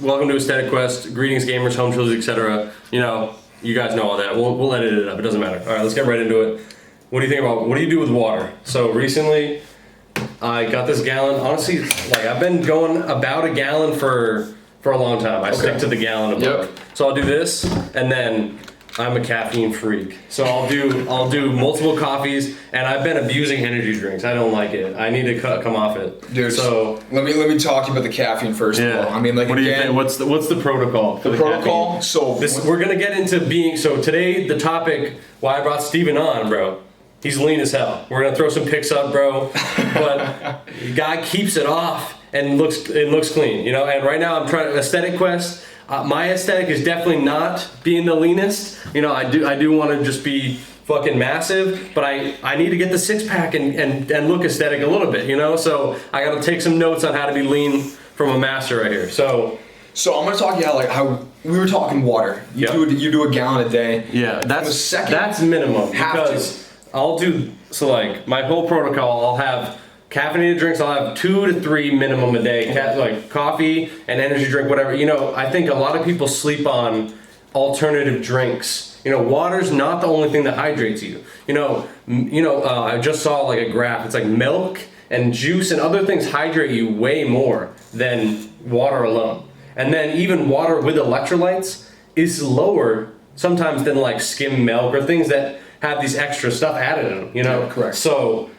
welcome to Æsthetic ℚuest. Greetings, gamers, home children, etc. You know, you guys know all that. We'll edit it up. It doesn't matter. All right, let's get right into it. What do you think about? What do you do with water? So recently, I got this gallon. Honestly, like I've been going about a gallon for a long time. I stick to the gallon of water. So I'll do this, and then I'm a caffeine freak. So I'll do multiple coffees, and I've been abusing energy drinks. I don't like it. I need to come off it. Dude, so let me talk to you about the caffeine first of all. I mean, like, what do you think? What's the protocol? For the protocol. Caffeine? So we're gonna get into being. So today the topic why I brought Steven on, bro. He's lean as hell. We're gonna throw some pics up, bro. But the guy keeps it off and looks clean, you know. And right now I'm trying Æsthetic ℚuest. My aesthetic is definitely not being the leanest. You know, I do want to just be fucking massive, but I need to get the six pack and look aesthetic a little bit, you know. So I got to take some notes on how to be lean from a master right here. So I'm gonna talk to you how we were talking water. You do a gallon a day. Yeah, that's minimum because I'll do like my whole protocol. I'll have caffeinated drinks, I'll have 2 to 3 minimum a day, like coffee and energy drink, whatever. You know, I think a lot of people sleep on alternative drinks. You know, water's not the only thing that hydrates you. I just saw like a graph. It's like milk and juice and other things hydrate you way more than water alone. And then even water with electrolytes is lower sometimes than like skim milk or things that have these extra stuff added in them, you know? Yeah, correct. So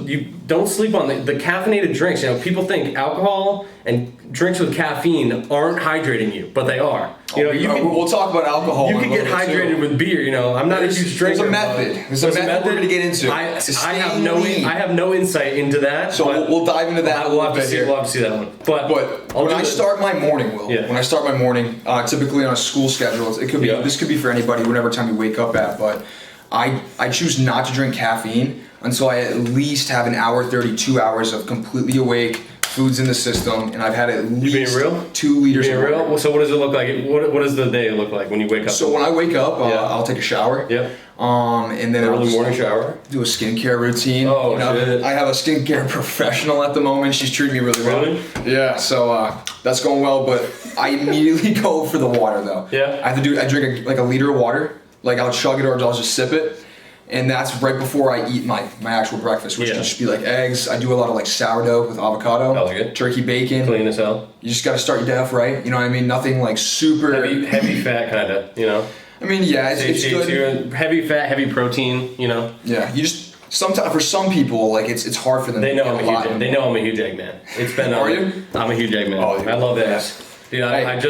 you don't sleep on the caffeinated drinks. You know, people think alcohol and drinks with caffeine aren't hydrating you, but they are. You know, we'll talk about alcohol. You can get hydrated with beer. You know, I'm not a huge drinker. There's a method. There's a method we're gonna get into. I have no insight into that. So we'll dive into that. We'll have to see that one. But when I start my morning, when I start my morning, typically on a school schedule, it could be this could be for anybody, whatever time you wake up at. But I choose not to drink caffeine until I at least have an hour, 32 hours of completely awake, food's in the system, and I've had at least 2 liters of water. Real? So what does it look like? What does the day look like when you wake up? So when I wake up, I'll take a shower. Yep. And then early morning shower. Do a skincare routine. Oh, shit. I have a skincare professional at the moment. She's treating me really well. Really? Yeah. So that's going well, but I immediately go for the water though. Yeah. I drink like a liter of water. Like I'll chug it or I'll just sip it. And that's right before I eat my actual breakfast, which can just be like eggs. I do a lot of like sourdough with avocado, I like it. Turkey bacon. Clean as hell. You just got to start your day off right. You know what I mean? Nothing like super heavy fat kind of. You know. I mean, yeah, it's good. Heavy fat, heavy protein. You know. Yeah, you just sometimes for some people like it's hard for them. They know I'm a huge egg man. It's been. Are you? I'm a huge egg man. Oh, I love eggs. Dude, egg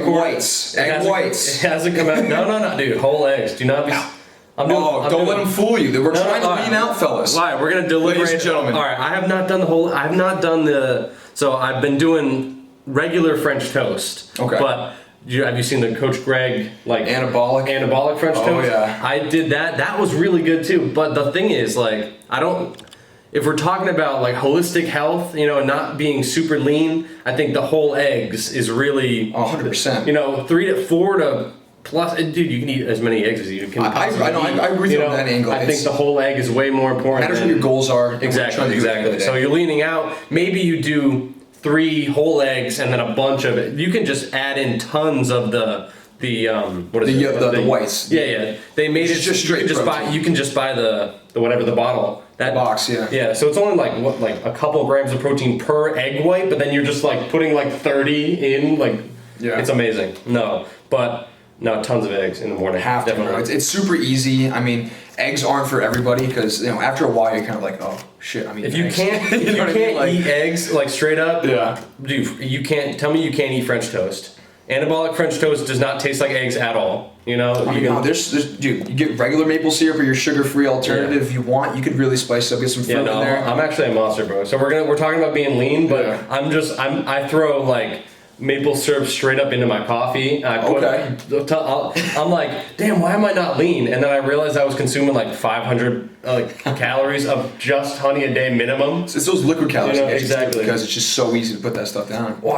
whites. Egg whites. It hasn't come out. No, dude. Whole eggs. Do not be. Don't let them fool you. We're trying to lean out, fellas. All right, we're gonna deliberate. Ladies and gentlemen. All right, I have not done the. So I've been doing regular French toast. Okay. But have you seen the Coach Greg like anabolic French toast? Oh yeah. I did that. That was really good too. But the thing is, like, if we're talking about like holistic health, you know, and not being super lean, I think the whole eggs is really 100%. You know, 3 to 4 to plus, dude, you can eat as many eggs as you can. I agree with you on that angle. I think the whole egg is way more important. Matters what your goals are. Exactly. So you're leaning out. Maybe you do 3 whole eggs and then a bunch of it. You can just add in tons of the whites. Yeah. They made it just straight. You can just buy the bottle. That box, yeah. Yeah, so it's only like a couple grams of protein per egg white, but then you're just like putting like 30 in, like it's amazing. No, tons of eggs in the morning. It's super easy. I mean, eggs aren't for everybody because after a while you're kind of like, oh shit, I'm eating eggs. If you can't eat eggs like straight up, dude, you can't tell me you can't eat French toast. Anabolic French toast does not taste like eggs at all. You know, dude, you get regular maple syrup or your sugar-free alternative if you want. You could really spice up, get some fruit in there. I'm actually a monster, bro. So we're talking about being lean, but I throw like maple syrup straight up into my coffee. I'm like, damn, why am I not lean? And then I realized I was consuming like 500 calories of just honey a day minimum. It's those liquid calories, exactly, because it's just so easy to put that stuff down. Well,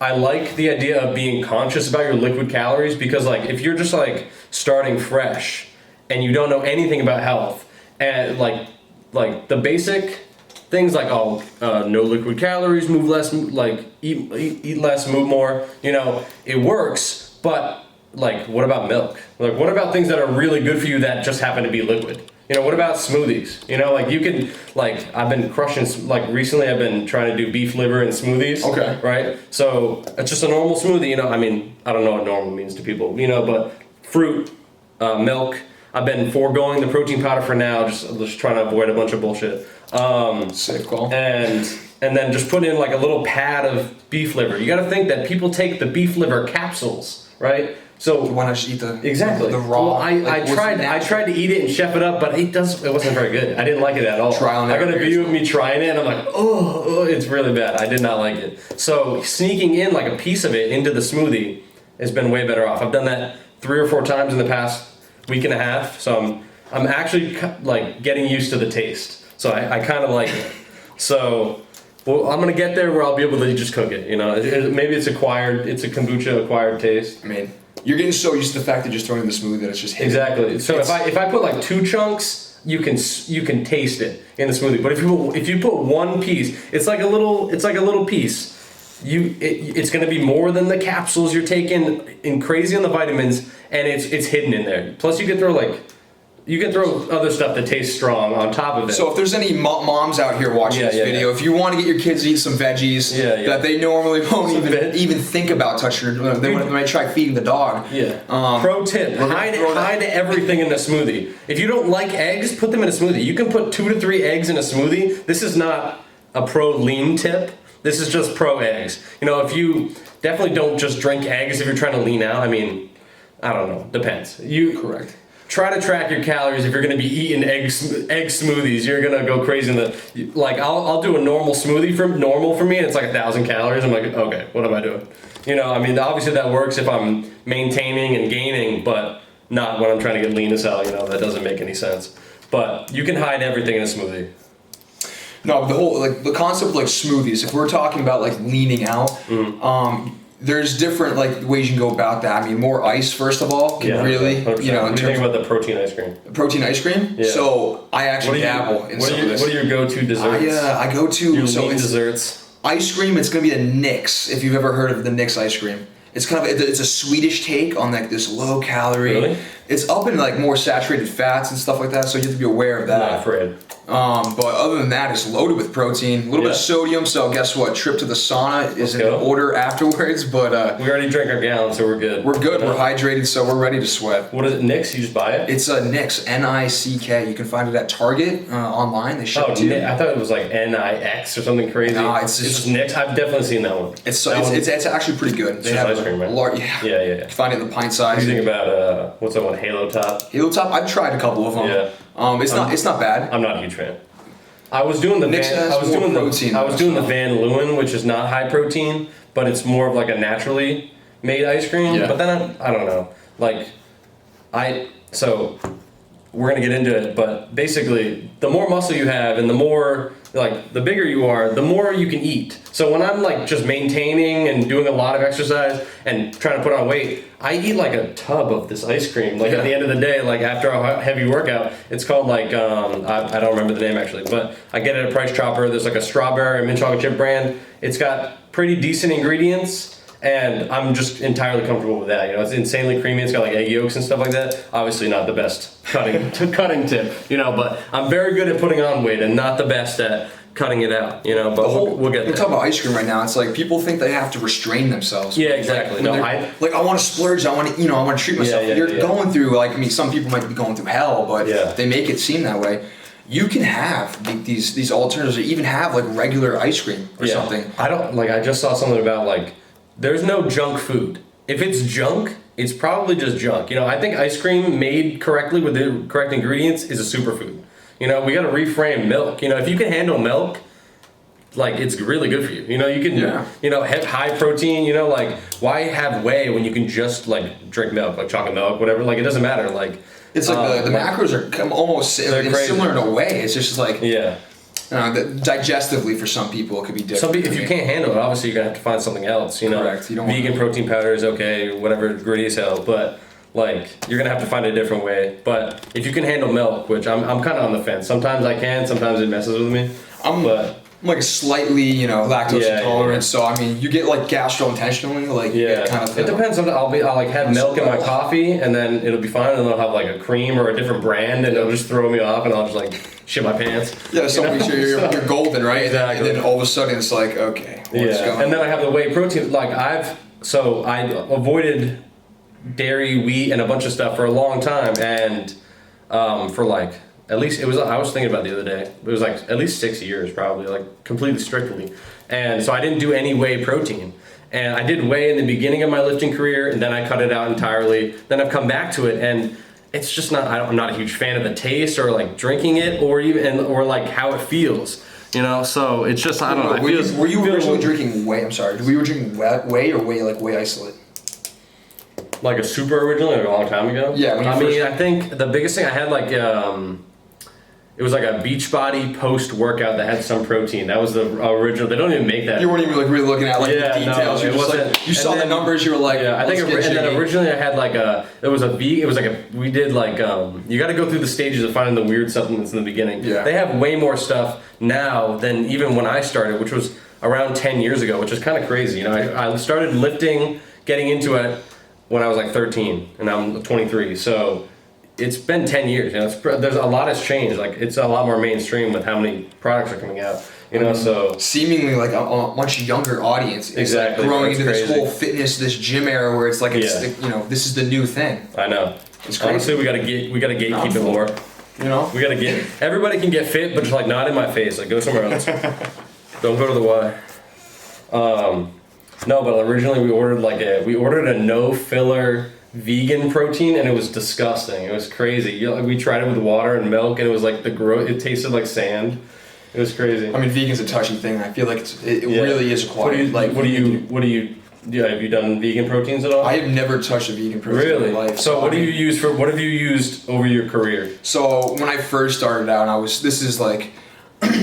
I like the idea of being conscious about your liquid calories because like if you're just like starting fresh and you don't know anything about health and like the basic things like no liquid calories, move less, like eat less, move more. You know, it works, but like, what about milk? Like, what about things that are really good for you that just happen to be liquid? You know, what about smoothies? You know, like you can, like, I've been crushing, like recently I've been trying to do beef liver in smoothies. Okay. Right? So it's just a normal smoothie, you know, I mean, I don't know what normal means to people, you know, but fruit, milk. I've been foregoing the protein powder for now, just trying to avoid a bunch of bullshit. Safe call. And then just put in like a little pad of beef liver. You got to think that people take the beef liver capsules, right? So why not just eat the Well, raw? I tried to eat it and chef it up, but it wasn't very good. I didn't like it at all. I got a video of me trying it, and I'm like, oh, it's really bad. I did not like it. So sneaking in like a piece of it into the smoothie has been way better off. I've done that 3 or 4 times in the past week and a half. So I'm actually like getting used to the taste. So I kind of like it. So. Well, I'm gonna get there where I'll be able to just cook it. You know, maybe it's a kombucha acquired taste. I mean, you're getting so used to the fact that just throwing in the smoothie that it's just hidden. Exactly. So if I put like 2 chunks, you can taste it in the smoothie. But if you put 1 piece, it's like a little piece. It's gonna be more than the capsules you're taking in crazy on the vitamins, and it's hidden in there. Plus, you can throw other stuff that tastes strong on top of it. So if there's any moms out here watching this video, if you want to get your kids to eat some veggies that they normally won't even think about touching, they might try feeding the dog. Yeah. Pro tip: hide everything in a smoothie. If you don't like eggs, put them in a smoothie. You can put 2 to 3 eggs in a smoothie. This is not a pro lean tip. This is just pro eggs. You know, if you definitely don't just drink eggs if you're trying to lean out. I mean, I don't know. Depends. Correct. Try to track your calories if you're going to be eating egg smoothies. You're going to go crazy like I'll do a normal smoothie for me, and it's like 1,000 calories. I'm like, okay, what am I doing? You know, I mean, obviously that works if I'm maintaining and gaining, but not when I'm trying to get lean as hell. You know, that doesn't make any sense. But you can hide everything in a smoothie. No, the concept of like smoothies. If we're talking about like leaning out, there's different like ways you can go about that. I mean, more ice first of all can really, you know. What do you think about the protein ice cream? Protein ice cream? Yeah. So I actually dabble in some of this. What are your go-to desserts? I go to your lean desserts. Ice cream. It's gonna be the ℚuest. If you've ever heard of the ℚuest ice cream. It's kind of it's a Swedish take on like this low calorie. Really? It's up in like more saturated fats and stuff like that, so you have to be aware of that. I'm not afraid. But other than that, it's loaded with protein, a little bit of sodium. So guess what? Trip to the sauna is in order afterwards. But we already drank our gallon, so we're good. We're good. We're hydrated, so we're ready to sweat. What is it? ℚuest? You just buy it? It's a ℚuest, N-I-C-K. You can find it at Target online. They ship it to you. I thought it was like N-I-X or something crazy. No, it's just ℚuest. I've definitely seen that one. It's actually pretty good. It's just ice cream, right? Yeah. You can find it in the pint size. What do you think about what's that one? Halo Top. Halo Top. I've tried a couple of them. Yeah. It's not bad. I'm not a huge fan. I was doing the Van Leeuwen, which is not high protein, but it's more of like a naturally made ice cream. Yeah. But then I don't know. Like so we're gonna get into it, but basically the more muscle you have and the more like the bigger you are, the more you can eat. So when I'm like just maintaining and doing a lot of exercise and trying to put on weight, I eat like a tub of this ice cream. Like at the end of the day, like after a heavy workout, it's called like I don't remember the name actually, but I get it at Price Chopper. There's like a strawberry mint chocolate chip brand. It's got pretty decent ingredients. And I'm just entirely comfortable with that. You know, it's insanely creamy. It's got like egg yolks and stuff like that. Obviously not the best cutting tip, you know, but I'm very good at putting on weight and not the best at cutting it out, you know, but we'll get there. We're talking about ice cream right now. It's like people think they have to restrain themselves. Yeah, exactly. I want to splurge. I want to treat myself. You're going through, like, I mean, some people might be going through hell, but they make it seem that way. You can have these alternatives, or even have like regular ice cream or something. I just saw something about like, there's no junk food. If it's junk, it's probably just junk. You know, I think ice cream made correctly with the correct ingredients is a superfood. You know, we got to reframe milk. You know, if you can handle milk, like it's really good for you. You know, you can, you know, have high protein. You know, like why have whey when you can just like drink milk, like chocolate milk, whatever. Like it doesn't matter. Like it's like the macros are almost similar in a way. It's just like digestively for some people it could be different. If you can't handle it, obviously you're gonna have to find something else. You know, correct. You don't vegan protein powder is okay, whatever, gritty as hell, but like you're gonna have to find a different way. But if you can handle milk, which I'm kind of on the fence. Sometimes I can, sometimes it messes with me. I'm like a slightly, you know, lactose intolerant, so I mean, you get like gastro-intentionally, like kind of. It depends on. I'll like have milk in my coffee, and then it'll be fine, and then I'll have like a cream or a different brand, and it'll just throw me off, and I'll just like shit my pants. Yeah, so you're golden, right? Exactly. And then all of a sudden it's like, okay, what's going on? And then I have the whey protein. Like I avoided dairy, wheat, and a bunch of stuff for a long time, and for like. At least I was thinking about it the other day. It was like at least 6 years probably, like completely strictly. And so I didn't do any whey protein. And I did whey in the beginning of my lifting career, and then I cut it out entirely. Then I've come back to it, and it's just not, I'm not a huge fan of the taste or like drinking it or like how it feels. You know, so it's just, I don't know. Were you originally drinking whey? I'm sorry. Were you drinking whey or whey isolate? Like a super originally, like a long time ago? Yeah. I think the biggest thing I had like, it was like a Beachbody post-workout that had some protein. That was the original. They don't even make that. You weren't even like really looking at like the details. No, it wasn't. Like, you saw the numbers. You were like, I think. And then originally I had like we did like you got to go through the stages of finding the weird supplements in the beginning. Yeah. They have way more stuff now than even when I started, which was around 10 years ago, which is kind of crazy. You know, I started lifting, getting into it when I was like 13, and I'm 23. So. It's been 10 years, you know, there's a lot has changed, like it's a lot more mainstream with how many products are coming out, you know, so. Seemingly like a much younger audience is like growing into this whole fitness, this gym era where it's like, you know, this is the new thing. I know. It's crazy. Honestly, we gotta gatekeep it more. You know? We gotta everybody can get fit, but just like not in my face, like go somewhere else. Don't go to the Y. No, but originally we ordered a no filler vegan protein, and it was disgusting. It was crazy. We tried it with water and milk, and it was like it tasted like sand. It was crazy. I mean, vegan's a touchy thing. I feel like it really is acquired. Have you done vegan proteins at all? I have never touched a vegan protein in my life. So what have you used over your career? So when I first started out, I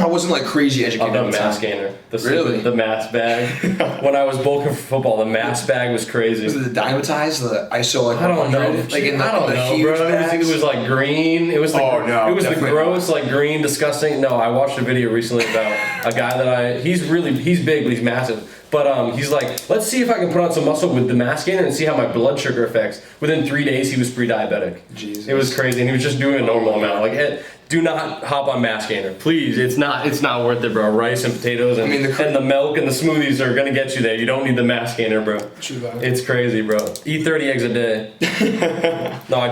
wasn't like crazy educated. The mass gainer. Really? The mass bag. When I was bulking for football, the mass bag was crazy. Was it the Dynamitized? The ISO like I don't know. Like in the huge bro. It was like green. It was like it was the gross, like green, disgusting. No, I watched a video recently about a guy that he's big, but he's massive. But he's like, let's see if I can put on some muscle with the mass gainer and see how my blood sugar affects. Within 3 days, he was pre-diabetic. Jesus. It was crazy, and he was just doing a normal amount. Like, do not hop on mass gainer, please. It's not worth it, bro. Rice and potatoes and the milk and the smoothies are gonna get you there. You don't need the mass gainer, bro. True that. It's crazy, bro. Eat 30 eggs a day. No, I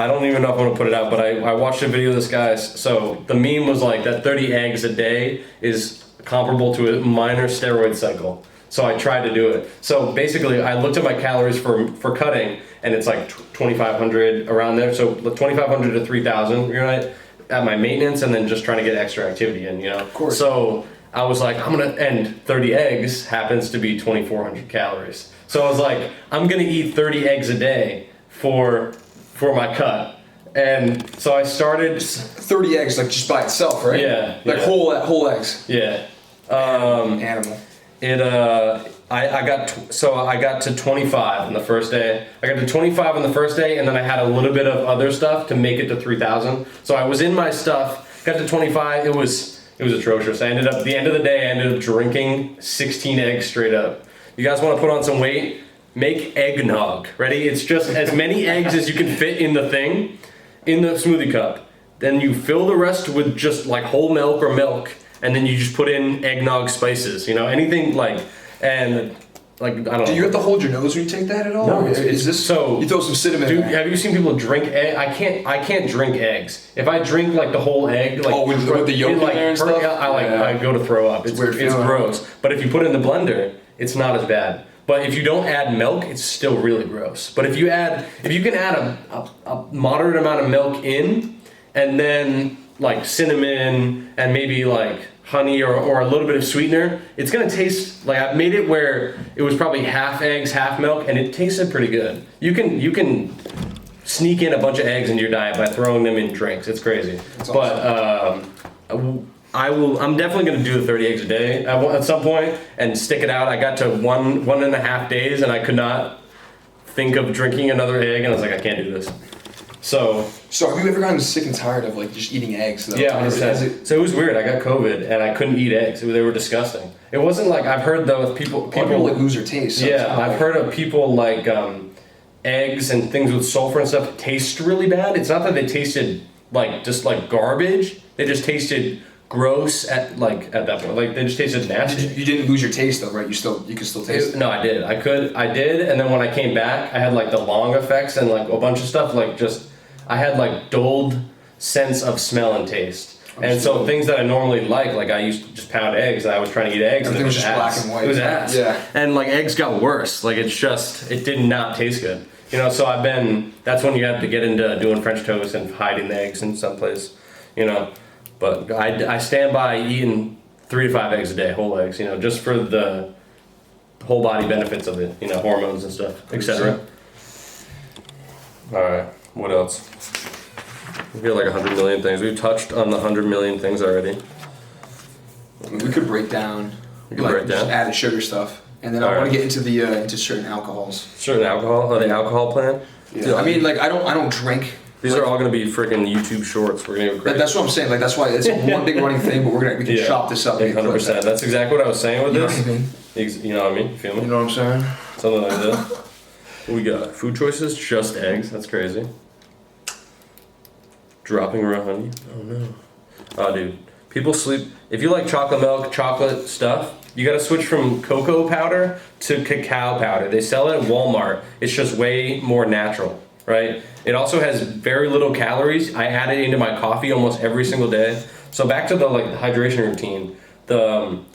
don't even know if I want to put it out, but I watched a video of this guy. So the meme was like that 30 eggs a day is comparable to a minor steroid cycle. So I tried to do it. So basically, I looked at my calories for cutting, and it's like 2,500 around there. So 2,500 to 3,000, right? At my maintenance, and then just trying to get extra activity in, you know? Of course. So I was like, and 30 eggs happens to be 2,400 calories. So I was like, I'm gonna eat 30 eggs a day for my cut. And so I started 30 eggs, like just by itself, right? Yeah. Like whole eggs. Yeah. Animal. I got to 25 on the first day. I got to 25 on the first day, and then I had a little bit of other stuff to make it to 3,000. So I was in my stuff, got to 25. It was atrocious. At the end of the day, I ended up drinking 16 eggs straight up. You guys want to put on some weight? Make eggnog. Ready? It's just as many eggs as you can fit in the thing, in the smoothie cup. Then you fill the rest with just like whole milk or milk, and then you just put in eggnog spices. You know, anything like. And like I don't know. Do you have to hold your nose when you take that at all? No. Is this so? You throw some cinnamon. Dude, have you seen people drink egg? I can't drink eggs. If I drink like the whole egg, like with the yolk in there and stuff, I go to throw up. It's gross. But if you put it in the blender, it's not as bad. But if you don't add milk, it's still really gross. But if you can add a moderate amount of milk in, and then like cinnamon and maybe like honey or a little bit of sweetener, it's gonna taste like I've made it where it was probably half eggs, half milk, and it tasted pretty good. You can sneak in a bunch of eggs into your diet by throwing them in drinks. It's crazy. That's awesome. But I'm definitely gonna do the 30 eggs a day at some point and stick it out. I got to 1.5 days and I could not think of drinking another egg, and I was like, I can't do this. So have you ever gotten sick and tired of like just eating eggs though? Yeah, 100%. So it was weird. I got COVID and I couldn't eat eggs. They were disgusting. It wasn't like, I've heard though with people like lose their taste. So yeah, I've heard of people like eggs and things with sulfur and stuff taste really bad. It's not that they tasted like just like garbage. They just tasted gross at that point. Like they just tasted nasty. You didn't lose your taste though, right? You could still taste it. No, I did. I did, and then when I came back, I had like the lung effects and like a bunch of stuff. Like just I had like dulled sense of smell and taste. And so things that I normally like I used to just pound eggs, and I was trying to eat eggs. Everything and was just black and white. It was ass. Yeah. And like eggs got worse. Like it did not taste good. You know, so that's when you have to get into doing French toast and hiding the eggs in some place. You know, but I stand by eating 3 to 5 eggs a day, whole eggs. You know, just for the whole body benefits of it. You know, hormones and stuff, etc. All right, what else? We got like 100 million things. We've touched on the 100 million things already. We could break down. Just added sugar stuff. And then I want to get into the into certain alcohols. Certain alcohol? Oh, the alcohol plan? Yeah. I mean, like I don't drink. These are all going to be freaking YouTube shorts. We're going to go crazy. That's what I'm saying. Like that's why it's one big running thing, but we can chop this up. 100%. That's exactly what I was saying with this. You know what I mean? You know what I mean? You feel me? You know what I'm saying? Something like that. What we got? Food choices, just eggs. That's crazy. Dropping raw honey. Oh no. Oh dude. People sleep. If you like chocolate milk, chocolate stuff, you gotta switch from cocoa powder to cacao powder. They sell it at Walmart. It's just way more natural, right? It also has very little calories. I add it into my coffee almost every single day. So back to the hydration routine.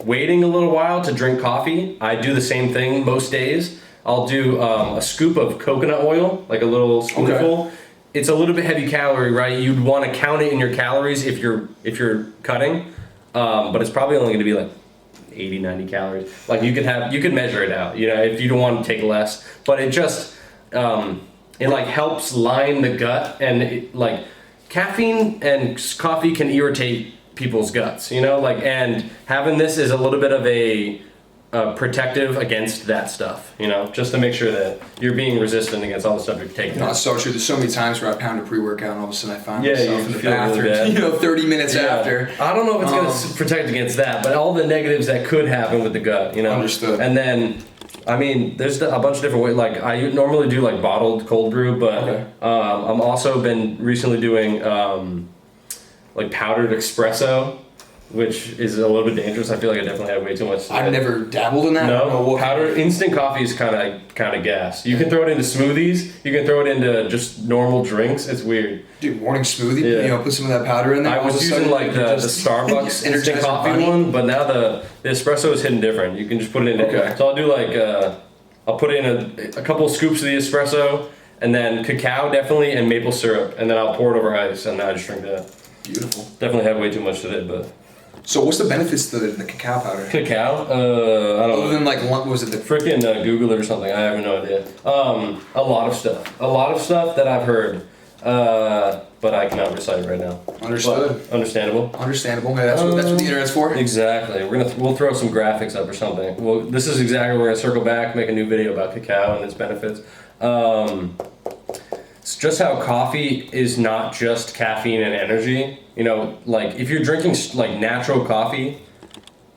Waiting a little while to drink coffee. I do the same thing most days. I'll do a scoop of coconut oil, like a little spoonful. Okay. It's a little bit heavy calorie, right? You'd want to count it in your calories if you're cutting, but it's probably only going to be like 80, 90 calories. Like you could measure it out, you know, if you don't want to take less. But it just it like helps line the gut, and like caffeine and coffee can irritate people's guts, you know, and having this is a little bit of a protective against that stuff, you know, just to make sure that you're being resistant against all the stuff you're taking. No, it's so true. There's so many times where I pound a pre-workout and all of a sudden I find myself in the bathroom, really you know, 30 minutes after. I don't know if it's going to protect against that, but all the negatives that could happen with the gut, you know. Understood. And then, I mean, there's a bunch of different ways. Like I normally do like bottled cold brew, but I'm also been recently doing like powdered espresso, which is a little bit dangerous. I feel like I definitely have way too much. I've never dabbled in that. No, powder instant coffee is kind of gas. You can throw it into smoothies. You can throw it into just normal drinks. It's weird. Dude, morning smoothie. You know, put some of that powder in there. I was using like the Starbucks instant coffee one, but now the espresso is hidden different. You can just put it in. Okay. So I'll do like I'll put in a couple of scoops of the espresso, and then cacao definitely, and maple syrup, and then I'll pour it over ice, and I just drink that. Beautiful. Definitely have way too much of it, but. So what's the benefits to the cacao powder? Cacao? I don't know. Other than like, what was it? Freaking Google it or something. I have no idea. A lot of stuff. A lot of stuff that I've heard, but I cannot recite right now. Understood. But understandable. Understandable. Yeah, that's what the internet's for. Exactly. We'll throw some graphics up or something. Well, this is exactly where we're gonna circle back, make a new video about cacao and its benefits. It's just how coffee is not just caffeine and energy. You know, like if you're drinking like natural coffee,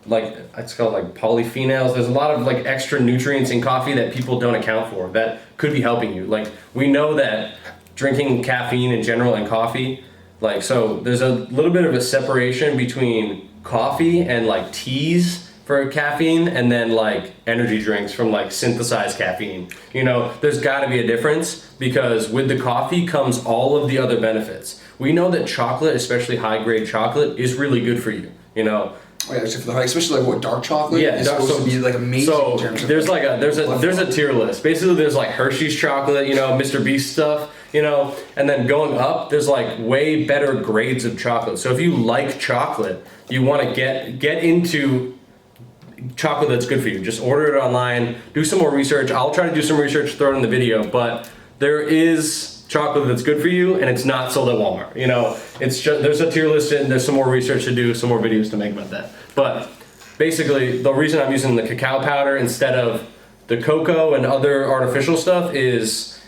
like it's called like polyphenols. There's a lot of like extra nutrients in coffee that people don't account for that could be helping you. Like we know that drinking caffeine in general and coffee, like so there's a little bit of a separation between coffee and like teas for caffeine, and then like energy drinks from like synthesized caffeine. You know, there's got to be a difference, because with the coffee comes all of the other benefits. We know that chocolate, especially high grade chocolate, is really good for you. You know. Oh yeah, especially like what, dark chocolate? Yeah, it's supposed to be like amazing. So in terms of there's like there's a tier list. Basically, there's like Hershey's chocolate, you know, Mr. Beast stuff, you know, and then going up, there's like way better grades of chocolate. So if you like chocolate, you want to get into chocolate that's good for you. Just order it online, do some more research. I'll try to do some research, throw it in the video, but there is chocolate that's good for you, and it's not sold at Walmart. You know, it's just, there's a tier list, and there's some more research to do, some more videos to make about that. But basically, the reason I'm using the cacao powder instead of the cocoa and other artificial stuff is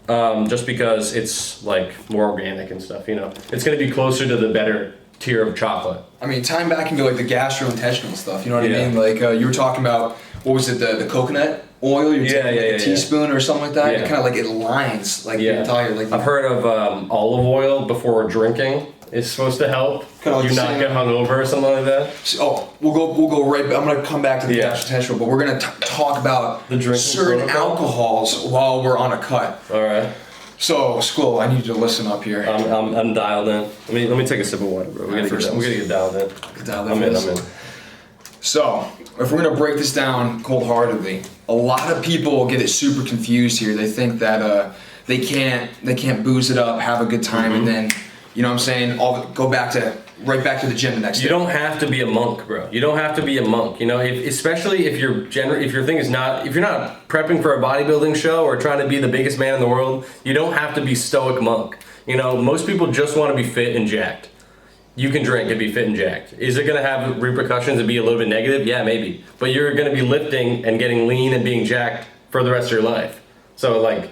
just because it's like more organic and stuff. You know, it's gonna be closer to the better tier of chocolate. I mean, tying back into like the gastrointestinal stuff. You know what I mean? Like you were talking about, what was it? The coconut oil. You're taking like a teaspoon or something like that. Yeah. It kind of like it lines like the entire like. I've heard of olive oil before drinking is supposed to help you not get hungover or something like that. So, we'll go right. I'm gonna come back to the gastrointestinal, but we're gonna talk about the certain alcohols while we're on a cut. All right. So, Squill, I need you to listen up here. I'm dialed in. Let me take a sip of water, bro. We gotta get dialed in. I'm in. So, if we're gonna break this down cold-heartedly, a lot of people get it super confused here. They think that they can't booze it up, have a good time, and then, you know what I'm saying, go right back to the gym the next day. You don't have to be a monk, bro. You don't have to be a monk. You know, especially if your thing is not, if you're not prepping for a bodybuilding show or trying to be the biggest man in the world, you don't have to be stoic monk. You know, most people just want to be fit and jacked. You can drink and be fit and jacked. Is it going to have repercussions and be a little bit negative? Yeah, maybe. But you're going to be lifting and getting lean and being jacked for the rest of your life. So like,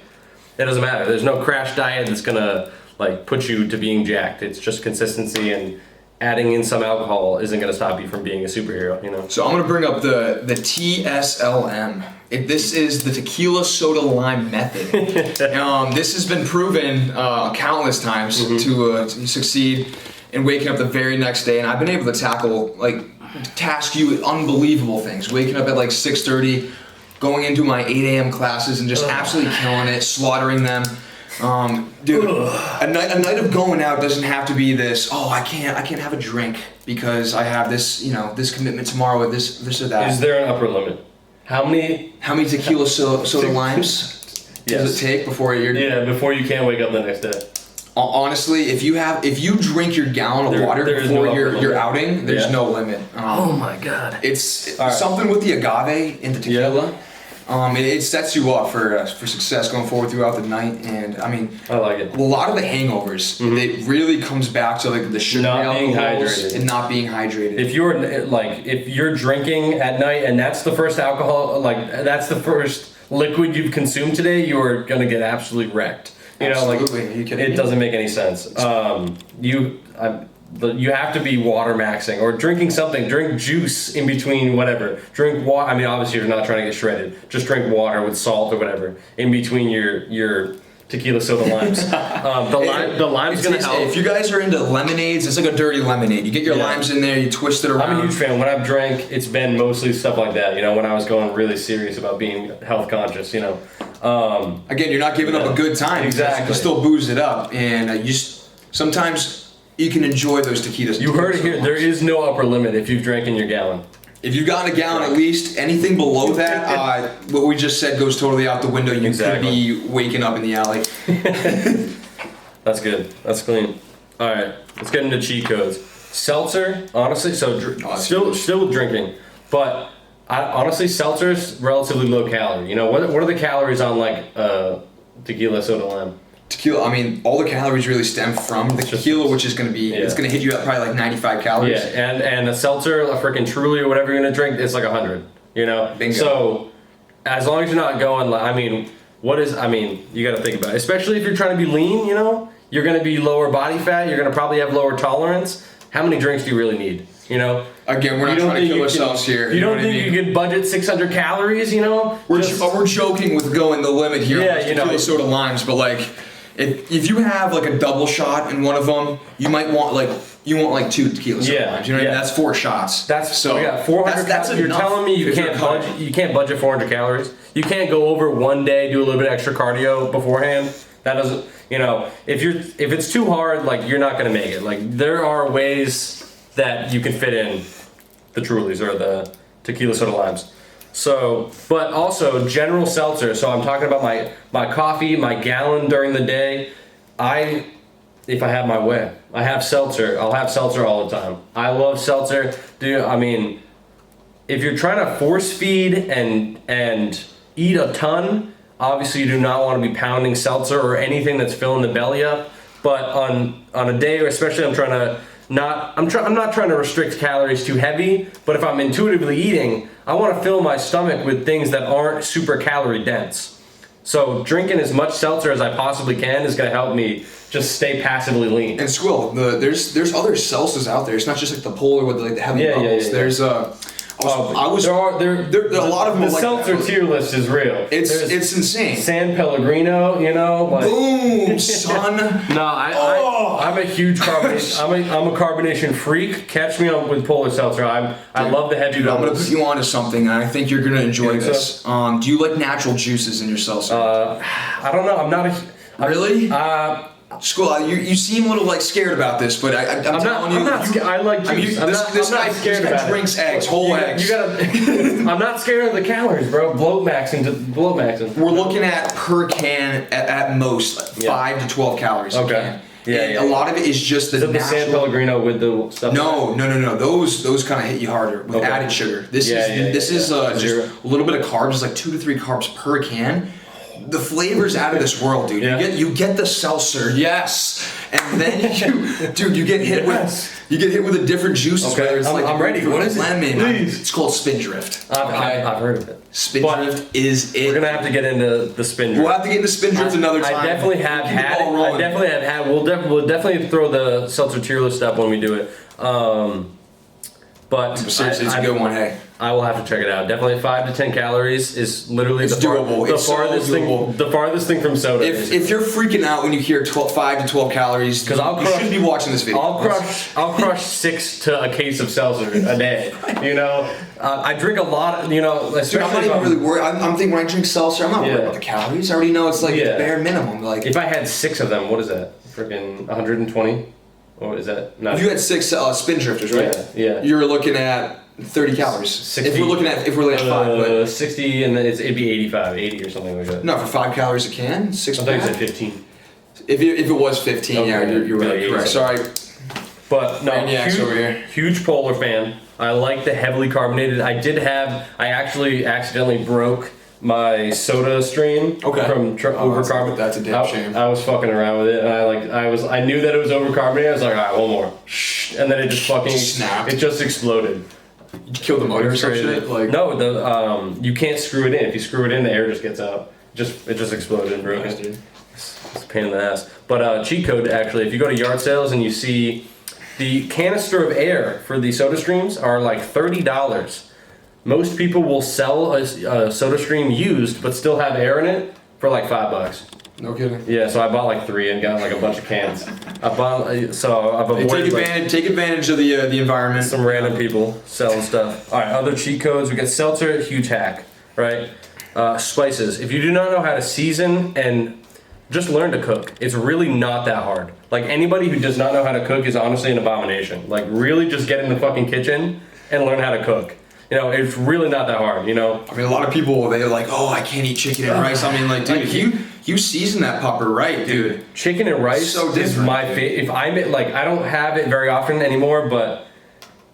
it doesn't matter. There's no crash diet that's going to like put you to being jacked. It's just consistency, and adding in some alcohol isn't going to stop you from being a superhero, you know? So I'm going to bring up the TSLM. This is the tequila soda lime method. This has been proven countless times to succeed in waking up the very next day, and I've been able to task you with unbelievable things. Waking up at like 6:30, going into my 8 a.m. classes and just absolutely killing it, slaughtering them. Dude, a night of going out doesn't have to be this, I can't have a drink because I have this, this commitment tomorrow with this or that. Is there an upper limit? How many tequila soda limes does it take before before you can't wake up the next day? Honestly, if you drink your gallon of water before your outing, there's no limit. Oh my god. It's something with the agave in the tequila. It sets you up for success going forward throughout the night, and I mean, I like it. A lot of the hangovers, it really comes back to like the sugar alcohols and not being hydrated. If you're drinking at night and that's the first alcohol, that's the first liquid you've consumed today, you're gonna get absolutely wrecked. Absolutely. Are you kidding me? It doesn't make any sense. You have to be water maxing or drinking something. Drink juice in between whatever. Drink water. I mean, obviously you're not trying to get shredded. Just drink water with salt or whatever in between your tequila soda limes. The lime's gonna help. If you guys are into lemonades, it's like a dirty lemonade. You get your limes in there, you twist it around. I'm a huge fan. When I've drank, it's been mostly stuff like that. When I was going really serious about being health conscious. Again, you're not giving up a good time. Exactly. You can still booze it up, and sometimes you can enjoy those tequilas. You heard it here. There is no upper limit if you've drank in your gallon. If you've gotten a gallon at least, anything below that, what we just said goes totally out the window. You could be waking up in the alley. That's good. That's clean. All right, let's get into cheat codes. Seltzer, honestly, still drinking, but honestly, seltzer's relatively low calorie. What are the calories on like tequila soda lime? Tequila, I mean, all the calories really stem from the tequila, which is going to be, it's going to hit you at probably like 95 calories. Yeah, and a seltzer, a freaking Truly or whatever you're going to drink, it's like 100, Bingo. So, as long as you're not going, you got to think about it. Especially if you're trying to be lean, you're going to be lower body fat, you're going to probably have lower tolerance. How many drinks do you really need, Again, we're not trying to kill ourselves here. You don't think you can budget 600 calories, We're joking with going the limit here on tequila soda limes, but like, if you have like a double shot in one of them, you might want like 2 tequila soda limes. You know what I mean? That's 4 shots. That's 400. That's you're telling me you can't budget 400 calories. You can't go over one day, do a little bit of extra cardio beforehand. That doesn't. If it's too hard, you're not gonna make it. There are ways that you can fit in the Trulies or the tequila soda limes. So, but also general seltzer. So I'm talking about my coffee, my gallon during the day. If I have my way, I have seltzer. I'll have seltzer all the time. I love seltzer, dude. I mean, if you're trying to force feed and eat a ton, obviously you do not want to be pounding seltzer or anything that's filling the belly up. But on a day, or especially I'm not trying to restrict calories too heavy, but if I'm intuitively eating, I want to fill my stomach with things that aren't super calorie dense. So drinking as much seltzer as I possibly can is going to help me just stay passively lean. And Squill, there's other seltzers out there. It's not just like the Polar with like the heavy bubbles. There's there are a lot of them. The seltzer tier list is real. It's insane. San Pellegrino, you know. Like, boom, son. No, I'm a huge carbonation. I'm a carbonation freak. Catch me up with Polar Seltzer. I love the heavy bubbles. I'm gonna put you onto something, and I think you're gonna enjoy this. Do you like natural juices in your seltzer? I don't know. I'm not a. Really? School, you seem a little like scared about this, but I'm telling you, I like juice. This guy drinks eggs, whole eggs. I'm not scared of the calories, bro. Bloat maxing. We're looking at per can at most 5 to 12 calories. Okay. A lot of it is just the natural. The San Pellegrino with the stuff? No. Those kind of hit you harder with added sugar. This is just a little bit of carbs, like 2 to 3 carbs per can. The flavor's out of this world, dude. Yeah. You get the seltzer, yes, and then you get hit with a different juice. Okay, I'm ready. What is lemon? Please. It's called Spindrift. I've heard of it. Spindrift is it. We're gonna have to get into the Spindrift. We'll have to get into Spindrift another time. I definitely have had it. I definitely have had. We'll definitely throw the seltzer tier list up when we do it. But seriously, it's a good one. Hey, I will have to check it out. Definitely 5 to 10 calories is literally the farthest thing from soda. If you're freaking out when you hear 5 to 12 calories, because you should be watching this video. I'll crush 6 to a case of seltzer a day. You know, I drink a lot. You know, dude, I'm not even really worried. I'm thinking when I drink seltzer, I'm not worried about the calories. I already know it's like the bare minimum. Like if I had 6 of them, what is that? Freaking 120. Or is that not? You had 6 Spindrifters, right? Yeah. You were looking at 30 calories. 60, if we're looking at 5, but 60 and then it'd be 85, 80 or something like that. No, for 5 calories a can, 6. I thought you said 15. If it was 15, okay. you're right. Correct. Sorry. But no, huge Polar fan. I like the heavily carbonated. I actually accidentally broke my soda stream from overcarbonated. That's a damn shame. I was fucking around with it, and I knew that it was overcarbonated. I was like, all right, one more, and then it just fucking snapped. It just exploded. Did you kill the motor or some shit? Like no, you can't screw it in. If you screw it in, the air just gets out. It just exploded and broke. It's a pain in the ass. But cheat code actually, if you go to yard sales and you see the canister of air for the soda streams are like $30. Most people will sell a soda stream used, but still have air in it for like $5. No kidding. Yeah, so I bought like 3 and got like a bunch of cans. I've avoided take advantage of the environment. Some random people selling stuff. All right, other cheat codes. We got seltzer, huge hack, right? Spices. If you do not know how to season and just learn to cook, it's really not that hard. Like anybody who does not know how to cook is honestly an abomination. Like really, just get in the fucking kitchen and learn how to cook. You know, it's really not that hard, you know? I mean, a lot of people, they're like, oh, I can't eat chicken and rice. I mean, like, dude, you season that pupper right, dude. Chicken and rice is my favorite. If I don't have it very often anymore, but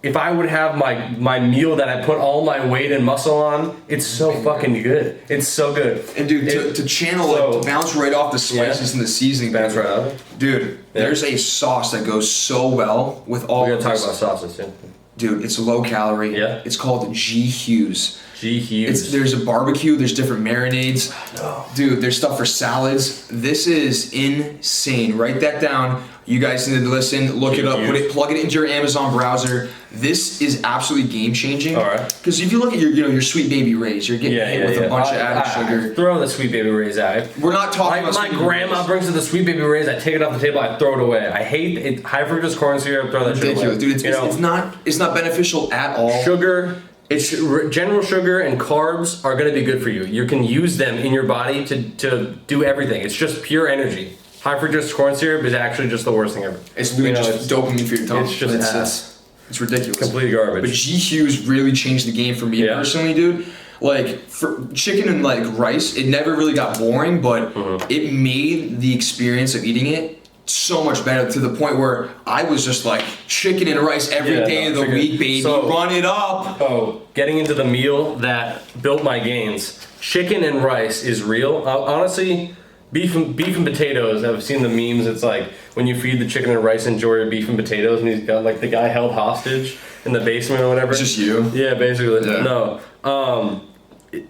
if I would have my meal that I put all my weight and muscle on, it's so fucking good. It's so good. And dude, to channel to bounce right off the spices and the seasoning. Bounce right off it? Dude, there's a sauce that goes so well with all of this. We're gonna talk about sauces, yeah. Dude, it's low calorie. Yeah. It's called ℚuest. ℚuest. There's a barbecue. There's different marinades. No. Dude, there's stuff for salads. This is insane. Write that down. You guys need to listen. Look it up. Plug it into your Amazon browser. This is absolutely game changing. All right. Because if you look at your Sweet Baby Ray's, you're getting hit with a bunch of added sugar. Throw the Sweet Baby Ray's out. We're not talking about my grandma brings the Sweet Baby Ray's. I take it off the table. I throw it away. I hate it. High fructose corn syrup. Throw that shit away. Dude, it's not beneficial at all. Sugar. General sugar and carbs are going to be good for you. You can use them in your body to do everything. It's just pure energy. High fructose corn syrup is actually just the worst thing ever. It's literally just dopamine for your tongue. It's just it's ridiculous. Complete garbage. But ℚuest really changed the game for me personally, dude. Like for chicken and like rice, it never really got boring, but it made the experience of eating it so much better to the point where I was just like chicken and rice every day of the week, baby. So, run it up. Oh, getting into the meal that built my gains. Chicken and rice is real. Honestly, beef and potatoes. I've seen the memes. It's like when you feed the chicken and rice, enjoy your beef and potatoes, and he's got like the guy held hostage in the basement or whatever. It's just you. Yeah, basically. Yeah. No.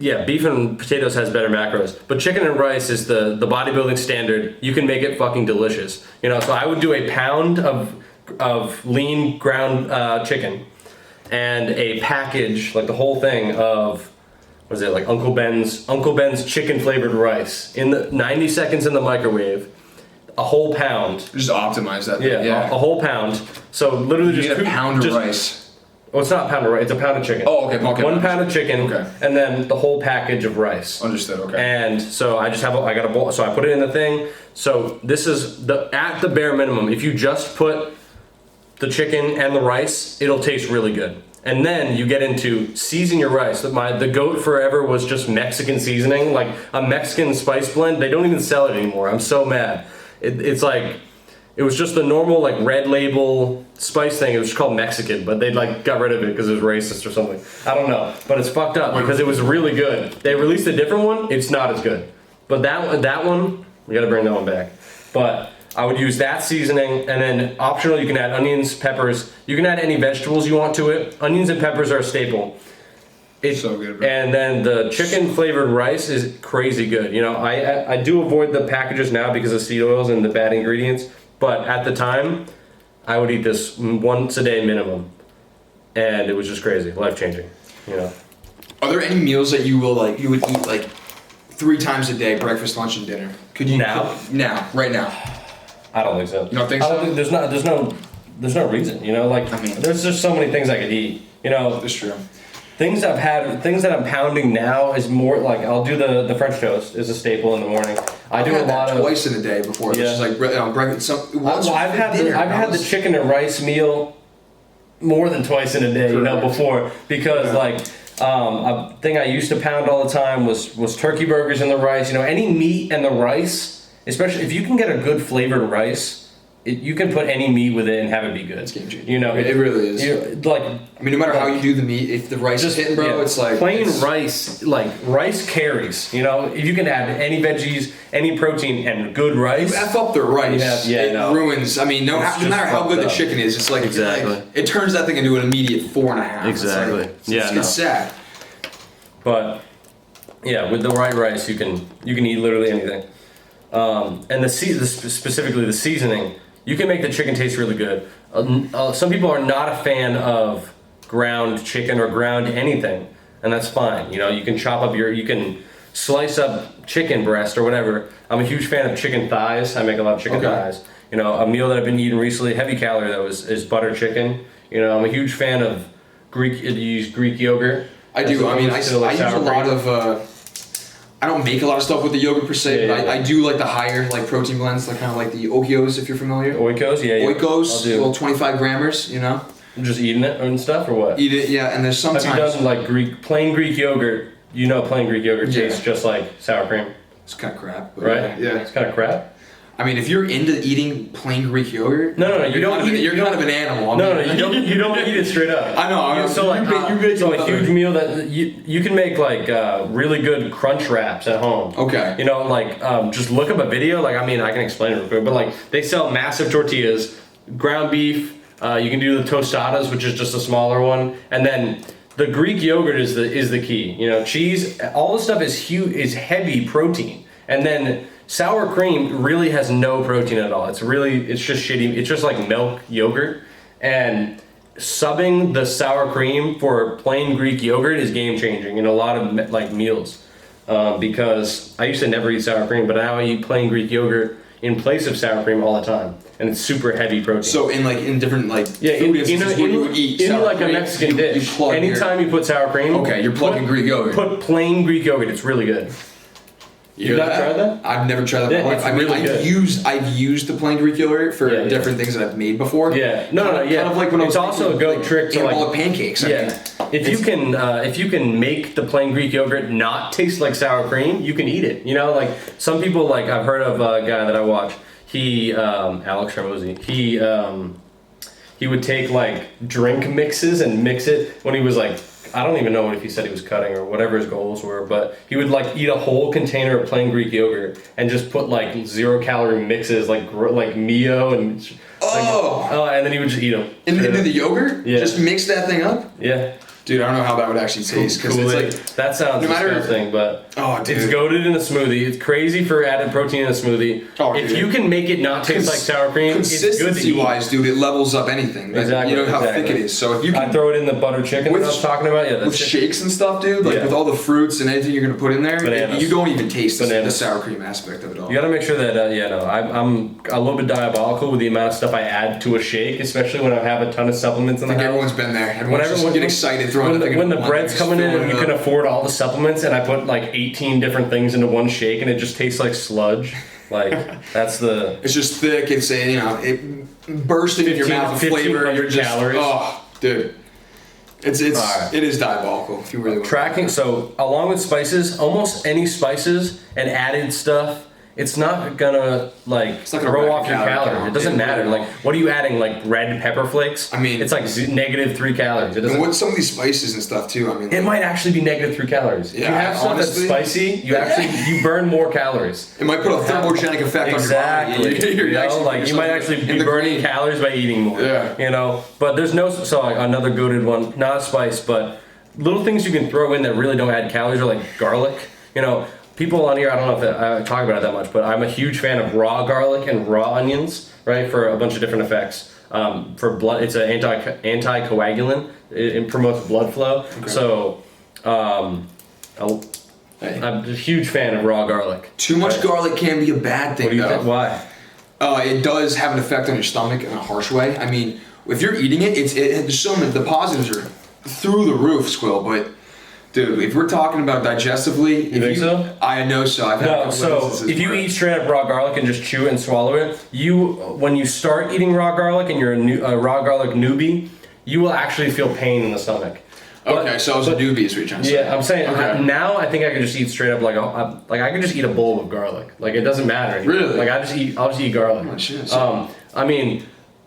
Yeah, beef and potatoes has better macros, but chicken and rice is the bodybuilding standard. You can make it fucking delicious. You know, so I would do a pound of lean ground chicken and a package, like the whole thing of, what is it, like Uncle Ben's chicken flavored rice in the 90 seconds in the microwave, a whole pound. Just optimize that. Yeah. A whole pound. So literally you get a pound of rice. Well, it's not a pound of rice, it's a pound of chicken. Oh, okay. 1 pound of chicken, okay. And then the whole package of rice. Understood, okay. And so I got a bowl, so I put it in the thing. So this is at the bare minimum. If you just put the chicken and the rice, it'll taste really good. And then you get into season your rice. The goat forever was just Mexican seasoning, like a Mexican spice blend. They don't even sell it anymore. I'm so mad. It's like, it was just the normal like red label spice thing. It was called Mexican, but they like got rid of it because it was racist or something. I don't know, but it's fucked up because it was really good. They released a different one. It's not as good, but that one we got to bring that one back. But I would use that seasoning, and then optional you can add onions, peppers. You can add any vegetables you want to it. Onions and peppers are a staple. It's so good, bro. And then the chicken flavored rice is crazy good. You know, I do avoid the packages now because of seed oils and the bad ingredients. But at the time, I would eat this once a day minimum, and it was just crazy, life changing. You know. Are there any meals that you would eat like 3 times a day, breakfast, lunch, and dinner? Could you right now? I don't think so. You don't think so? There's no reason. You know, like there's just so many things I could eat. You know, it's true. Things that I'm pounding now is more like I'll do the French toast is a staple in the morning. I do a lot of twice in a day before. Yeah. It's like breakfast. I've had the chicken and rice meal more than twice in a day. You know, before because like a thing I used to pound all the time was turkey burgers and the rice. You know, any meat and the rice, especially if you can get a good flavored rice. You can put any meat with it and have it be good. It's game changing. You know, it really is. Like, I mean, no matter how you do the meat, if the rice is hitting, bro, it's like plain rice. Like rice carries. You know, if you can add any veggies, any protein, and good rice. You F up the rice. It ruins. I mean, no matter how good the chicken is, it's like it turns that thing into an immediate 4.5. Exactly. It's sad. But yeah, with the right rice, you can eat literally anything. And specifically the seasoning. You can make the chicken taste really good. Some people are not a fan of ground chicken or ground anything, and that's fine. You know, you can you can slice up chicken breast or whatever. I'm a huge fan of chicken thighs. I make a lot of chicken thighs. You know, a meal that I've been eating recently, heavy calorie though, is butter chicken. You know, I'm a huge fan of use Greek yogurt. I do. I mean, I use a lot of. I don't make a lot of stuff with the yogurt per se, but I do like the higher like protein blends, like kind of like the Oikos, if you're familiar. Oikos, Oikos, little 25 grammers, you know. Just eating it and stuff, or what? Eat it, yeah. And there's sometimes. Have you done like plain Greek yogurt? You know, plain Greek yogurt tastes just like sour cream. It's kind of crap, but right? Yeah, it's kind of crap. I mean, if you're into eating plain Greek yogurt, no, you don't eat it. You're kind of an animal. No, you don't eat it straight up. I know. So like a huge meal that you can make like really good crunch wraps at home. Okay. You know, like just look up a video. Like I mean, I can explain it real quick, but like they sell massive tortillas, ground beef. You can do the tostadas, which is just a smaller one, and then the Greek yogurt is the key. You know, cheese, all the stuff is heavy protein, and then. Sour cream really has no protein at all. It's just shitty. It's just like milk yogurt. And subbing the sour cream for plain Greek yogurt is game changing in a lot of like meals. Because I used to never eat sour cream, but now I eat plain Greek yogurt in place of sour cream all the time. And it's super heavy protein. So in different like in like a Mexican dish. Anytime you put sour cream, you're plugging Greek yogurt. Put plain Greek yogurt. It's really good. You've not tried that? I've never tried that before. I mean, I've used the plain Greek yogurt for different things that I've made before. Yeah. No. Kind of like when it's also a good trick to like pancakes. If you can make the plain Greek yogurt not taste like sour cream, you can eat it. You know, like some people like I've heard of a guy that I watch. He Alex Ramosi. He would take like drink mixes and mix it when he was like. I don't even know if he said he was cutting or whatever his goals were, but he would like eat a whole container of plain Greek yogurt and just put like 0-calorie mixes like Mio and and then he would just eat them. Into the yogurt? Yeah. Just mix that thing up? Yeah. Dude, I don't know how that would actually taste because it's like that sounds disgusting, but it's goated in a smoothie. It's crazy for added protein in a smoothie. Oh, if you can make it not taste like sour cream, it's good to eat. Consistency-wise, dude, it levels up anything. Exactly. You know how thick it is. So if you can, I throw it in the butter chicken that I was talking about. Yeah, with shakes and stuff, dude. Like with all the fruits and anything you're gonna put in there, you don't even taste the sour cream aspect of it all. You gotta make sure that I'm a little bit diabolical with the amount of stuff I add to a shake, especially when I have a ton of supplements in the house. Everyone's been there. Everyone's just getting excited throwing when the bread's coming in and you can afford all the supplements, and I put like 18 different things into one shake and it just tastes like sludge. Like it's just thick. It's it bursting in your mouth with flavor. You're just calories. Dude. It is diabolical if you really want tracking. So along with spices, almost any spices and added stuff, it's not gonna throw off your calories. It doesn't matter. Like, what are you adding? Like red pepper flakes? I mean, it's like -3 calories. It doesn't. And with some of these spices and stuff too. I mean, it might actually be -3 calories. Yeah, if you have stuff that's spicy, you burn more calories. It might put a thermogenic effect on your body. Exactly. You might actually be burning calories by eating more. Yeah. But there's another goated one, not a spice, but little things you can throw in that really don't add calories are like garlic. People on here, I don't know if I talk about it that much, but I'm a huge fan of raw garlic and raw onions, right, for a bunch of different effects. For blood, it's an anticoagulant. It promotes blood flow. Okay. So, I'm a huge fan of raw garlic. Too much garlic can be a bad thing, what do you think? Why? It does have an effect on your stomach in a harsh way. I mean, if you're eating it, the positives are through the roof, Squill, but... Dude, if we're talking about digestively, you think so? I know so. If you eat straight up raw garlic and just chew it and swallow it, when you start eating raw garlic and you're a raw garlic newbie, you will actually feel pain in the stomach. So I was a newbie, is what you're trying to say. Yeah, I'm saying now I think I can just eat straight up I can just eat a bowl of garlic. Like, it doesn't matter anymore. Really? Like, I'll just eat garlic. Oh, shit. I mean.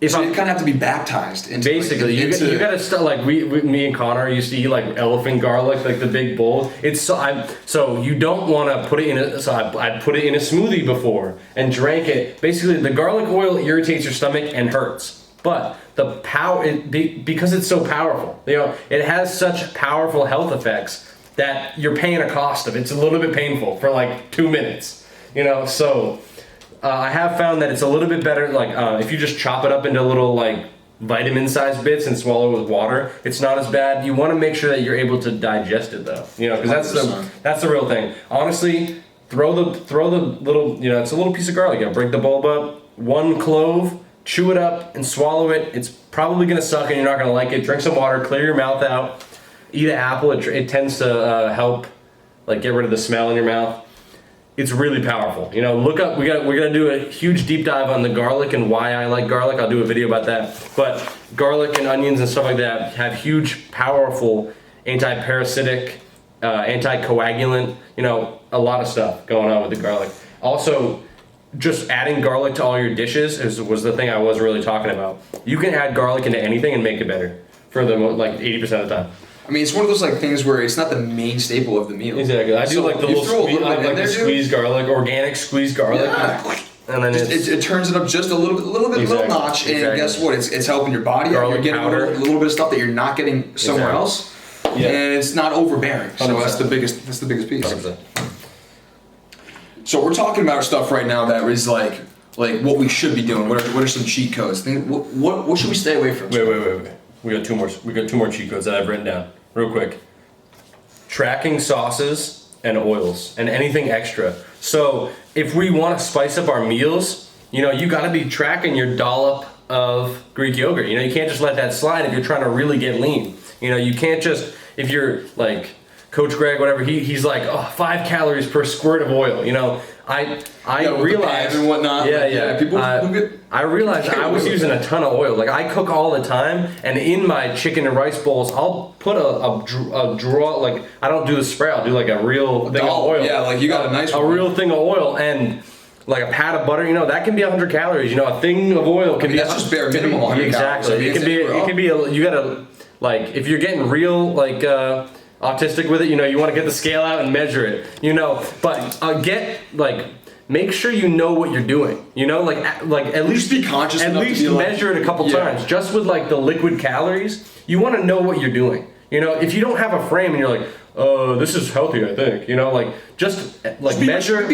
So you kind of have to be baptized into you gotta start like me and Connor used to eat like elephant garlic, like the big bowl. So you don't want to put it in I'd put it in a smoothie before and drank it. Basically, the garlic oil irritates your stomach and hurts, but the power because it's so powerful. It has such powerful health effects that you're paying a cost of it. It's a little bit painful for like 2 minutes. So. I have found that it's a little bit better, if you just chop it up into little, vitamin-sized bits and swallow it with water, it's not as bad. You want to make sure that you're able to digest it, though, because that's the real thing. Honestly, throw the little, it's a little piece of garlic. Break the bulb up, 1 clove, chew it up, and swallow it. It's probably going to suck and you're not going to like it. Drink some water, clear your mouth out, eat an apple. It tends to help, get rid of the smell in your mouth. It's really powerful. Look up. We're gonna do a huge deep dive on the garlic and why I like garlic. I'll do a video about that. But garlic and onions and stuff like that have huge, powerful anti-parasitic, anticoagulant. A lot of stuff going on with the garlic. Also, just adding garlic to all your dishes was the thing I was really talking about. You can add garlic into anything and make it better for 80% of the time. I mean, it's one of those things where it's not the main staple of the meal. Exactly. I do the squeezed garlic, organic squeezed garlic. Yeah. And then it turns it up just a little notch, and guess what? It's helping your body. You're getting a little bit of stuff that you're not getting somewhere else, and it's not overbearing. So 100%. That's the biggest piece. 100%. So we're talking about stuff right now that is like what we should be doing. What are some cheat codes? What should we stay away from? Wait. We got two more cheat codes that I've written down real quick. Tracking sauces and oils and anything extra. So if we want to spice up our meals, you got to be tracking your dollop of Greek yogurt. You can't just let that slide if you're trying to really get lean. You can't just, if you're like Coach Greg, whatever, he's like, 5 calories per squirt of oil. I realized and whatnot. I realized I was using a ton of oil. Like, I cook all the time, and in my chicken and rice bowls, I'll put a draw. Like, I don't do the spray. I'll do like a real thing of oil. Yeah, like you got a nice real thing of oil and like a pat of butter. That can be 100 calories. A thing of oil can be. That's just bare minimum 100 calories. Exactly. It can be. You gotta if you're getting real autistic with it, you want to get the scale out and measure it, but make sure you know what you're doing, at least be conscious, at least measure it a couple times. Just with the liquid calories, you want to know what you're doing. You know, if you don't have a frame and you're like, oh, this is healthy, I think. You know, like just like be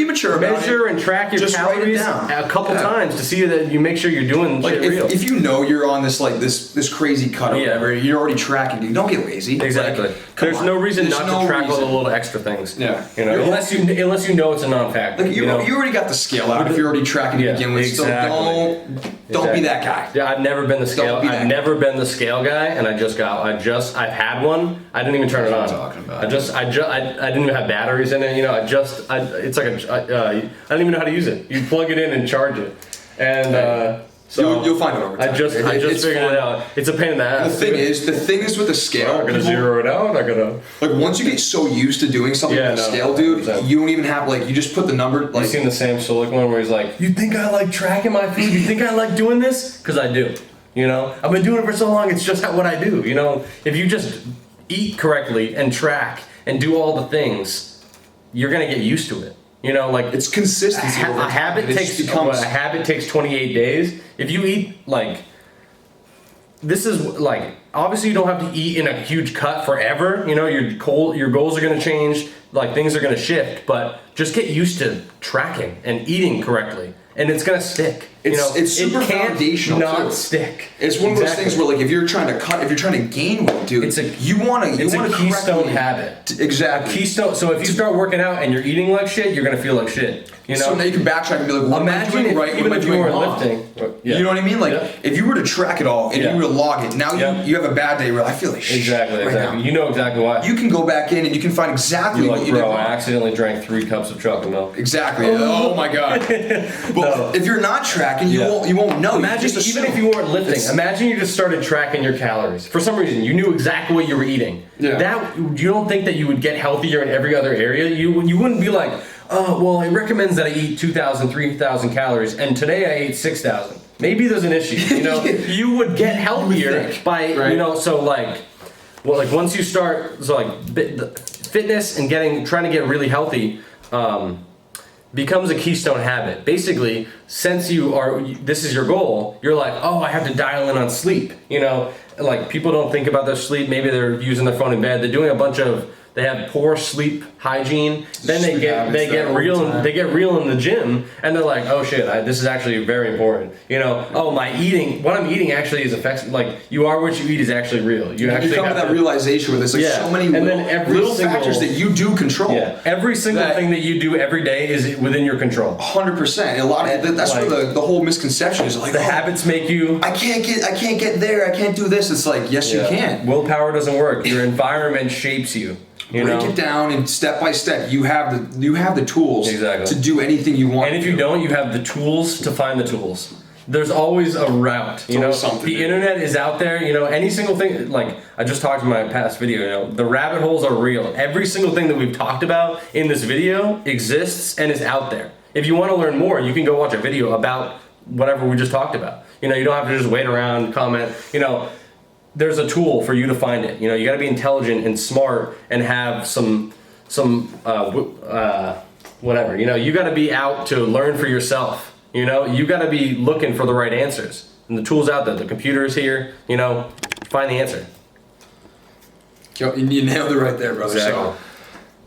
mature measure and track your calories a couple times to see that you make sure you're doing like shit real. If you know you're on this like this crazy cut or whatever, you're already tracking. Dude, don't get lazy. Exactly. Like, there's no reason not to track all the little extra things. Yeah. You know, unless you know it's a non-factor. Like you already got the scale out if you're already tracking to begin with. Exactly. So don't be that guy. Yeah, I've never been the scale. I've never been the scale guy, and I've had one. I didn't even turn it on. I didn't even have batteries in it. You know, it's like I don't even know how to use it. You plug it in and charge it, and so you'll find it over time. I just figured it out. It's a pain in the ass. The thing is with the scale, I'm gonna zero it out. Like once you get so used to doing something with the scale, dude, you don't even have you just put the number. Like, you seen the Sam Sulek one where he's like, "You think I like tracking my food? You think I like doing this? Because I do. You know, I've been doing it for so long. It's just what I do. You know, if you just eat correctly and track and do all the things, you're gonna get used to it. You know, like it's consistency. A habit takes 28 days. If you eat this is like obviously you don't have to eat in a huge cut forever. You know, your goals are gonna change. Like things are gonna shift, but just get used to tracking and eating correctly, and it's gonna stick. It's super foundational. Not stick. It's one of those things where like if you're trying to gain weight, dude, it's a keystone habit. Exactly. A keystone. So if you start working out and you're eating like shit, you're gonna feel like shit. You know. So now you can backtrack and be like, what am I doing right? What am I doing wrong? Lifting. You know what I mean? Like if you were to track it all and you were to log it, now you have a bad day where I feel like shit. Exactly. Now. You know exactly why. You can go back in and you can find exactly what you did. Bro, I accidentally drank 3 cups of chocolate milk. Exactly. Oh my god. But if you're not tracking, you won't know. Imagine even if you weren't lifting. Imagine you just started tracking your calories. For some reason, you knew exactly what you were eating. Yeah. That you don't think that you would get healthier in every other area? You wouldn't be like, oh, well, it recommends that I eat 2,000, 3,000 calories, and today I ate 6,000. Maybe there's an issue. You know, you would get healthier by So once you start fitness and trying to get really healthy. Becomes a keystone habit. Basically, since this is your goal, you're like, oh, I have to dial in on sleep. You know, like people don't think about their sleep. Maybe they're using their phone in bed. They're doing they have poor sleep hygiene. Then they get real in the gym, and they're like, oh shit, this is actually very important. You know, what I'm eating actually is affects. Like you are what you eat is actually real. You actually come to that realization where there's so many little factors that you do control. Yeah, every single thing that you do every day is within your control. 100%. A lot of that's where the whole misconception is like the habits make you. I can't get there. I can't do this. It's like yes, you can. Willpower doesn't work. Your environment shapes you. Break it down and step by step. You have the tools to do anything you want. And if you don't, you have the tools to find the tools. There's always a route. You know, the internet is out there. You know, any single thing. Like I just talked in my past video. You know, the rabbit holes are real. Every single thing that we've talked about in this video exists and is out there. If you want to learn more, you can go watch a video about whatever we just talked about. You know, you don't have to just wait around, comment. You know. There's a tool for you to find it. You know, you got to be intelligent and smart and have some whatever. You know, you got to be out to learn for yourself. You know, you got to be looking for the right answers. And the tool's out there. The computer's here. You know, find the answer. You nailed it right there, brother. Exactly. So,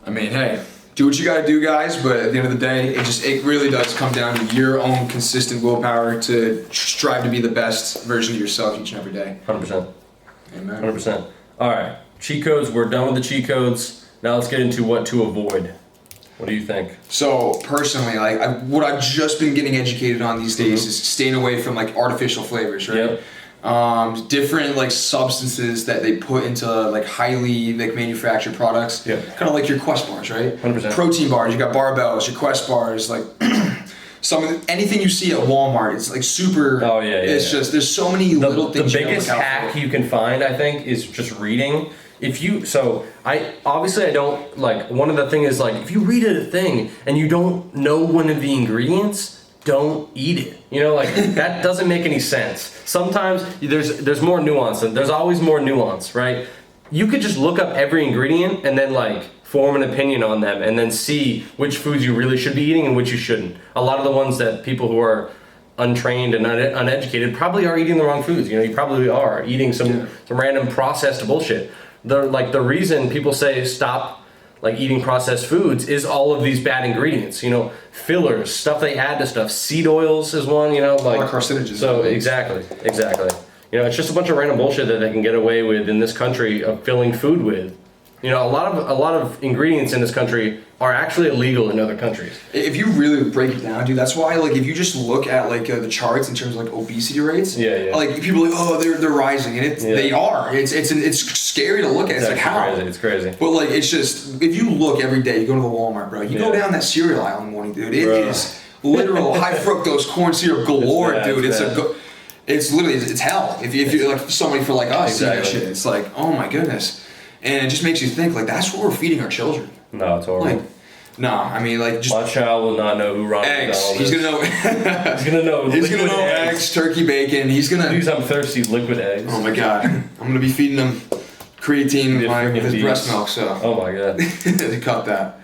I mean, hey, do what you got to do, guys. But at the end of the day, it really does come down to your own consistent willpower to strive to be the best version of yourself each and every day. 100%. Amen. 100%. All right, cheat codes. We're done with the cheat codes. Now let's get into what to avoid. What do you think? So personally, what I've just been getting educated on these days is staying away from artificial flavors, right? Yep. Different substances that they put into highly manufactured products. Yeah. Kind of like your Quest bars, right? 100%. Protein bars. You got barbells. Your Quest bars, anything you see at Walmart, it's super. Oh yeah. It's just there's so many little things. The biggest hack you can find, I think, is just reading. I don't one of the things is if you read a thing and you don't know one of the ingredients, don't eat it. You know, that doesn't make any sense. Sometimes there's more nuance, and there's always more nuance, right? You could just look up every ingredient and then form an opinion on them and then see which foods you really should be eating and which you shouldn't. A lot of the ones that people who are untrained and uneducated probably are eating the wrong foods. You know, you probably are eating some random processed bullshit. the reason people say stop like eating processed foods is all of these bad ingredients, fillers, stuff they add to stuff. Seed oils is one, like carcinogens. So exactly. It's just a bunch of random bullshit that they can get away with in this country of filling food with. A lot of ingredients in this country are actually illegal in other countries. If you really break it down, dude, that's why, like, if you just look at, like, the charts in terms of, like, obesity rates, like, people are like, oh, they're rising, and they are. It's scary to look at. It's like, how? Crazy. It's crazy. But, like, it's just, if you look every day, you go to the Walmart, bro, you go down that cereal aisle in the morning, dude, it is literal high fructose corn syrup galore, dude. It's literally, it's hell. If you're, like, somebody for, like, us, that shit, it's like, oh, my goodness. And it just makes you think, like, that's what we're feeding our children. No, it's horrible. Like, no, I mean, like, just... My child will not know who Ronald McDonald is. He's gonna know... He's gonna know He's gonna know eggs, turkey, bacon. He's gonna... Use I'm thirsty liquid eggs. Oh, my God. I'm gonna be feeding him creatine with his breast milk, so... Oh, my God. Cut that.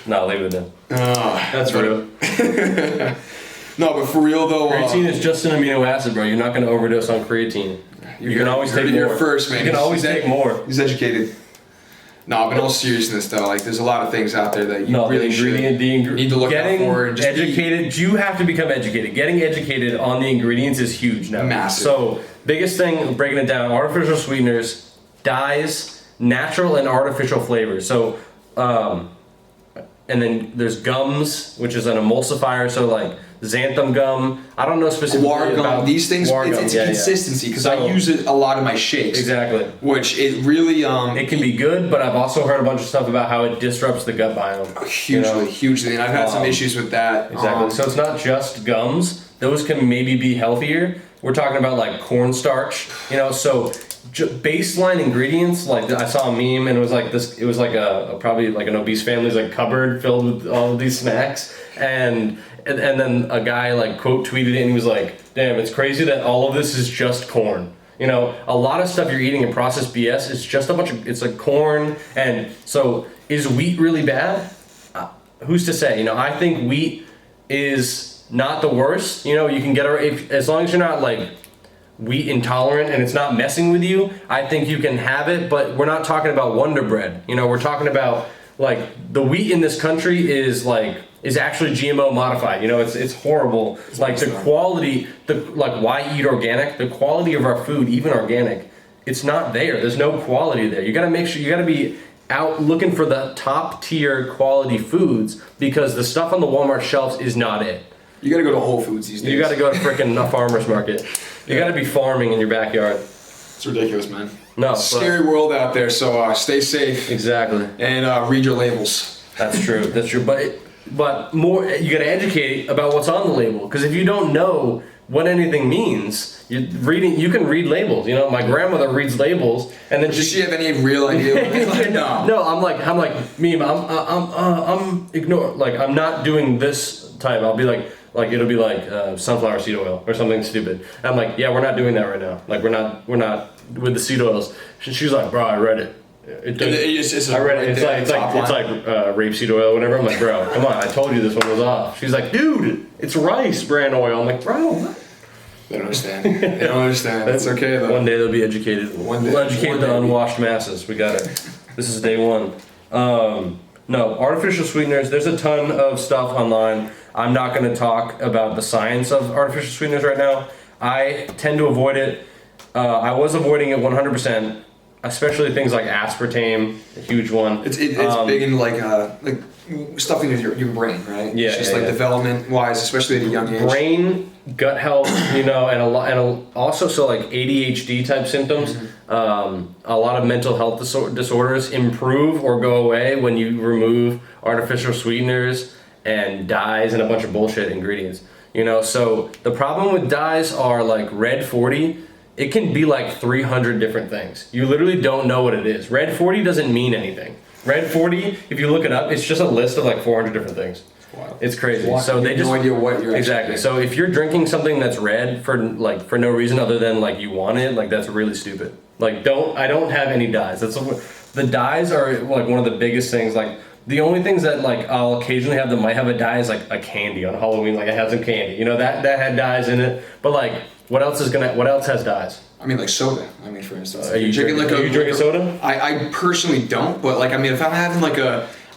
No, leave it in. That's real. No, but for real, though... Creatine is just an amino acid, bro. You're not gonna overdose on creatine. You can always take more. First, man. You can always take more. He's educated. No, but in all seriousness, though, like, there's a lot of things out there that you really need to look out for. And just educated. You have to become educated. Getting educated on the ingredients is huge now. Massive. So, biggest thing, breaking it down, artificial sweeteners, dyes, natural and artificial flavors. So, and then there's gums, which is an emulsifier, so like xanthan gum. I don't know specifically about these things. It's a consistency because I use it a lot in my shakes. Exactly. Which it really it can be good, but I've also heard a bunch of stuff about how it disrupts the gut biome. Hugely, and I've had some issues with that. Exactly. So it's not just gums. Those can maybe be healthier. We're talking about like cornstarch. So baseline ingredients, like I saw a meme and it was like this. It was like probably like an obese family's like cupboard filled with all of these snacks, and then a guy like quote tweeted it and he was like, "Damn, it's crazy that all of this is just corn." A lot of stuff you're eating in processed BS is just it's like corn. And so is wheat really bad? Who's to say? I think wheat is not the worst. You can get as long as you're not like wheat intolerant and it's not messing with you, I think you can have it. But we're not talking about Wonder Bread. We're talking about like the wheat in this country is actually GMO modified. It's horrible. Like the quality, why eat organic? The quality of our food, even organic, it's not there. There's no quality there. You gotta make sure, you gotta be out looking for the top tier quality foods because the stuff on the Walmart shelves is not it. You gotta go to Whole Foods these days. You gotta go to frickin' a farmer's market. You gotta be farming in your backyard. It's ridiculous, man. No, scary world out there. So stay safe. Exactly. And read your labels. That's true. That's true. But more, you gotta educate about what's on the label. Because if you don't know what anything means, you can read labels. My grandmother reads labels, and then does she have any real idea? No, I'm like me. I'm ignore. Like I'm not doing this type. I'll be like it'll be like sunflower seed oil or something stupid. And I'm like, yeah, we're not doing that right now. Like we're not with the seed oils. She's like, bro, I read it. I read it. It's like rapeseed oil or whatever. I'm like, bro, come on, I told you this one was off. She's like, dude, it's rice bran oil. I'm like, bro, what? They don't understand. They don't understand. That's okay though. One day they'll be educated. We'll educate the unwashed masses. We got it. This is day one. No, artificial sweeteners. There's a ton of stuff online. I'm not going to talk about the science of artificial sweeteners right now. I tend to avoid it. I was avoiding it 100%. Especially things like aspartame, a huge one. It's big in like stuff in your brain, right? Yeah, it's just development wise, especially at a young age. Brain, gut health, and also so like ADHD type symptoms. Mm-hmm. A lot of mental health disorders improve or go away when you remove artificial sweeteners and dyes and a bunch of bullshit ingredients. So the problem with dyes are like Red 40. It can be like 300 different things. You literally don't know what it is. Red 40 doesn't mean anything. Red 40, if you look it up, it's just a list of like 400 different things. Wow. It's crazy. So they just no idea what you're exactly. So if you're drinking something that's red for no reason other than like you want it, like that's really stupid. Like I don't have any dyes. The dyes are like one of the biggest things. Like the only things that like I'll occasionally have that might have a dye is like a candy on Halloween. Like I have some candy, that had dyes in it. But like What else has dyes? I mean, like soda. I mean, for instance, Are you drinking soda? I personally don't, but like, I mean, if I'm having like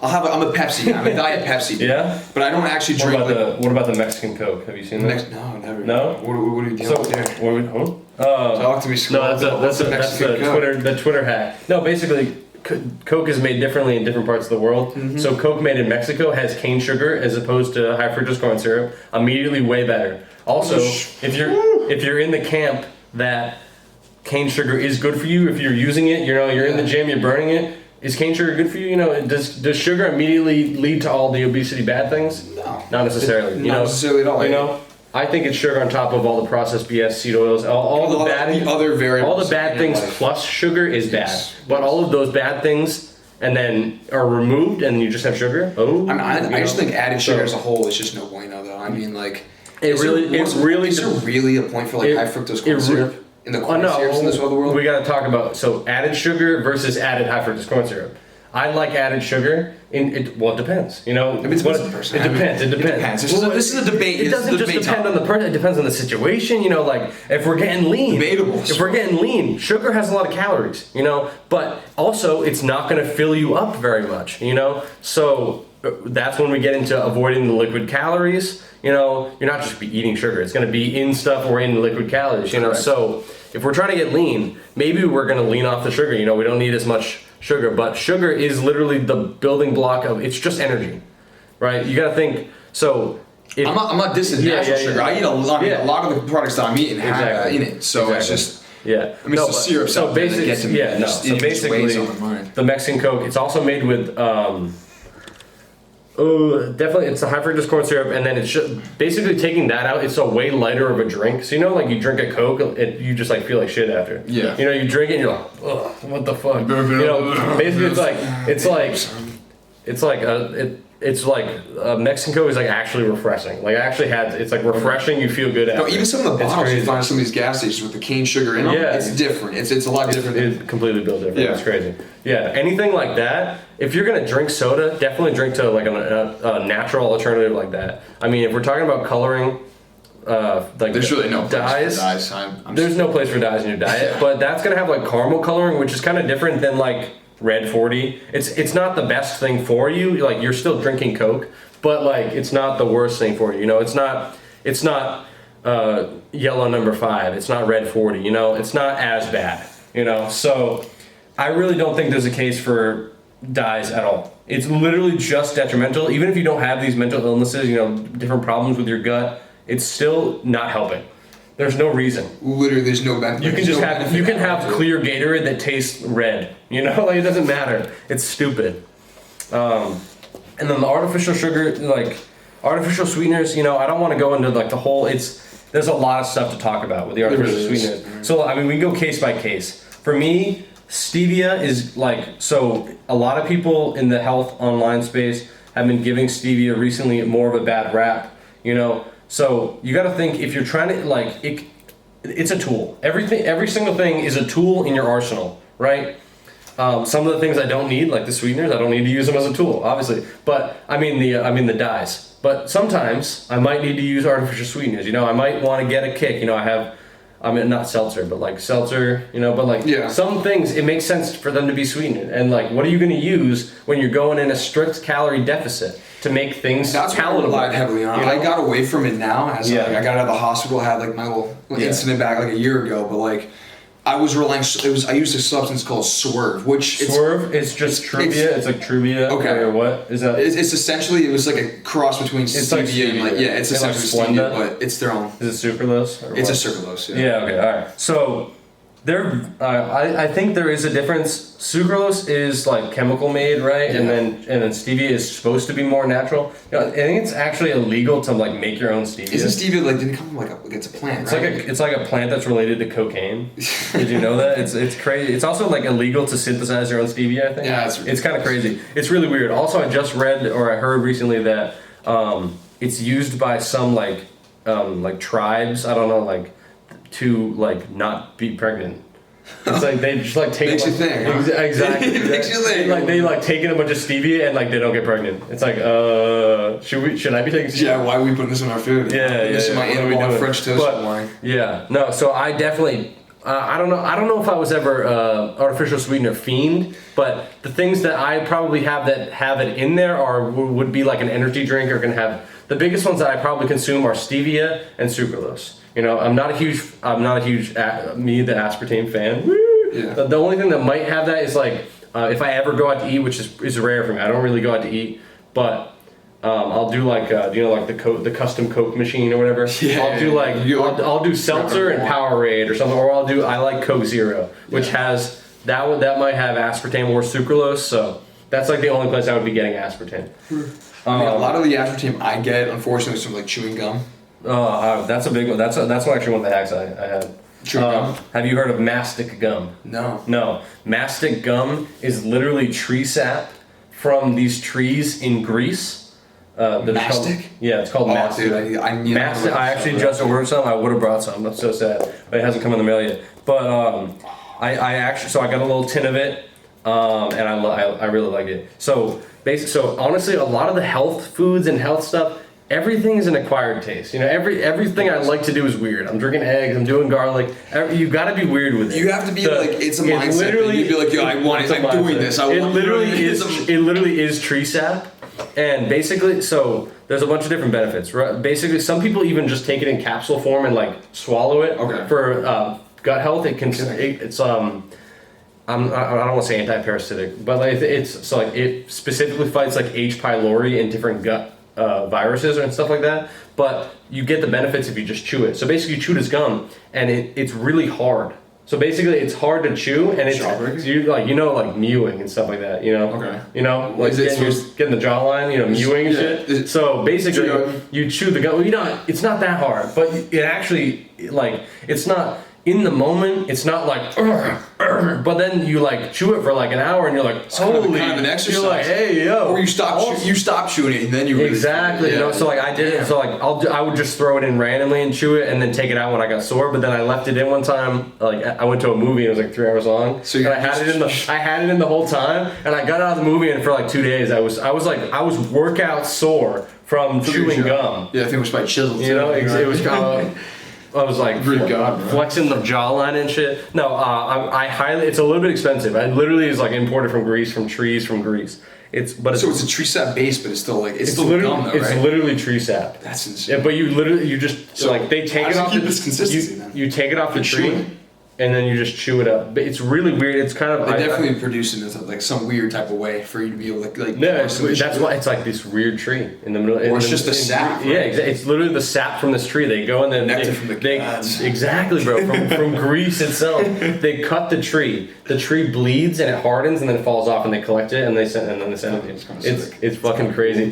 I'm a Pepsi. I'm a Diet Pepsi. Yeah. But I don't actually drink. What about the Mexican Coke? Have you seen that? No, never. No. What are you doing there? Talk to me. No, that's the Twitter hack. No, basically, Coke is made differently in different parts of the world. Mm-hmm. So Coke made in Mexico has cane sugar as opposed to high fructose corn syrup. Immediately way better. Also, if you're in the camp that cane sugar is good for you, if you're using it, you're in the gym, you're burning it. Is cane sugar good for you? Does sugar immediately lead to all the obesity bad things? No, not necessarily. Not necessarily at all. I think it's sugar on top of all the processed BS, seed oils, all the other variables. All the bad things plus sugar is bad, but all of those bad things and then are removed, and you just have sugar. I just think added sugar as a whole is just no bueno, though. I mean, like, is there really a point for like high fructose corn syrup? In the corn syrups in this other world? We got to talk about added sugar versus added high fructose corn syrup. I like added sugar. It depends. It depends. It depends. This is a debate. It doesn't just depend on the person. It depends on the situation. Like if we're getting lean. Debatable. If we're getting lean, sugar has a lot of calories. But also it's not going to fill you up very much. So that's when we get into avoiding the liquid calories. You're not just be eating sugar. It's going to be in stuff or in liquid calories. So if we're trying to get lean, maybe we're going to lean off the sugar. We don't need as much sugar, but sugar is literally the building block of, it's just energy, right? You got to think, I'm not dissing natural sugar. I eat a lot of the products that I'm eating have that in it, so it's just, it's the syrup. So basically, the Mexican Coke, it's also made with, definitely it's the high fructose corn syrup, and then it's just basically taking that out. It's a way lighter of a drink. So like you drink a Coke, you just like feel like shit after. Yeah. You drink it, and you're like, ugh, what the fuck? Basically it's like a Mexican Coke is like actually refreshing. Like it's like refreshing. You feel good after. No, even some of the bottles you find at some of these gas stations with the cane sugar in them. Yeah. It's different. It's a lot different. It's completely built different. Yeah. It's crazy. Yeah. Anything like that. If you're gonna drink soda, definitely drink to like a natural alternative like that. I mean, if we're talking about coloring, there's really no dyes. Place for dyes. There's no place for dyes in your diet, but that's gonna have like caramel coloring, which is kind of different than like Red 40. It's not the best thing for you. Like you're still drinking Coke, but like it's not the worst thing for you. It's not yellow number 5. It's not Red 40. It's not as bad. So I really don't think there's a case for dyes at all. It's literally just detrimental. Even if you don't have these mental illnesses, different problems with your gut, it's still not helping. There's no reason. Literally, there's no benefit. You can have clear Gatorade that tastes red. Like it doesn't matter. It's stupid. And then the artificial sugar, like artificial sweeteners. I don't want to go into like the whole. There's a lot of stuff to talk about with the artificial sweeteners. Mm-hmm. So I mean, we can go case by case. For me, stevia is like a lot of people in the health online space have been giving stevia recently more of a bad rap. So you got to think if you're trying to it's a tool. Every single thing is a tool in your arsenal, right? Some of the things I don't need, like the sweeteners, I don't need to use them as a tool, obviously. But I mean the dyes. But sometimes I might need to use artificial sweeteners. I might want to get a kick. Not seltzer, but like seltzer. Some things it makes sense for them to be sweetened. And like, what are you going to use when you're going in a strict calorie deficit? To make things palatable. What I relied heavily on. I got away from it now as I got out of the hospital, had like my little incident back like a year ago, but like I was relying. I used a substance called Swerve, which it's just Truvia. It's like Truvia. Okay. Or what is that? It's essentially it was like a cross between stevia and it's essentially stevia, but it's their own. Is it sucralose? It's a sucralose. Yeah. Okay. All right. So. I think there is a difference. Sucralose is like chemical made, right? Yeah. And then stevia is supposed to be more natural. I think it's actually illegal to like make your own stevia. Isn't stevia didn't come from it's a plant? It's like a plant that's related to cocaine. Did you know that? It's crazy. It's also like illegal to synthesize your own stevia. I think. Yeah, it's kind of crazy. It's really weird. Also, I just read or I heard recently that it's used by some like tribes. I don't know to like not be pregnant. It's like they just like take makes you think. Exactly. Makes you think. They like taking a bunch of stevia and like they don't get pregnant. It's like should I be taking stevia? Yeah, why are we putting this in our food? This is my anabolic French toast wine. Yeah, no. So I definitely. I don't know if I was ever artificial sweetener fiend, but the things that I probably have that have it in there would be like an energy drink or can have the biggest ones that I probably consume are stevia and sucralose. You know, I'm not a huge the aspartame fan. Woo! Yeah. The only thing that might have that is like if I ever go out to eat, which is rare for me. I don't really go out to eat, but I'll do like like the custom Coke machine or whatever. Yeah, I'll do like I'll do seltzer and Powerade or something, or I like Coke Zero, which has that might have aspartame or sucralose. So that's like the only place I would be getting aspartame. A lot of the aspartame I get, unfortunately, is from like chewing gum. Oh, that's a big one. That's actually one of the hacks I had. Chewing gum. Have you heard of mastic gum? No. No, mastic gum is literally tree sap from these trees in Greece. Mastic? It's called mastic. Dude, I need mastic. I actually just ordered some. I would have brought some. I'm so sad, but it hasn't come in the mail yet. But I got a little tin of it, and I really like it. So honestly, a lot of the health foods and health stuff, everything is an acquired taste. You know, everything I like to do is weird. I'm drinking eggs. I'm doing garlic. You got to be weird with it. You have to be it's a mindset. Literally, you'd be like, yo, I want it. I'm doing this. It literally is tree sap. And basically, so there's a bunch of different benefits. Right? Basically, some people even just take it in capsule form and like swallow it for gut health. I don't want to say anti-parasitic, but like it specifically fights like H. pylori and different gut viruses and stuff like that. But you get the benefits if you just chew it. So basically, you chew this gum, and it's really hard. So basically, it's hard to chew, and it's like mewing and stuff like that. You know, like getting the jawline, mewing and shit. So basically, you chew the gum. It's not that hard, but it actually it's not. In the moment, it's not like, but then you like chew it for like an hour and you're like, holy, kind of an exercise. You're like, hey, yo. Or you stop chewing it and then you exactly, so like I did it, so like I would just throw it in randomly and chew it and then take it out when I got sore, but then I left it in one time, like I went to a movie and it was like 3 hours long, so and I had it in the whole time, and I got out of the movie and for like 2 days I was workout sore from chewing gum. Yeah, I think it was by chisel. It was kind of. I was like flexing the jawline and shit. No, I highly. It's a little bit expensive. It literally is like imported from Greece, from trees from Greece. It's a tree sap base, but it's still gum though, right? It's literally tree sap. That's insane. Yeah, but you just like they take it off. Keep this consistency, you take it off the tree. And then you just chew it up. But it's really weird. It's kind of... They definitely produce it in like some weird type of way for you to be able to like... No, that's why it's like this weird tree in the middle. Or it's just the sap. Yeah, exactly. It's literally the sap from this tree. They go and then... Nectar from the gods. Exactly, bro. From Greece itself. They cut the tree. The tree bleeds and it hardens and then it falls off and they collect it and then they send it to you. It's fucking crazy.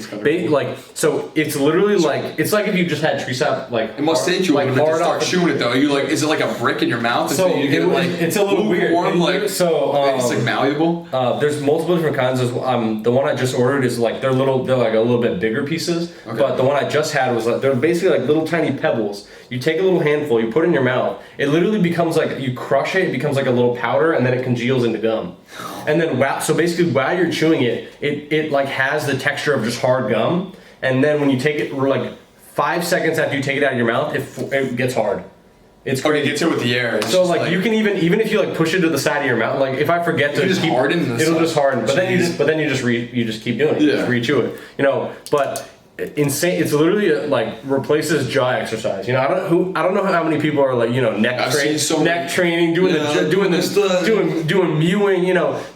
So it's literally like... It's like if you just had tree sap like... It must take you a minute to start chewing it though. You like... Is it like a brick in your mouth? So it's a little weird. It's like malleable. There's multiple different kinds. The one I just ordered is like they're like a little bit bigger pieces. Okay. But the one I just had was like they're basically like little tiny pebbles. You take a little handful, you put it in your mouth. It literally becomes like you crush it. It becomes like a little powder, and then it congeals into gum. And then so basically while you're chewing it, it like has the texture of just hard gum. And then when you take it, like 5 seconds after you take it out of your mouth, it gets hard. It's crazy. It gets hit with the air. So like you can even if you like push it to the side of your mouth, like if I forget to just harden, it'll just harden. But then you just keep doing it. Yeah. Just re-chew it. But insane. It's literally like replaces jaw exercise. I don't know how many people are like neck training, doing mewing.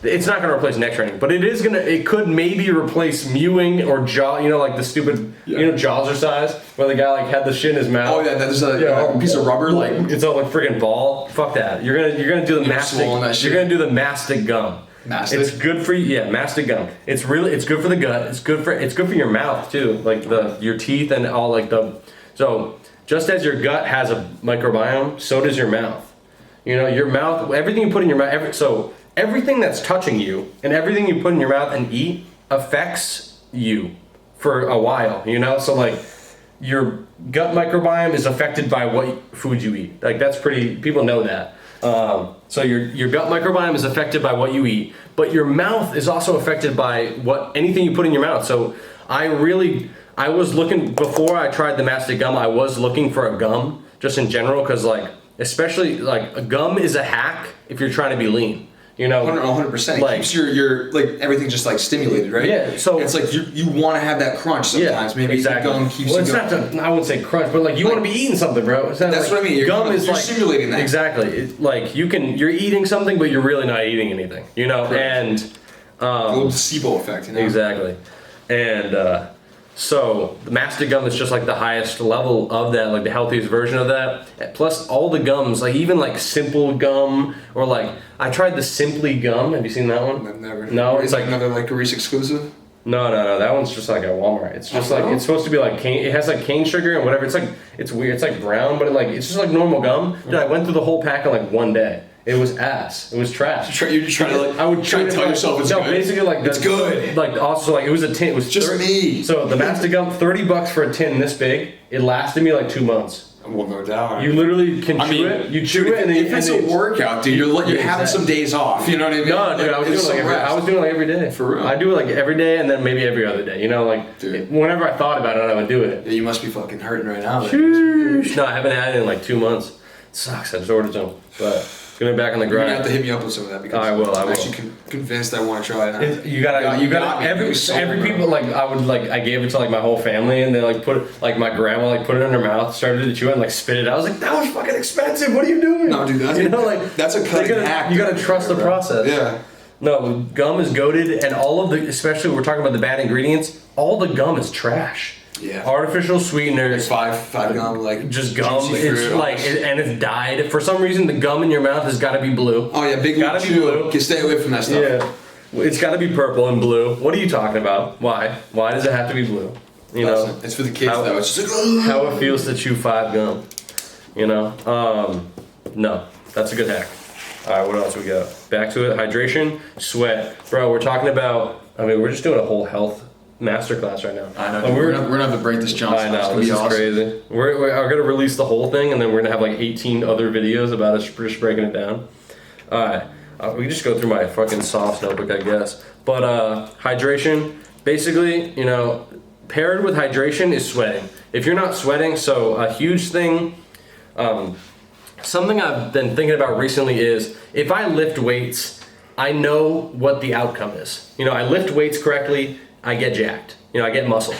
It's not gonna replace neck training, but it could maybe replace mewing or jaw. Like the stupid Jawzercise where the guy like had the shit in his mouth. Oh yeah, there's a piece of rubber like it's a like freaking ball. Fuck that. You're gonna do the mastic. You're gonna do the mastic gum. Mastic? It's good for mastic gum. It's good for the gut. It's good for your mouth too, like your teeth and all so just as your gut has a microbiome, so does your mouth. Your mouth, everything you put in your mouth, so everything that's touching you and everything you put in your mouth and eat affects you for a while, so like your gut microbiome is affected by what food you eat. Like that's people know that. So your gut microbiome is affected by what you eat, but your mouth is also affected by anything you put in your mouth. So I was looking, before I tried the mastic gum, I was looking for a gum just in general, because like, especially like a gum is a hack if you're trying to be lean. You know, 100%. It keeps your like everything just like stimulated, right? Yeah. So it's like you want to have that crunch sometimes. Maybe exactly. the gum keeps it's you going. not I wouldn't say crunch, but like you want to be eating something, bro. That's what I mean. Gum is you're like simulating that. Exactly. Like you're eating something, but you're really not eating anything. You know, Correct. And a little placebo effect. You know? Exactly. And so the mastic gum is just like the highest level of that, like the healthiest version of that. Plus all the gums, like even like simple gum, or like I tried the Simply gum. Have you seen that one? I've never. No, it's like another like Reese exclusive. No. That one's just like at Walmart. It's just like it's supposed to be like cane. It has like cane sugar and whatever. It's like it's weird. It's like brown, but it's just like normal gum. Dude, I went through the whole pack in like one day. It was ass. It was trash. You're trying to like. I would try to tell yourself it's good. No, basically like it's good. Like also like it was a tin. It was just me. So the mastic gum, $30 for a tin this big. It lasted me like 2 months. Well, no doubt. You literally can chew it. You chew it, and then if it's a workout, dude, you're having some days off. You know what I mean? No, dude, I was doing it like every day. For real. I do it like every day, and then maybe every other day. You know, like whenever I thought about it, I would do it. Yeah, you must be fucking hurting right now. No, I haven't had it in like 2 months. It sucks. I just ordered some, but. Gonna be back on the grind. You're gonna have to hit me up with some of that because I will. I'm actually convinced I want to try it. You gotta. Every people like I gave it to like my whole family, and they like put it, like my grandma like put it in her mouth, started to chew it, and like spit it out. I was like, that was fucking expensive. What are you doing? No, dude, that's a cutting hack. You gotta trust the process. Yeah. No, gum is goated, and all of the, especially we're talking about the bad ingredients. All the gum is trash. Yeah. Artificial sweeteners. Like five gum, like just gum. It's like and it's dyed. For some reason, the gum in your mouth has got to be blue. Oh yeah, big gotta be blue. Can stay away from that stuff. Yeah, it's got to be purple and blue. What are you talking about? Why? Why does it have to be blue? You know, it's for the kids though. It's just like how it feels to chew 5 gum. You know, no, that's a good hack. All right, what else we got? Back to it. Hydration, sweat, bro. We're talking about. I mean, we're just doing a whole health masterclass right now. I know. We're gonna have to break this jump. I know. This is crazy. We're gonna release the whole thing, and then we're gonna have like 18 other videos about us just breaking it down. All right. We can just go through my fucking sauce notebook, I guess. But hydration, basically, you know, paired with hydration is sweating. If you're not sweating, so a huge thing. Something I've been thinking about recently is if I lift weights, I know what the outcome is. You know, I lift weights correctly, I get jacked. You know, I get muscle.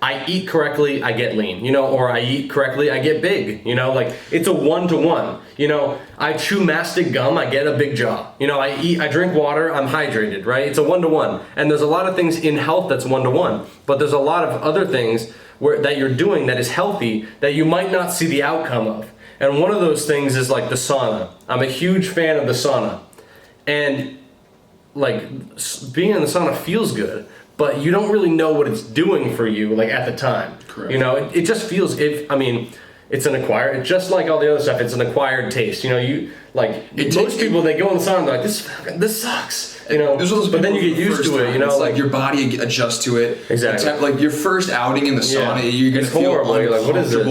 I eat correctly, I get lean. You know, or I eat correctly, I get big. You know, like it's a 1-to-1. You know, I chew mastic gum, I get a big jaw. You know, I drink water, I'm hydrated, right? It's a 1-to-1. And there's a lot of things in health that's 1-to-1. But there's a lot of other things that you're doing that is healthy that you might not see the outcome of. And one of those things is like the sauna. I'm a huge fan of the sauna. And like being in the sauna feels good, but you don't really know what it's doing for you like at the time. Correct. You know, it just feels, it's an acquired, just like all the other stuff, it's an acquired taste. You know, most people, they go in the sauna and they're like, this sucks. You know, but then you get used to it. You know, it's like your body adjusts to it. Exactly. Like your first outing in the sauna, you're gonna feel horrible. You're like, what is this?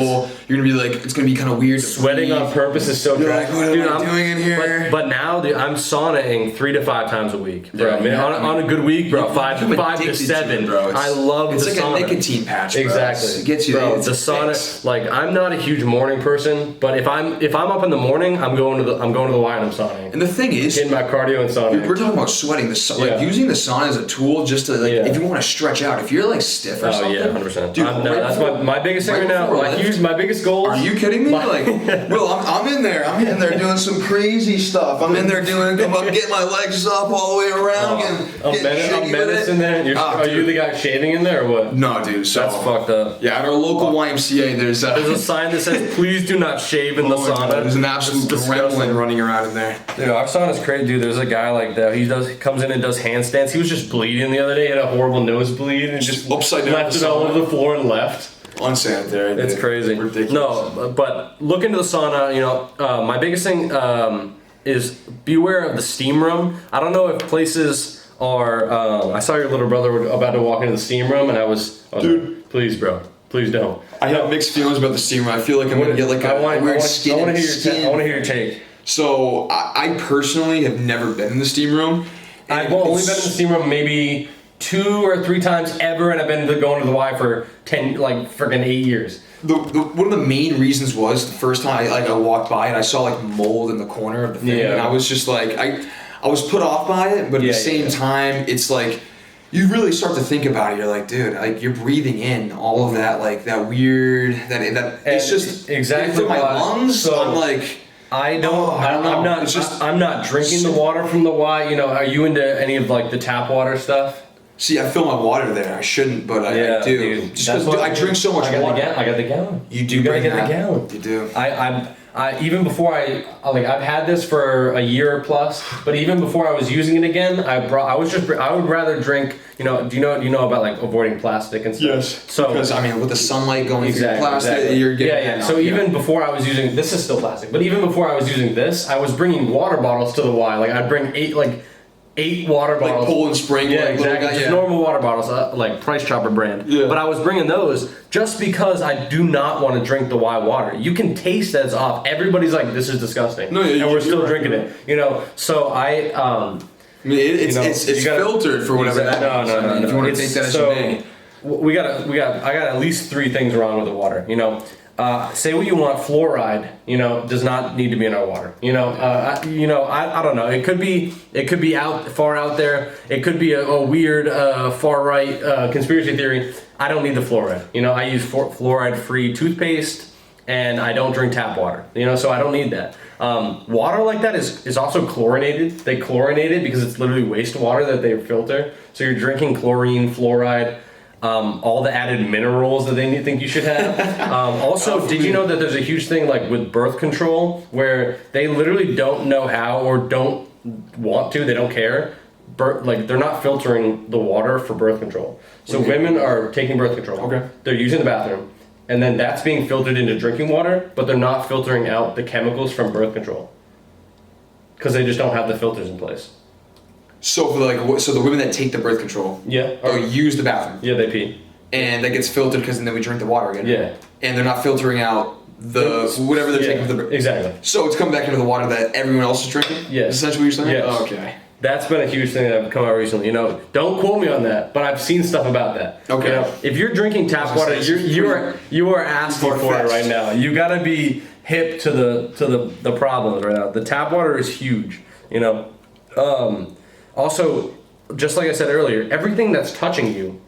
You're gonna be like, it's gonna be kind of weird. Sweating on purpose is so dry. Like, what am I doing in here? But now, dude, I'm saunaing 3 to 5 times a week, bro. On a good week, bro, 5 to 7. Bro. I love the sauna. It's like a nicotine patch, bro. Exactly. It gets you bro. there. The sauna, like I'm not a huge morning person, but if I'm up in the morning, I'm going to the Y and I'm saunaing. And the thing is, getting my cardio and saunaing. We're talking about sweating. Using the sauna as a tool just to if you want to stretch out. If you're like stiff or something. Oh yeah, 100%. Dude, that's my biggest thing right now. My biggest goal. Are you kidding me? I'm in there. I'm in there doing some crazy stuff. I'm in there getting my legs up all the way around and getting menace in there. Are you the guy shaving in there or what? No, dude. So that's fucked up. Yeah, at our local YMCA, there's a sign that says, "Please do not shave in the sauna." There's an absolute gremlin running around in there. Dude, our sauna's crazy, dude. There's a guy like that. He comes in and does handstands. He was just bleeding the other day. He had a horrible nosebleed and just upside down left it all over the floor and left. Unsanitary. It's crazy. Ridiculous. No, but look into the sauna. You know, my biggest thing is beware of the steam room. I don't know if places are. I saw your little brother about to walk into the steam room, and I was dude, like, please, bro, please don't. I have mixed feelings about the steam room. I feel like I'm gonna get like a weird skin. I want to hear your take. So I personally have never been in the steam room. I've only been in the steam room maybe 2 or 3 times ever, and I've been going to the Y for 10, like freaking 8 years. One of the main reasons was the first time I walked by and I saw like mold in the corner of the thing, and I was just like, I was put off by it, but at the same time, it's like, you really start to think about it. You're like, dude, like you're breathing in all of that, like that weird, that it's just exactly in my lungs. So I'm like, I don't know. I'm not drinking the water from the Y. You know, are you into any of like the tap water stuff? See, I fill my water there. I shouldn't, but I do. Dude, just because I drink so much water. I got the gallon. You gotta get the gallon. You do. I even before I've had this for a year plus, but even before I was using it again, I would rather drink. You know, do you know about like avoiding plastic and stuff? Yes. So because I mean, with the sunlight going through the plastic, you're getting So even before I was using this is still plastic, but even before I was using this, I was bringing water bottles to the Y. Like I'd bring 8 water bottles. Like Poland Spring. Yeah, exactly. Just normal water bottles, like Price Chopper brand. Yeah. But I was bringing those just because I do not want to drink the Y water. You can taste that it's off. Everybody's like, this is disgusting. No, and we're still drinking it. You know, so I mean, it's filtered for whatever that is. No. If you want to take that as you may. I got at least 3 things wrong with the water. You know, say what you want. Fluoride, you know, does not need to be in our water. You know, I don't know. It could be far out there. It could be a weird far right conspiracy theory. I don't need the fluoride. You know, I use fluoride-free toothpaste, and I don't drink tap water. You know, so I don't need that. Water like that is also chlorinated. They chlorinate it because it's literally wastewater that they filter. So you're drinking chlorine, fluoride. All the added minerals that they think you should have. Also, did you know that there's a huge thing like with birth control where they literally don't know how or don't want to, they don't care. Like they're not filtering the water for birth control. So women are taking birth control. Okay. They're using the bathroom, and then that's being filtered into drinking water, but they're not filtering out the chemicals from birth control because they just don't have the filters in place. So so the women that take the birth control, or use the bathroom, they pee, and that gets filtered because then we drink the water again. Yeah, and they're not filtering out whatever they're taking from the exactly. So it's coming back into the water that everyone else is drinking. Yeah, essentially what you're saying. Yes. Oh, okay. That's been a huge thing that I've come out recently. You know, don't quote me on that, but I've seen stuff about that. Okay. You know, if you're drinking tap water, you are asking for it right now. You got to be hip to the problems right now. The tap water is huge. You know, also. Just like I said earlier, everything that's touching you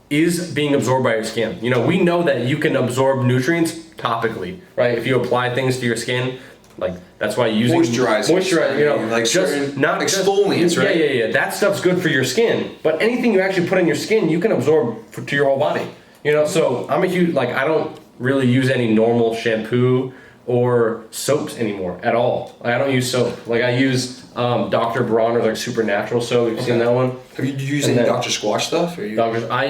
is being absorbed by your skin. You know, we know that you can absorb nutrients topically, right? If you apply things to your skin, like that's why using moisturizer, you know, like just not exfoliants, right? Yeah. That stuff's good for your skin, but anything you actually put in your skin, you can absorb to your whole body. You know, so I'm a huge I don't really use any normal shampoo or soaps anymore at all. I don't use soap. Like I use Dr. Bronner's like supernatural soap. Have you seen that one? Have you used any Dr. Squatch stuff? Or I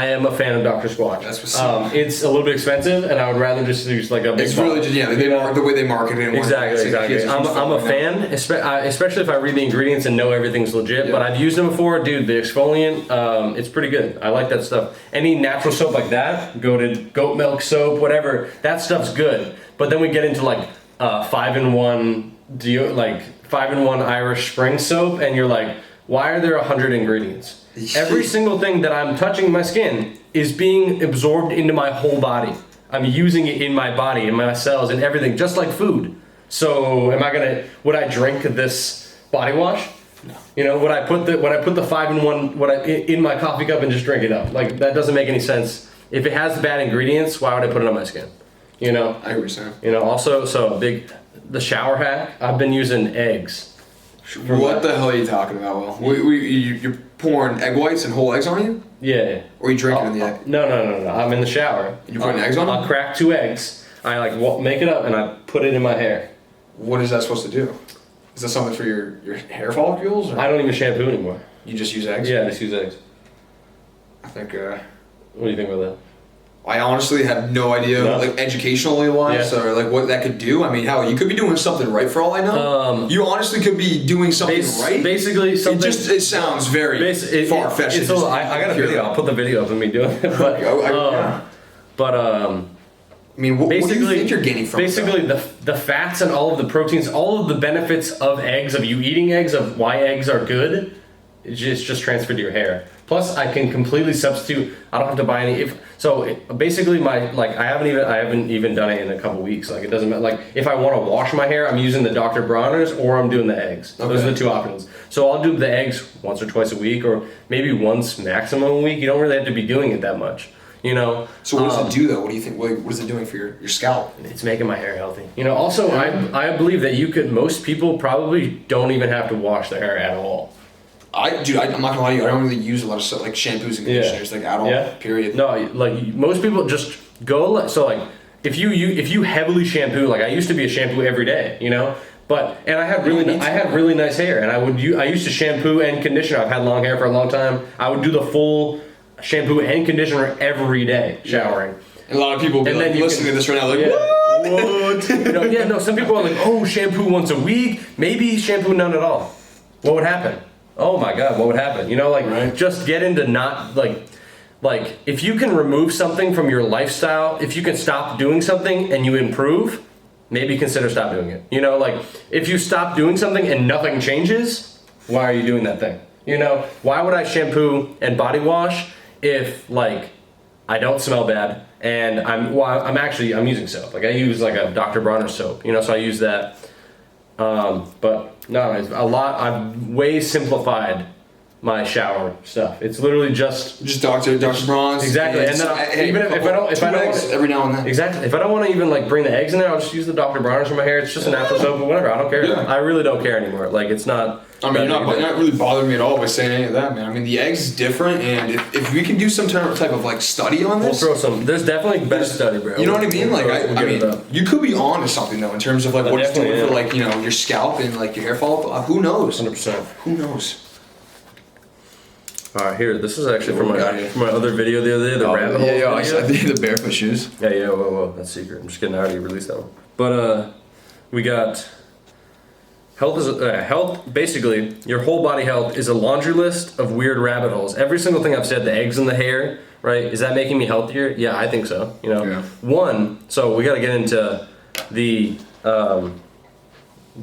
am a fan of Dr. Squatch. That's what's it's a little bit expensive, and I would rather just use like a big. It's really just the way they market it. Exactly. I'm a fan, especially if I read the ingredients and know everything's legit. Yeah. But I've used them before, dude. The exfoliant, it's pretty good. I like that stuff. Any natural soap like that, go to goat milk soap, whatever. That stuff's good. But then we get into like 5-in-1. Like 5-in-1 Irish Spring soap, and you're like, why are there 100 ingredients? Every single thing that I'm touching in my skin is being absorbed into my whole body. I'm using it in my body, in my cells, and everything, just like food. So would I drink this body wash? No. You know, would I put the 5-in-1 in my coffee cup and just drink it up? Like that doesn't make any sense. If it has bad ingredients, why would I put it on my skin? You know? I understand. You know, also the shower hack, I've been using eggs. What the hell are you talking about, Will? You're pouring egg whites and whole eggs on you? Yeah. Or are you drinking in the egg? No. I'm in the shower. You're putting eggs on them? I'll crack 2 eggs. I make it up and I put it in my hair. What is that supposed to do? Is that something for your hair follicles? Or? I don't even shampoo anymore. You just use eggs? Yeah, I just use eggs. I think, What do you think about that? I honestly have no idea, like educationally wise, or like what that could do. I mean, you could be doing something right for all I know. You honestly could be doing something right. Basically, something. It sounds very far-fetched. I got a video. I'll put the video of me doing it. But I mean, what do you think you're gaining from it? Basically, the fats and all of the proteins, all of the benefits of eggs, of you eating eggs, of why eggs are good, it's just transferred to your hair. Plus, I can completely substitute. I don't have to buy any. Basically, I haven't even done it in a couple weeks. Like, it doesn't matter. Like, if I want to wash my hair, I'm using the Dr. Bronner's or I'm doing the eggs. Okay. Those are the two options. So I'll do the eggs once or twice a week, or maybe once maximum a week. You don't really have to be doing it that much. You know. So what does it do though? What do you think? What is it doing for your scalp? It's making my hair healthy. You know. Also, I believe that most people probably don't even have to wash their hair at all. I'm not gonna lie to you. I don't really use a lot of stuff like shampoos and conditioners like at all. Yeah. Period. No, like most people just go. So like if you heavily shampoo, like I used to be a shampoo every day. You know. And I had really nice hair, and I used to shampoo and conditioner. I've had long hair for a long time. I would do the full shampoo and conditioner every day, showering. And a lot of people will be like, listening to this right now, like, what? Some people are like, oh, shampoo once a week, maybe shampoo none at all. What would happen? Oh my God, what would happen? You know, like, just get into not, like, if you can remove something from your lifestyle, if you can stop doing something and you improve, maybe consider stop doing it. You know, like, if you stop doing something and nothing changes, why are you doing that thing? You know, why would I shampoo and body wash if, like, I don't smell bad and I'm using soap. Like, I use like a Dr. Bronner soap, you know, so I use that. But no, it's a lot. I've way simplified my shower stuff. It's literally just Dr. Bronze. Exactly. And then even if I don't every now and then. Exactly. If I don't want to even like bring the eggs in there, I'll just use the Dr. Bronner's for my hair. It's just a natural soap or whatever. I don't care. Yeah. I really don't care anymore. Like, it's not. I mean, you're not really bothering me at all by saying any of that, man. I mean, the eggs is different, and if we can do some type of like study on this, we'll throw some. There's definitely better study, bro. You know what I mean? Like, I mean, you could be on to something though in terms of like what it's doing for like, you know, your scalp and like your hair follicle. Who knows? 100%. Who knows? All right, here. This is actually from my other video the other day, the rabbit hole. Yeah, I did the barefoot shoes. Yeah. Whoa, that's secret. I'm just kidding. I already released that one. But we got. Health, basically, your whole body health is a laundry list of weird rabbit holes. Every single thing I've said, the eggs in the hair, right? Is that making me healthier? Yeah, I think so. You know, so we got to get into the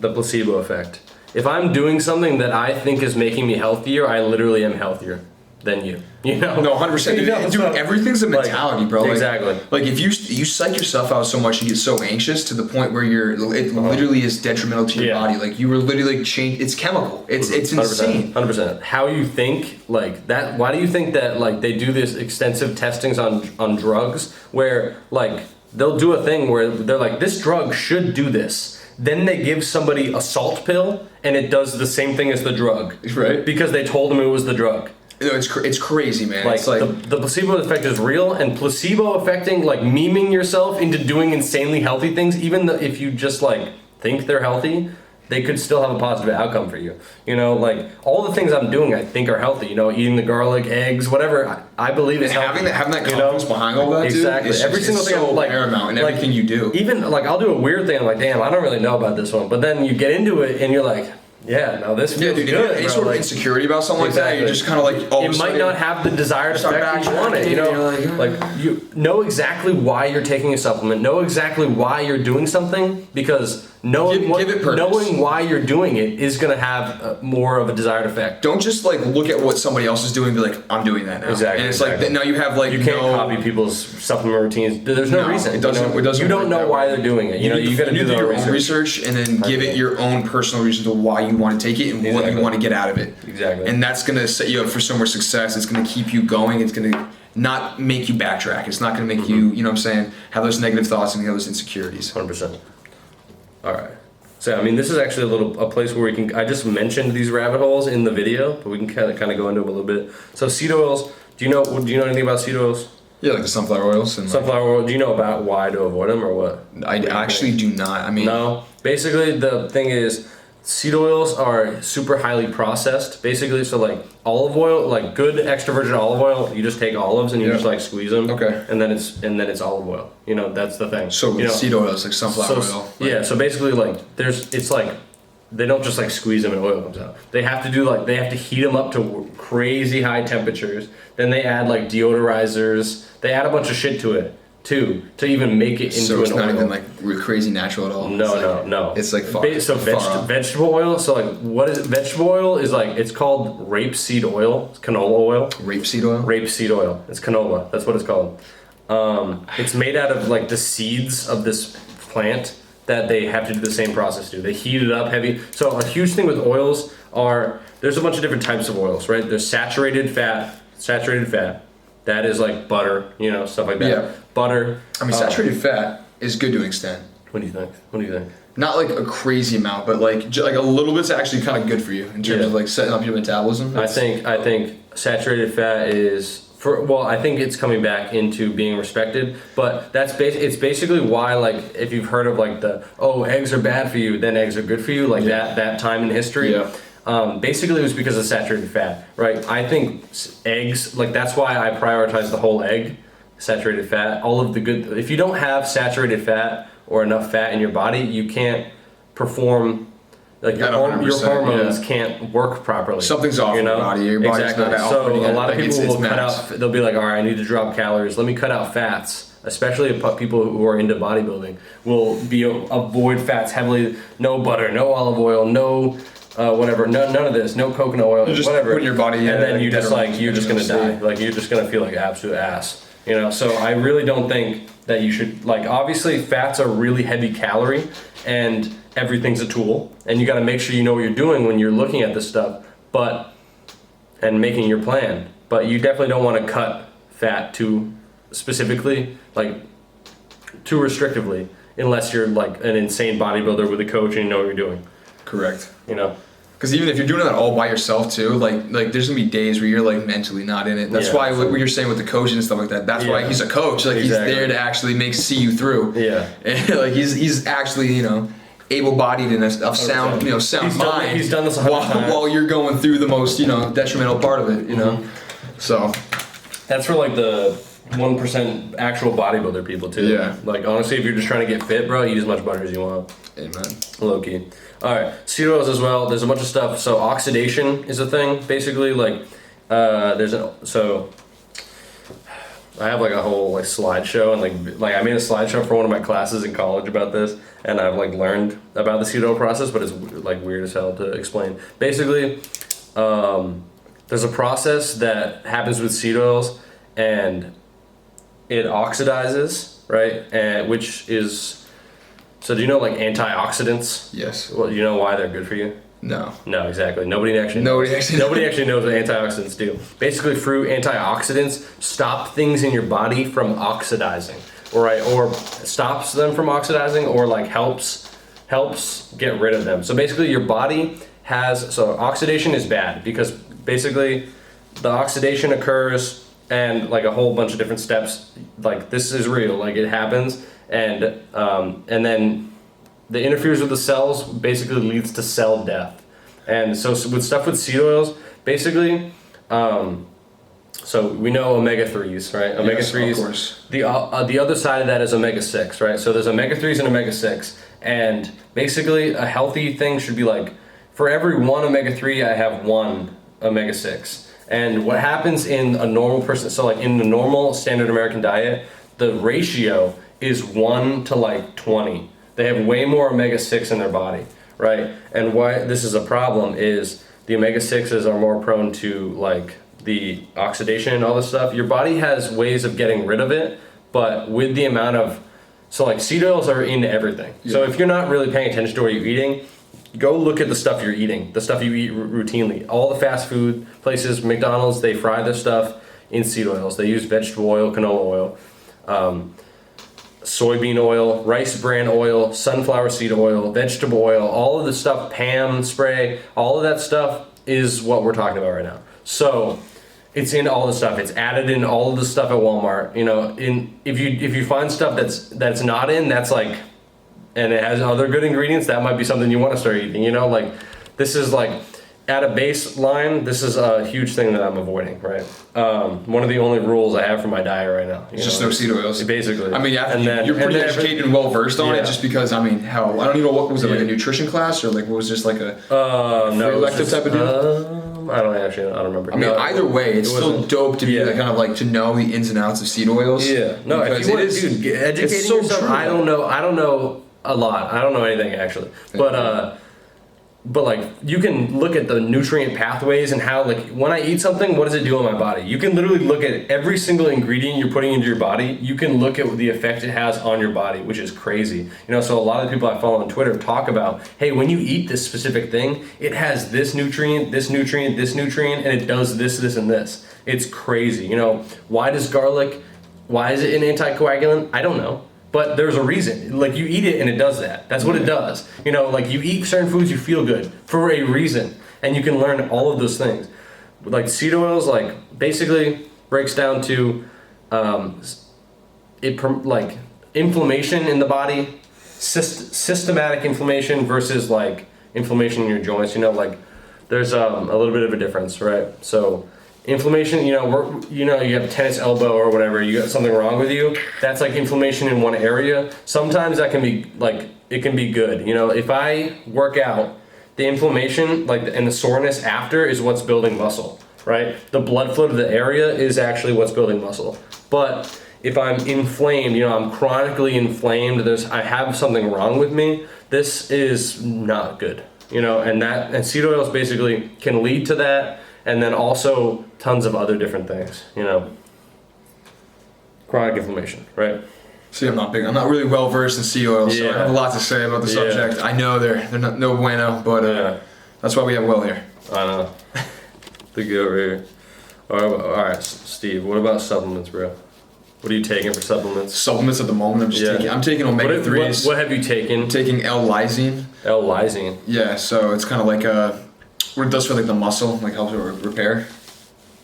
placebo effect. If I'm doing something that I think is making me healthier, I literally am healthier than you. You know? No, 100%. Dude, everything's a mentality, bro. Like, exactly. Like if you psych yourself out so much, you get so anxious to the point where it literally is detrimental to your body. Like you were literally like it's chemical. It's 100%, insane. 100%. How you think like that? Why do you think that like they do this extensive testings on drugs where like they'll do a thing where they're like, this drug should do this. Then they give somebody a salt pill and it does the same thing as the drug. Right. Because they told them it was the drug. No, it's crazy, man. Like, it's like the placebo effect is real, and placebo affecting, like memeing yourself into doing insanely healthy things, even if you just like think they're healthy, they could still have a positive outcome for you. You know, like all the things I'm doing, I think are healthy. You know, eating the garlic, eggs, whatever. I believe is healthy. Having that confidence behind all that, exactly. Dude, every single thing, so like paramount in everything you do. Even like I'll do a weird thing. I'm like, damn, I don't really know about this one. But then you get into it, and you're like. Yeah, no, this feels dude, good. If you have any sort of insecurity about something like that, you're just kind of like, it might not have the desired effect you want it. You know, like you know exactly why you're taking a supplement, know exactly why you're doing something, because knowing why you're doing it is going to have more of a desired effect. Don't just like look at what somebody else is doing and be like, I'm doing that now. Exactly. And it's like now you have like you can't copy people's supplement routines. There's no reason. It doesn't. You don't know why they're doing it. You know, you got to do your own research and then give it your own personal reason to why you want to take it and what you want to get out of it. Exactly. And that's going to set you up for so much success. It's going to keep you going. It's going to not make you backtrack. It's not going to make you, you know what I'm saying, have those negative thoughts and have those insecurities. 100%. All right. So, I mean, this is actually a place where we can, I just mentioned these rabbit holes in the video, but we can kind of go into them a little bit. So seed oils, do you know anything about seed oils? Yeah, like the sunflower oils. And sunflower oil, do you know about why to avoid them or what? I actually do not. I mean. No. Basically, the thing is, seed oils are super highly processed. Basically, so like olive oil, like good extra virgin olive oil, you just take olives and you just like squeeze them. Okay. And then it's olive oil. You know, that's the thing. So seed oil is like sunflower oil. Like, yeah. So basically, like it's like they don't just like squeeze them and oil comes out. They have to heat them up to crazy high temperatures. Then they add like deodorizers. They add a bunch of shit to it too to even make it into so it's an not oil. even like crazy natural at all. No. It's like vegetable oil. So like, what is vegetable oil? Is like it's called rapeseed oil. It's canola oil. Rapeseed oil. Rapeseed oil. It's canola. That's what it's called. It's made out of like the seeds of this plant that they have to do the same process to. They heat it up heavy. So a huge thing with oils are there's a bunch of different types of oils, right? There's saturated fat. That is like butter, stuff like that. Yeah. Butter. I mean, saturated fat is good to an extent. What do you think? Not like a crazy amount, but like like a little bit's actually kind of good for you in terms of like setting up your metabolism. I think saturated fat is I think it's coming back into being respected, but it's basically why, like, if you've heard of like eggs are bad for you, then eggs are good for you, like that time in history. Yeah. Basically it was because of saturated fat, right? I think eggs, like that's why I prioritize the whole egg, saturated fat, all of the good. If you don't have saturated fat or enough fat in your body, you can't perform. Like your hormones can't work properly. Something's off in your body. Your body's not outputting. So a lot of people will cut out. They'll be like, "All right, I need to drop calories. Let me cut out fats." Especially people who are into bodybuilding will avoid fats heavily. No butter, no olive oil, no whatever. None of this. No coconut oil. Just whatever. Put in your body, and then you're just gonna die. Like you're just gonna feel like absolute ass. So I really don't think that you should, like, obviously fats are really heavy calorie and everything's a tool and you got to make sure you know what you're doing when you're looking at this stuff and making your plan, but you definitely don't want to cut fat too specifically, like too restrictively, unless you're like an insane bodybuilder with a coach and you know what you're doing. Correct. Because even if you're doing that all by yourself too, like there's gonna be days where you're like mentally not in it. That's why what you're saying with the coach and stuff like that. That's why he's a coach. Like he's there to actually see you through. Yeah. And like he's actually able-bodied and of sound sound mind. He's done this 100 times while you're going through the most detrimental part of it. So that's for like the 1% actual bodybuilder people too. Yeah. Like honestly, if you're just trying to get fit, bro, eat as much butter as you want. Amen. Low key. All right, seed oils as well. There's a bunch of stuff. So oxidation is a thing. Basically, like I have like a whole like slideshow and like I made a slideshow for one of my classes in college about this, and I've like learned about the seed oil process, but it's like weird as hell to explain. Basically, there's a process that happens with seed oils, and it oxidizes, right? And which is. So do you know like antioxidants? Yes. Well, you know why they're good for you? No. No, exactly. Nobody actually knows what antioxidants do. Basically, through antioxidants, stop things in your body from oxidizing, or stops them from oxidizing, or like helps get rid of them. So basically, your body oxidation is bad because basically the oxidation occurs and like a whole bunch of different steps. Like this is real. Like it happens. And then it interferes with the cells, basically leads to cell death. And so with seed oils, basically, so we know omega-3s, right? Omega-3s. Yes, of course. The other side of that is omega-6, right? So there's omega-3s and omega-6. And basically a healthy thing should be like, for every one omega-3, I have one omega-6. And what happens in a normal person, so like in the normal standard American diet, the ratio is 1 to like 20. They have way more omega-6 in their body, right? And why this is a problem is the omega-6s are more prone to like the oxidation and all this stuff. Your body has ways of getting rid of it, but with the amount of, so like seed oils are into everything. Yeah. So if you're not really paying attention to what you're eating, go look at the stuff you're eating, the stuff you eat routinely. All the fast food places, McDonald's, they fry their stuff in seed oils. They use vegetable oil, canola oil, soybean oil, rice bran oil, sunflower seed oil, vegetable oil, all of the stuff, Pam spray, all of that stuff is what we're talking about right now. So it's in all the stuff. It's added in all of the stuff at Walmart. If you find stuff that's not in, that's like, and it has other good ingredients, that might be something you want to start eating. Like this is like at a baseline, this is a huge thing that I'm avoiding, right? One of the only rules I have for my diet right now. It's just no seed oils. Basically. I mean, you're pretty educated and well versed on it, just because, I mean, hell, I don't even know what was it, like a nutrition class, or like what was just like a elective type of deal? I don't remember. I mean, either way, it's still dope to be like, kind of like to know the ins and outs of seed oils. Yeah. No, if you want to, dude, educating so yourself. True, I don't know a lot. I don't know anything actually, but like you can look at the nutrient pathways and how, like, when I eat something, what does it do in my body? You can literally look at every single ingredient you're putting into your body. You can look at the effect it has on your body, which is crazy. You know, so a lot of the people I follow on Twitter talk about, hey, when you eat this specific thing, it has this nutrient, this nutrient, this nutrient, and it does this, this, and this. It's crazy. You know, why is it an anticoagulant? I don't know. But there's a reason. Like, you eat it and it does that. That's what it does. You know, like, you eat certain foods, you feel good for a reason. And you can learn all of those things. Like, seed oils, like, basically breaks down to inflammation in the body, systematic inflammation versus, like, inflammation in your joints. You know, like, there's a little bit of a difference, right? So inflammation, you have a tennis elbow or whatever, you got something wrong with you, that's like inflammation in one area. Sometimes that can be like, it can be good. You know, if I work out, the inflammation and the soreness after is what's building muscle, right? The blood flow to the area is actually what's building muscle. But if I'm inflamed, I'm chronically inflamed, I have something wrong with me, this is not good. And seed oils basically can lead to that. And then also tons of other different things, chronic inflammation, right? See, I'm not really well versed in seed oils, so I have a lot to say about the subject. I know they're not no bueno, but that's why we have Will here. I know. The good over here. All right, Steve. What about supplements, bro? What are you taking for supplements? Supplements at the moment, I'm taking omega-3s. What have you taken? I'm taking L-lysine. L-lysine. Yeah, so it's kind of like what it does for like the muscle, like helps it repair.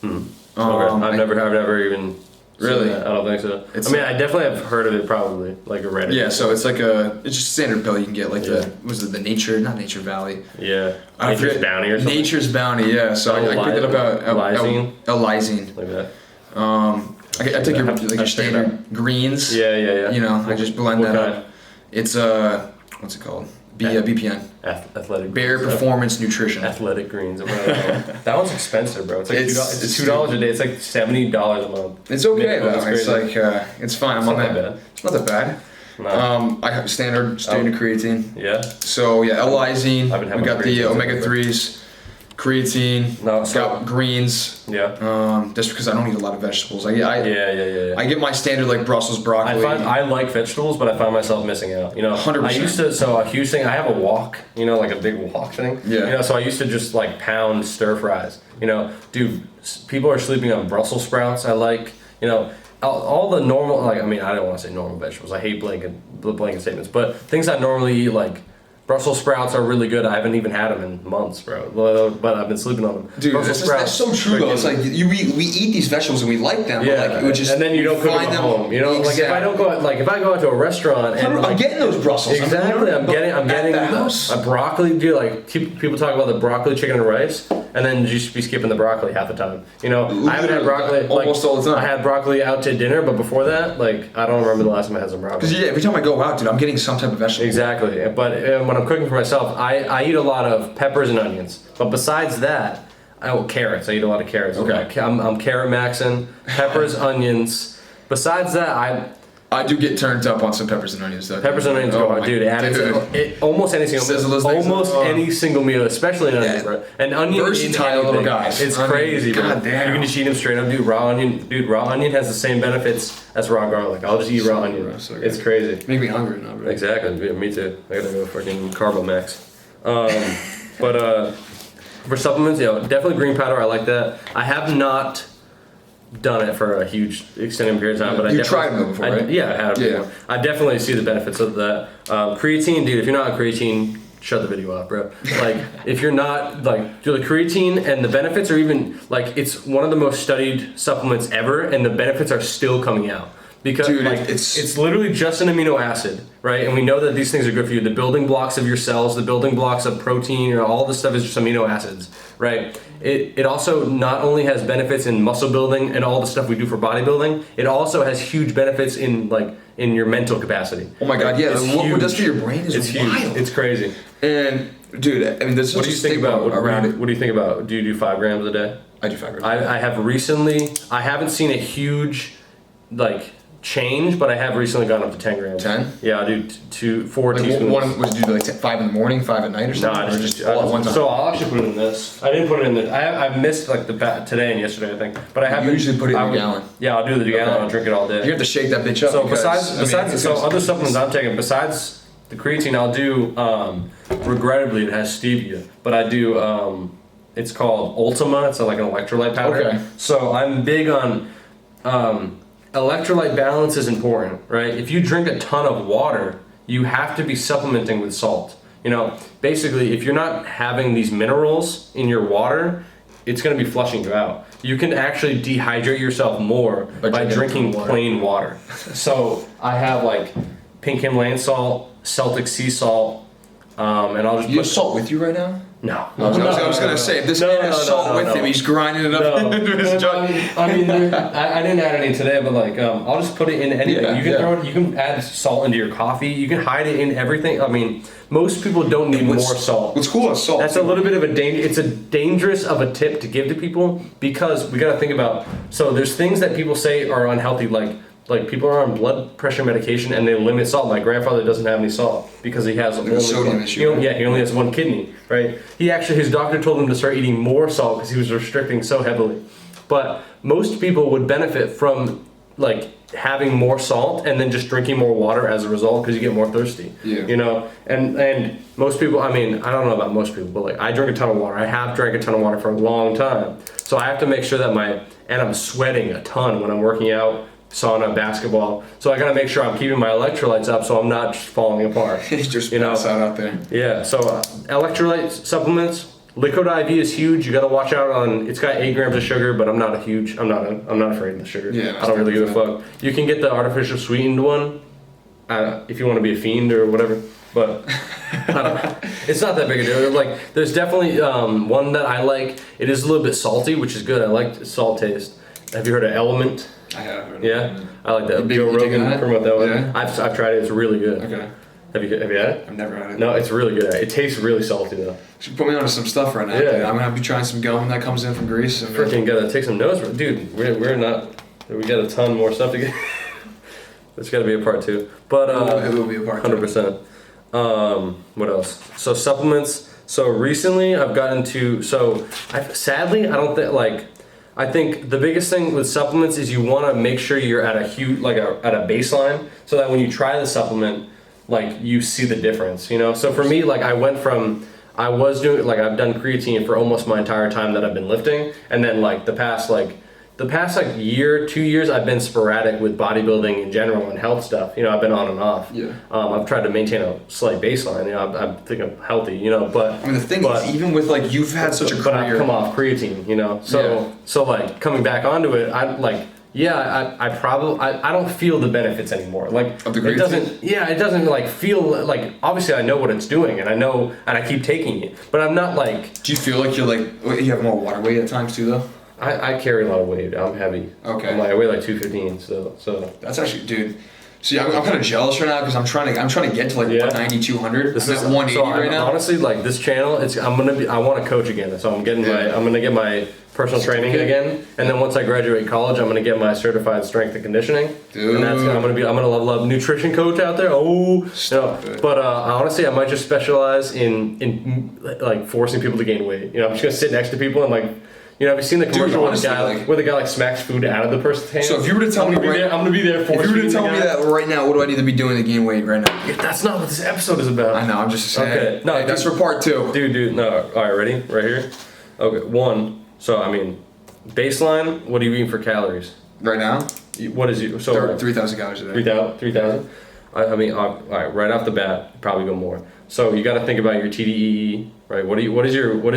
Okay. I've never even really. I don't think so. I definitely have heard of it, probably like a Reddit. Yeah, so it's like it's just a standard pill you can get, like the Nature Valley. Yeah. Nature's Bounty or something. Nature's Bounty, yeah. So I picked it up at L-lysine. Like that. I take your standard greens. Yeah. I just blend that up. It's what's it called? BPN. Athletic. Bare Performance Nutrition. Athletic Greens. That one's expensive, bro. It's like it's $2 a day. It's like $70 a month. It's okay though. It's like it's fine. I'm on that. Bad. It's not that bad. No. I have standard creatine. Yeah. So L-lysine. We got the omega-3s. Creatine, got greens. Yeah. Just because I don't eat a lot of vegetables. I get my standard like Brussels broccoli. I like vegetables, but I find myself missing out. 100%. I used to. So a huge thing. I have a wok. Like a big wok thing. Yeah. So I used to just like pound stir fries. Dude, people are sleeping on Brussels sprouts. I like. All the normal. I don't want to say normal vegetables. I hate blanket statements, but things I normally eat, like Brussels sprouts, are really good. I haven't even had them in months, bro. But I've been sleeping on them. Dude, that's so true though. It's like we eat these vegetables and we like them, but like it would just and then you don't cook them at home. Exactly. Like if I go out to a restaurant and I'm getting those Brussels. Exactly. I'm getting a broccoli. Dude, like people talk about the broccoli, chicken, and rice, and then you should be skipping the broccoli half the time. I haven't had broccoli almost all the time. I had broccoli out to dinner, but before that, I don't remember the last time I had some broccoli. Because every time I go out, dude, I'm getting some type of vegetable. Exactly. But when I'm cooking for myself, I eat a lot of peppers and onions. But besides that, carrots. I eat a lot of carrots. Okay. I'm carrot maxing, peppers, onions. Besides that, I do get turned up on some peppers and onions though. Peppers and onions go hard, dude. Almost any single meal, especially an onion, bro. An onion versatile little guys. It's crazy, bro. God damn. You can just eat them straight up, dude. Raw onion has the same benefits as raw garlic. I'll just eat raw onion. So it's crazy. Make me hungry now, bro. Exactly. Me too. I gotta go fucking Carbo Max. But for supplements, definitely green powder. I like that. I have not done it for a huge extended period of time, but you tried them before, right? Yeah, I have. Yeah. I definitely see the benefits of that. Creatine, dude. If you're not on creatine, shut the video off, bro. If you're not do the creatine, and the benefits are even it's one of the most studied supplements ever, and the benefits are still coming out. Because dude, it's literally just an amino acid, right? And we know that these things are good for you. The building blocks of your cells, the building blocks of protein, all this stuff is just amino acids, right? It also not only has benefits in muscle building and all the stuff we do for bodybuilding, it also has huge benefits in your mental capacity. Oh my god, yeah. What it does for your brain is huge. wild. It's crazy. And Dude, I mean, this is what do you think about around it? What do you think about? Do you do 5 grams a day? I do 5 grams. I have recently. I haven't seen a huge change, but I have recently gone up to 10 grams. 10? Yeah, I do 4 teaspoons. One would you do 5 in the morning, 5 at night, or something? No, just all at one time. So I'll actually put it in this. I didn't put it in the. I missed today and yesterday, I think. But I have. You usually put it in a gallon. Yeah, I'll do the gallon. I'll drink it all day. You have to shake that bitch up. So besides other supplements I'm taking besides the creatine, I'll do. Regrettably, it has stevia, but I do. It's called Ultima. It's like an electrolyte powder. Okay. So I'm big on. Electrolyte balance is important, right? If you drink a ton of water, you have to be supplementing with salt. Basically, if you're not having these minerals in your water, it's going to be flushing you out. You can actually dehydrate yourself more by drinking plain water. So I have pink Himalayan salt, Celtic sea salt, and I'll just You have salt with you right now? No. I was gonna say, if this man has salt with him, he's grinding it up into his jug. I didn't add any today, but I'll just put it in anything. You can throw it. You can add salt into your coffee. You can hide it in everything. I mean, most people don't need more salt. What's cool is salt. That's a little bit of a danger. It's a dangerous of a tip to give to people because we got to think about. So there's things that people say are unhealthy, like people are on blood pressure medication and they limit salt. My grandfather doesn't have any salt because he has only sodium issue. He only has one kidney, right? His doctor told him to start eating more salt because he was restricting so heavily. But most people would benefit from having more salt and then just drinking more water as a result because you get more thirsty. Yeah. And most people, I don't know about most people, but I drink a ton of water. I have drank a ton of water for a long time. So I have to make sure that I'm sweating a ton when I'm working out, sauna, basketball. So I gotta make sure I'm keeping my electrolytes up so I'm not just falling apart. Just pass out there. Yeah, so electrolyte supplements, Liquid IV is huge. You gotta watch out on, it's got 8 grams of sugar, but I'm not afraid of the sugar. Yeah, I don't really give a fuck. You can get the artificial sweetened one, if you wanna be a fiend or whatever, but I don't know. It's not that big a deal. There's definitely one that I like. It is a little bit salty, which is good. I like the salt taste. Have you heard of Element? I have heard of it. I like that. Joe Rogan promote that one. Yeah. I've tried it. It's really good. Okay. Have you had it? I've never had it. No, it's really good. It tastes really salty though. You should put me onto some stuff right now. Yeah. Dude. I'm gonna have you trying some gum that comes in from Greece. Freaking gotta take some notes, dude. We're not. We got a ton more stuff to get. It's gotta be a part 2. But it will be a part 2. 100%. What else? So supplements. So recently I've gotten to. Sadly I don't think I think the biggest thing with supplements is you want to make sure you're at a huge, at a baseline, so that when you try the supplement, you see the difference, So for me, I went from, I was doing, I've done creatine for almost my entire time that I've been lifting, and then the past year, 2 years, I've been sporadic with bodybuilding in general and health stuff. I've been on and off. Yeah. I've tried to maintain a slight baseline. I think I'm healthy. But the thing is, even with you've had such a career. But I've come off creatine. So coming back onto it, I probably I don't feel the benefits anymore. Of the creatine? It doesn't feel obviously I know what it's doing and I keep taking it, but I'm not Do you feel like you have more water weight at times too though? I carry a lot of weight. I'm heavy. Okay. I weigh 215. So that's actually, dude. See, I'm kind of jealous right now because I'm trying to get to 190, 200. This I'm is at 180 right now. Honestly, this channel, I want to coach again. So I'm gonna get my personal training again, and then once I graduate college, I'm gonna get my certified strength and conditioning. Dude. And I'm gonna level up nutrition coach out there. But honestly, I might just specialize in forcing people to gain weight. I'm just gonna sit next to people and have you seen the commercial where the guy smacks food out of the person's hand? So if you were to tell me I'm gonna be there. If you were to tell me that right now, what do I need to be doing to gain weight right now? That's not what this episode is about. I know. I'm just saying. Okay. No, that's for part 2. Dude. No. All right. Ready? Right here. Okay. 1. So baseline. What are you eating for calories right now? What is you? So 3,000 calories a day. 3,000. All right. Right off the bat, probably go more. So you got to think about your TDEE, right? What is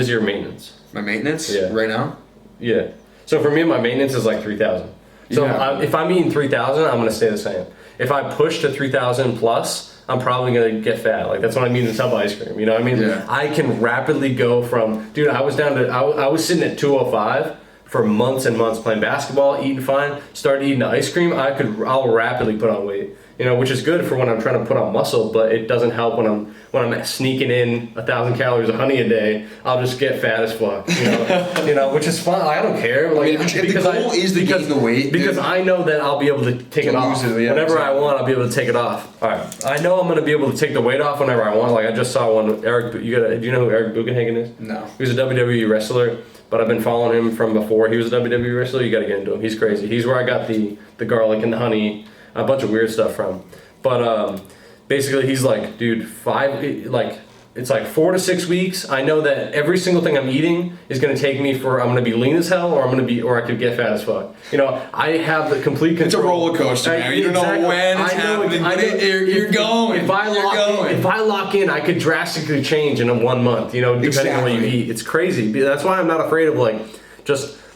your maintenance? My maintenance? Yeah. Right now? Yeah. So for me, my maintenance is 3,000. So if I'm eating 3,000, I'm gonna stay the same. If I push to 3,000 plus, I'm probably gonna get fat. That's what I mean in tub ice cream. You know what I mean? Yeah. I can rapidly go from, dude, I was sitting at 205 for months and months playing basketball, eating fine, started eating ice cream. I'll rapidly put on weight. which is good for when I'm trying to put on muscle, but it doesn't help when I'm sneaking in 1,000 calories of honey a day. I'll just get fat as fuck, which is fine. I don't care. Like, if the goal is to gain the weight, because I know that I'll be able to take it off whenever I want. I'll be able to take it off. All right, I know I'm gonna be able to take the weight off whenever I want. Like I just saw one. Eric, do you know who Eric Bugenhagen is? No. He was a WWE wrestler. But I've been following him from before he was a WWE wrestler. You got to get into him. He's crazy. He's where I got the garlic and the honey, a bunch of weird stuff from. But basically, he's like, dude, it's like 4 to 6 weeks. I know that every single thing I'm eating is going to take me I'm going to be lean as hell, or I could get fat as fuck. I have the complete control. It's a roller coaster, man. You don't know when it's happening, but you're going. If I lock in, I could drastically change in 1 month, depending on what you eat. It's crazy. That's why I'm not afraid of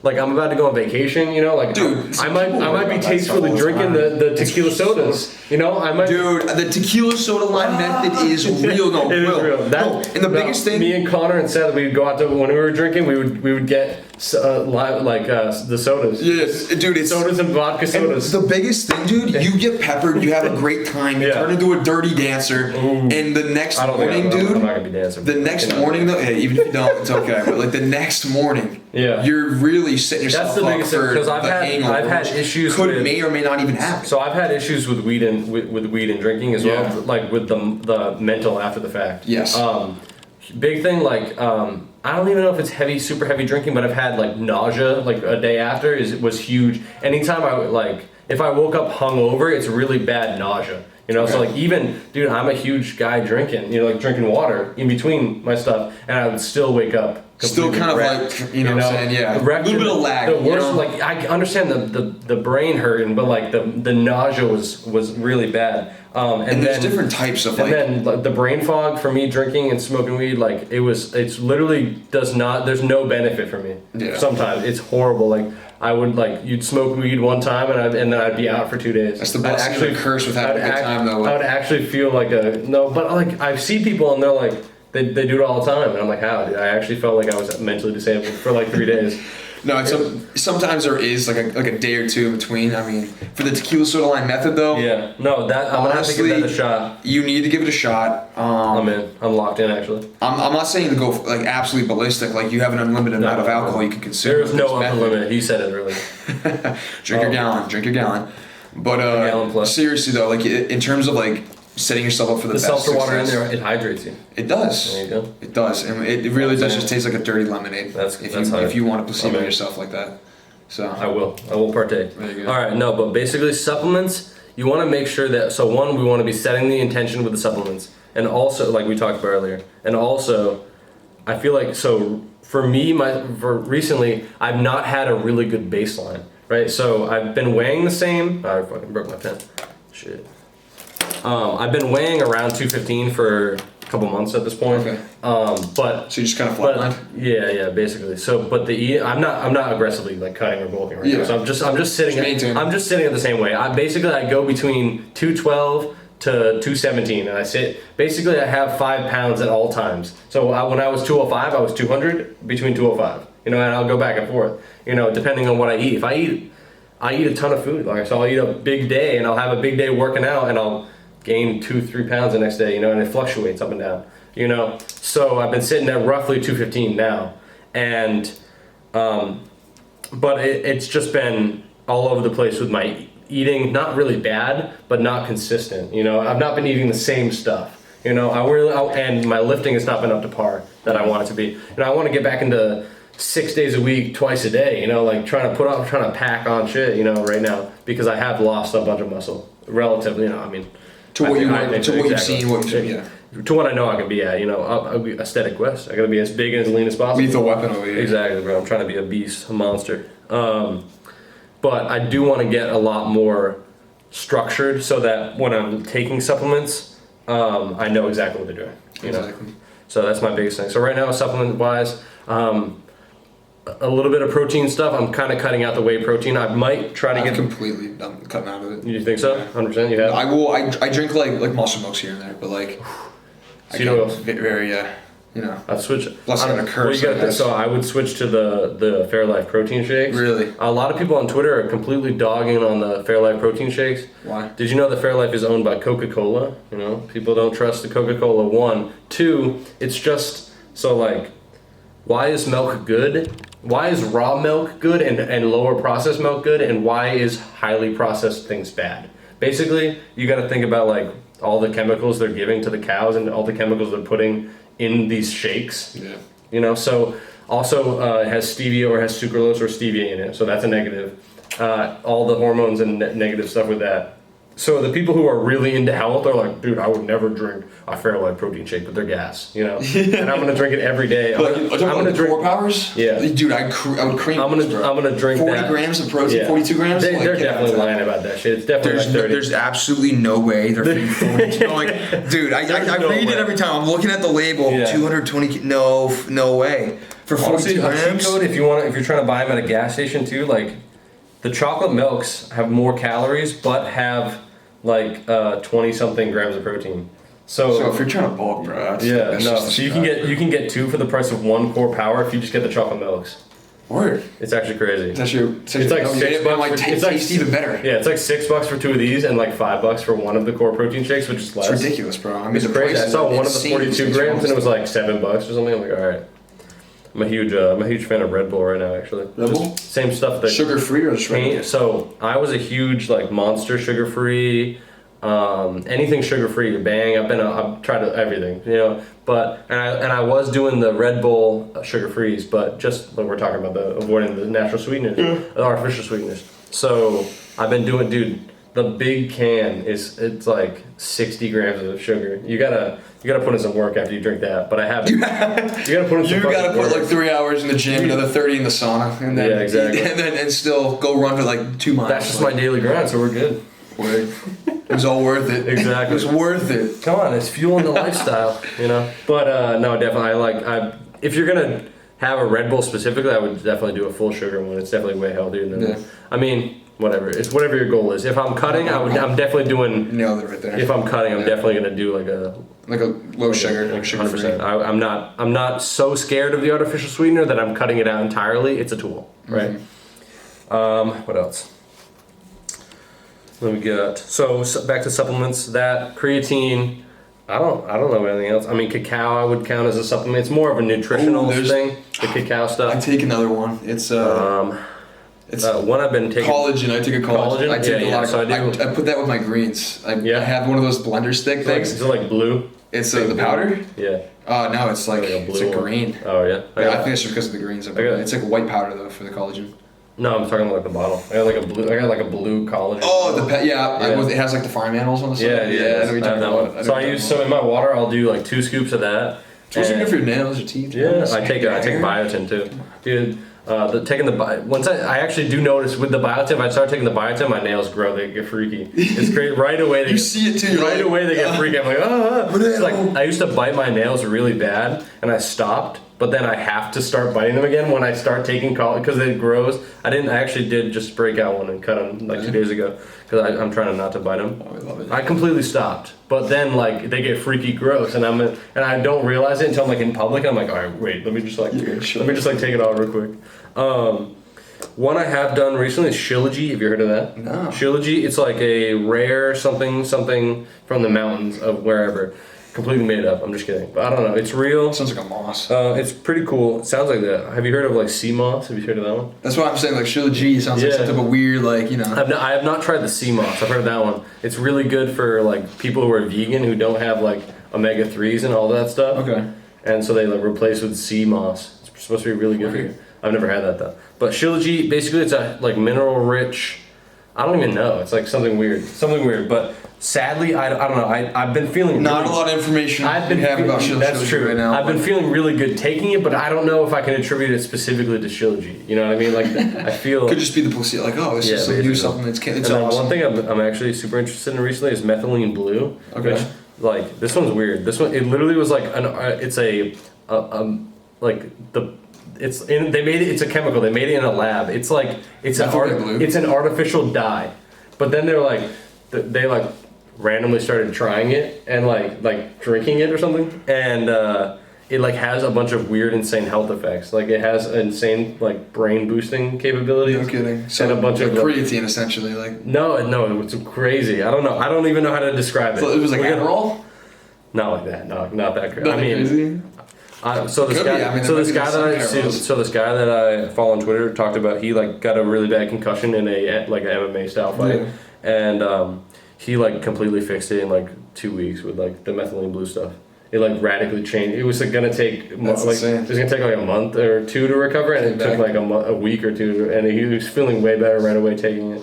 I'm about to go on vacation, dude, I might be tastefully drinking the tequila sodas, Dude, the tequila soda line method is real. No, it is real. And the biggest thing, me and Connor and Seth, we'd go out to, when we were drinking, we would get the sodas. Yes, dude, it's sodas and vodka sodas. The biggest thing, dude, you get peppered, you have a great time, you turn into a dirty dancer, and the next morning, dude, I'm not gonna be dancing. The next morning, though, hey, even if you don't, it's okay. But the next morning, you're really setting yourself up for because I've had issues may or may not even happen. So I've had issues with weed and drinking as well, like with the mental after the fact. Yes. Big thing, I don't even know if it's super heavy drinking, but I've had nausea a day after was huge. Anytime if I woke up hungover, it's really bad nausea. So even, dude, I'm a huge guy drinking, drinking water in between my stuff, and I would still wake up. Still kind of wrecked, what I'm saying, yeah. A little bit of lag. The worst, I understand the brain hurting, but the nausea was really bad. And there's different types of and then the brain fog for me drinking and smoking weed, it's literally there's no benefit for me. Yeah. Sometimes it's horrible. I would you'd smoke weed one time and then I'd be out for 2 days. That's the best thing to curse with having a good time though. I would actually feel but I see people and they're they do it all the time, and I'm like, how? Dude, I actually felt like I was mentally disabled for 3 days. No, sometimes there is a day or two in between. I mean, for the tequila soda line method though. Yeah. No, that I'm gonna have to give that a shot. You need to give it a shot. I'm in. I'm locked in actually. I'm not saying to go absolutely ballistic. You have an unlimited amount of alcohol you can consume. There is no upper limit. He said it earlier. Drink your gallon. But seriously though, in terms of setting yourself up for the best seltzer success. water in there, it hydrates you. It does. There you go. It does, and it really does just taste like a dirty lemonade. If you want to placebo yourself like that. So I will partake. There you go. All right, no, but basically supplements. You want to make sure that one, we want to be setting the intention with the supplements, and also like we talked about earlier, and also I feel for me, recently I've not had a really good baseline, right? So I've been weighing the same. I fucking broke my pen. Shit. I've been weighing around 215 for a couple months at this point. Okay. But so you just kind of flatlined. Yeah, basically. So, but I'm not aggressively cutting or bulking right now. So I'm just sitting. I'm just sitting at the same weight. I go between 212 to 217, and I sit. Basically, I have 5 pounds at all times. So when I was 205, I was 200 between 205. And I'll go back and forth. Depending on what I eat. If I eat a ton of food. So I'll eat a big day, and I'll have a big day working out, and I'll gain 2-3 pounds the next day, and it fluctuates up and down, So I've been sitting at roughly 215 now, and but it's just been all over the place with my eating. Not really bad, but not consistent. I've not been eating the same stuff. And my lifting has not been up to par that I want it to be. I want to get back into 6 days a week, twice a day. Trying to pack on shit. Right now because I have lost a bunch of muscle relatively. To what you've seen, to what I know I can be at, Æsthetic ℚuest. I gotta be as big and as lean as possible. Lethal weapon over here. Exactly, bro. I'm trying to be a beast, a monster. But I do want to get a lot more structured so that when I'm taking supplements, I know exactly what they're doing. Exactly. So that's my biggest thing. So right now, supplement wise, a little bit of protein stuff. I'm kind of cutting out the whey protein. I might try to get completely done cutting out of it. You think so? 100%. You have? I will. I drink like muscle milks here and there, but seed oils. Very you know. I've switched. Blessing and a curse. So I would switch to the Fairlife protein shakes. Really? A lot of people on Twitter are completely dogging on the Fairlife protein shakes. Why? Did you know that Fairlife is owned by Coca-Cola? You know, people don't trust the Coca-Cola. 1, 2. It's just so like, why is milk good? Why is raw milk good and lower processed milk good? And why is highly processed things bad? Basically, you got to think about like all the chemicals they're giving to the cows and all the chemicals they're putting in these shakes. Yeah. You know, so also it has stevia or has sucralose or stevia in it, so that's a negative. All the hormones and negative stuff with that. So the people who are really into health are like, dude, I would never drink a Fairlife protein shake, but they're gas, you know. And I'm gonna drink it every day. I'm gonna drink 4 powers. Yeah, dude, I would cream. I'm gonna drink 40 grams of protein, 42 grams. They're definitely lying about that shit. It's definitely like 30. There's absolutely no way they're feeding 42. Like, dude, I read it every time. I'm looking at the label. 220. No way. For 42 grams. A cheat code if you're trying to buy them at a gas station too. Like, the chocolate milks have more calories, but have like 20 something grams of protein. So if you're trying to bulk, bro, so you can get 2 for the price of 1 core power if you just get the chocolate milks. Word. It's actually crazy. It's like $6. It tastes even better. Yeah, it's like $6 for 2 of these and like $5 for one of the core protein shakes, which is less. It's ridiculous, bro. I mean, it's crazy. I saw one of the 42 grams and it was like $7 or something. I'm like, all right. I'm a huge fan of Red Bull right now, actually. Red Bull? Same stuff that sugar-free or shredded? So I was a huge like Monster sugar-free, anything sugar-free. Bang! I've tried everything, you know. But and I was doing the Red Bull sugar-frees, but just like we're talking about avoiding the natural sweeteners, the artificial sweeteners. So I've been doing, dude. The big can it's like 60 grams of sugar. You gotta put in some work after you drink that. But I haven't. You gotta put in some work. You gotta put like 3 hours in the gym, another 30 in the sauna, and then exactly. and still go run for like 2 miles. That's just my daily grind, so we're good. It was all worth it. Exactly. It was worth it. Come on, it's fueling the lifestyle, you know. But no, definitely. If you're gonna have a Red Bull specifically, I would definitely do a full sugar one. It's definitely way healthier than. Yeah. I mean. Whatever. It's whatever your goal is. If I'm cutting, I'm definitely doing. Nailed it right there. If I'm cutting, I'm definitely gonna do like a low sugar, like 100%. I'm not so scared of the artificial sweetener that I'm cutting it out entirely. It's a tool, right? Mm-hmm. What else? Let me get so back to supplements. That creatine. I don't know anything else. I mean, cacao I would count as a supplement. It's more of a nutritional thing. The cacao stuff. I take another one. It's one I've been taking. Collagen. I take a collagen. I take a lot of. So I put that with my greens. I have one of those blender stick things. Is it like blue? It's the powder. Yeah. No, it's like a green. Oh yeah. I think it's just because of the greens. It's like a white powder though for the collagen. No, I'm talking about like the bottle. I got like a blue collagen. Oh, it has like the farm animals on the side. Yeah. I have that one. So I use in my water. I'll do like 2 scoops of that. It's good for your nails, your teeth. Yeah, I take biotin too, dude. Once I actually do notice with the biotin, if I start taking the biotin, my nails grow. They get freaky. It's great. Right away, they see it too. Right away, they get freaky. I'm like, It's like I used to bite my nails really bad, and I stopped. But then I have to start biting them again when I start taking collagen because it grows. I actually did just break out one and cut them like 2 days ago because I'm trying not to bite them. Oh, I love it. I completely stopped, but then like they get freaky gross, and I don't realize it until I'm like in public. And I'm like, all right, wait, let me just take it off real quick. One I have done recently is Shilajit. Have you heard of that? No. Shilajit, it's like a rare something from the mountains of wherever. Completely made up. I'm just kidding. But I don't know. It's real. It sounds like a moss. It's pretty cool. It sounds like that. Have you heard of like sea moss? Have you heard of that one? That's what I'm saying. Like Shilajit sounds like some type of weird I have not tried the sea moss. I've heard of that one. It's really good for like people who are vegan who don't have like omega-3s and all that stuff. Okay. And so they like replace with sea moss. It's supposed to be really good for you. I've never had that though. But Shilajit, basically it's a like mineral rich. I don't even know. It's like something weird. But sadly, I don't know. I've been feeling not a lot of information. About Shilajit. That's true. Right now. I've been feeling really good taking it, but I don't know if I can attribute it specifically to Shilajit. You know what I mean? Like I feel could just be the placebo. Like this is some new supplement. It's awesome. One thing I'm actually super interested in recently is methylene blue. Okay. Which, like this one's weird. This one it literally was like it's a chemical. They made it in a lab. It's an artificial dye. But then they're like they randomly started trying it and like drinking it or something, and it like has a bunch of weird, insane health effects. Like it has insane like brain boosting capabilities. No kidding. So and a bunch of creatine essentially, like. No, it's crazy. I don't know. I don't even know how to describe it. So it was like Adderall? Not like that. No, not that crazy. Nothing crazy? So this guy that I follow on Twitter talked about he like got a really bad concussion in a like an MMA style fight, and he like completely fixed it in like 2 weeks with like the methylene blue stuff. It like radically changed. It was like gonna take it was gonna take like a month or two to recover, and it took like a week or two, and he was feeling way better right away taking it.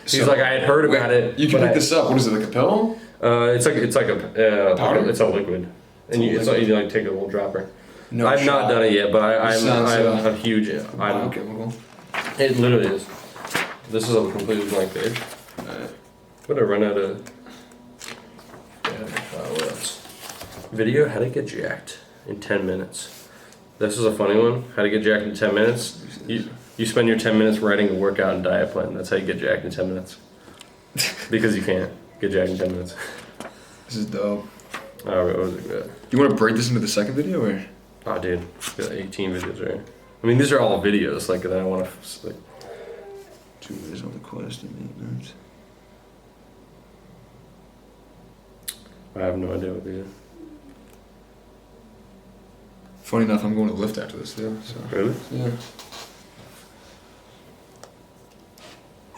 He's like, I had heard about it. You can pick this up. What is it, like a pill? It's like a powder. It's a liquid, and you like take a little dropper. No I've not done it yet, but I'm a huge. Biochemical. It literally is. This is a completely blank page. But I run out of. What else? Video: how to get jacked in 10 minutes. This is a funny one. How to get jacked in 10 minutes. You spend your 10 minutes writing a workout and diet plan. That's how you get jacked in 10 minutes. Because you can't get jacked in 10 minutes. This is dope. Oh, what was it good? You want to break this into the second video or? Oh, dude, got 18 videos right. I mean, these are all videos. Like that I want to. Like, 2 videos on the ℚuest and maintenance. I have no idea what these are. Funny enough, I'm going to lift after this too. So. Really? Yeah.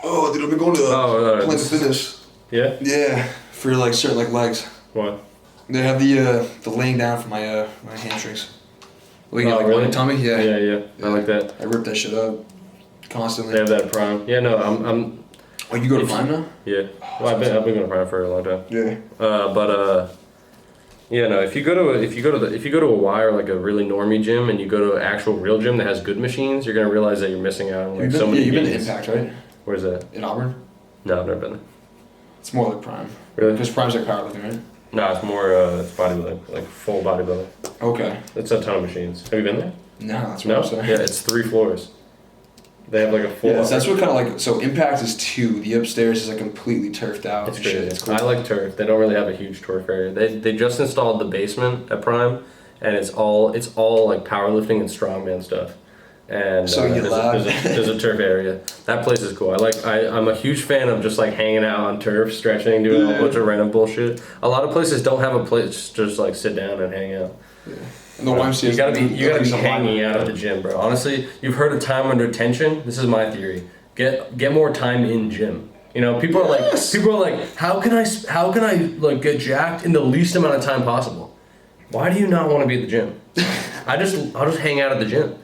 Oh, dude, I've been going to Planet Fitness. Yeah. Yeah, for like certain like legs. What? They have the laying down for my my hamstrings. Like, really? my tummy. Yeah. Yeah. I like that. I rip that shit up constantly. They have that at Prime. Yeah, no, I'm. Oh, you go to Prime now? Yeah. Well, I've been going to Prime for a long time. Yeah. Yeah, no. If you go to a Y or like a really normie gym and you go to an actual real gym that has good machines, you're gonna realize that you're missing out on like so many. You've been to Impact, right? Where's that? In Auburn. No, I've never been there. It's more like Prime. Really? Because Prime's like powerlifting, right? No, it's more it's bodybuilding, like full bodybuilding. Okay. It's a ton of machines. Have you been there? No, that's what I'm saying. Yeah, it's 3 floors. They have like a full. Yeah, so that's what kind of like. So Impact is 2. The upstairs is like completely turfed out. It's crazy. It's cool. I like turf. They don't really have a huge turf area. They just installed the basement at Prime, and it's all like powerlifting and strongman stuff. And so there's a turf area. That place is cool. I'm a huge fan of just like hanging out on turf, stretching, doing a bunch of random bullshit. A lot of places don't have a place to just like sit down and hang out. Yeah. And the YMCA. You gotta be hanging out at the gym, bro. Honestly, you've heard of time under tension. This is my theory. Get more time in gym. You know, people are like, how can I like get jacked in the least amount of time possible? Why do you not want to be at the gym? I'll just hang out at the gym.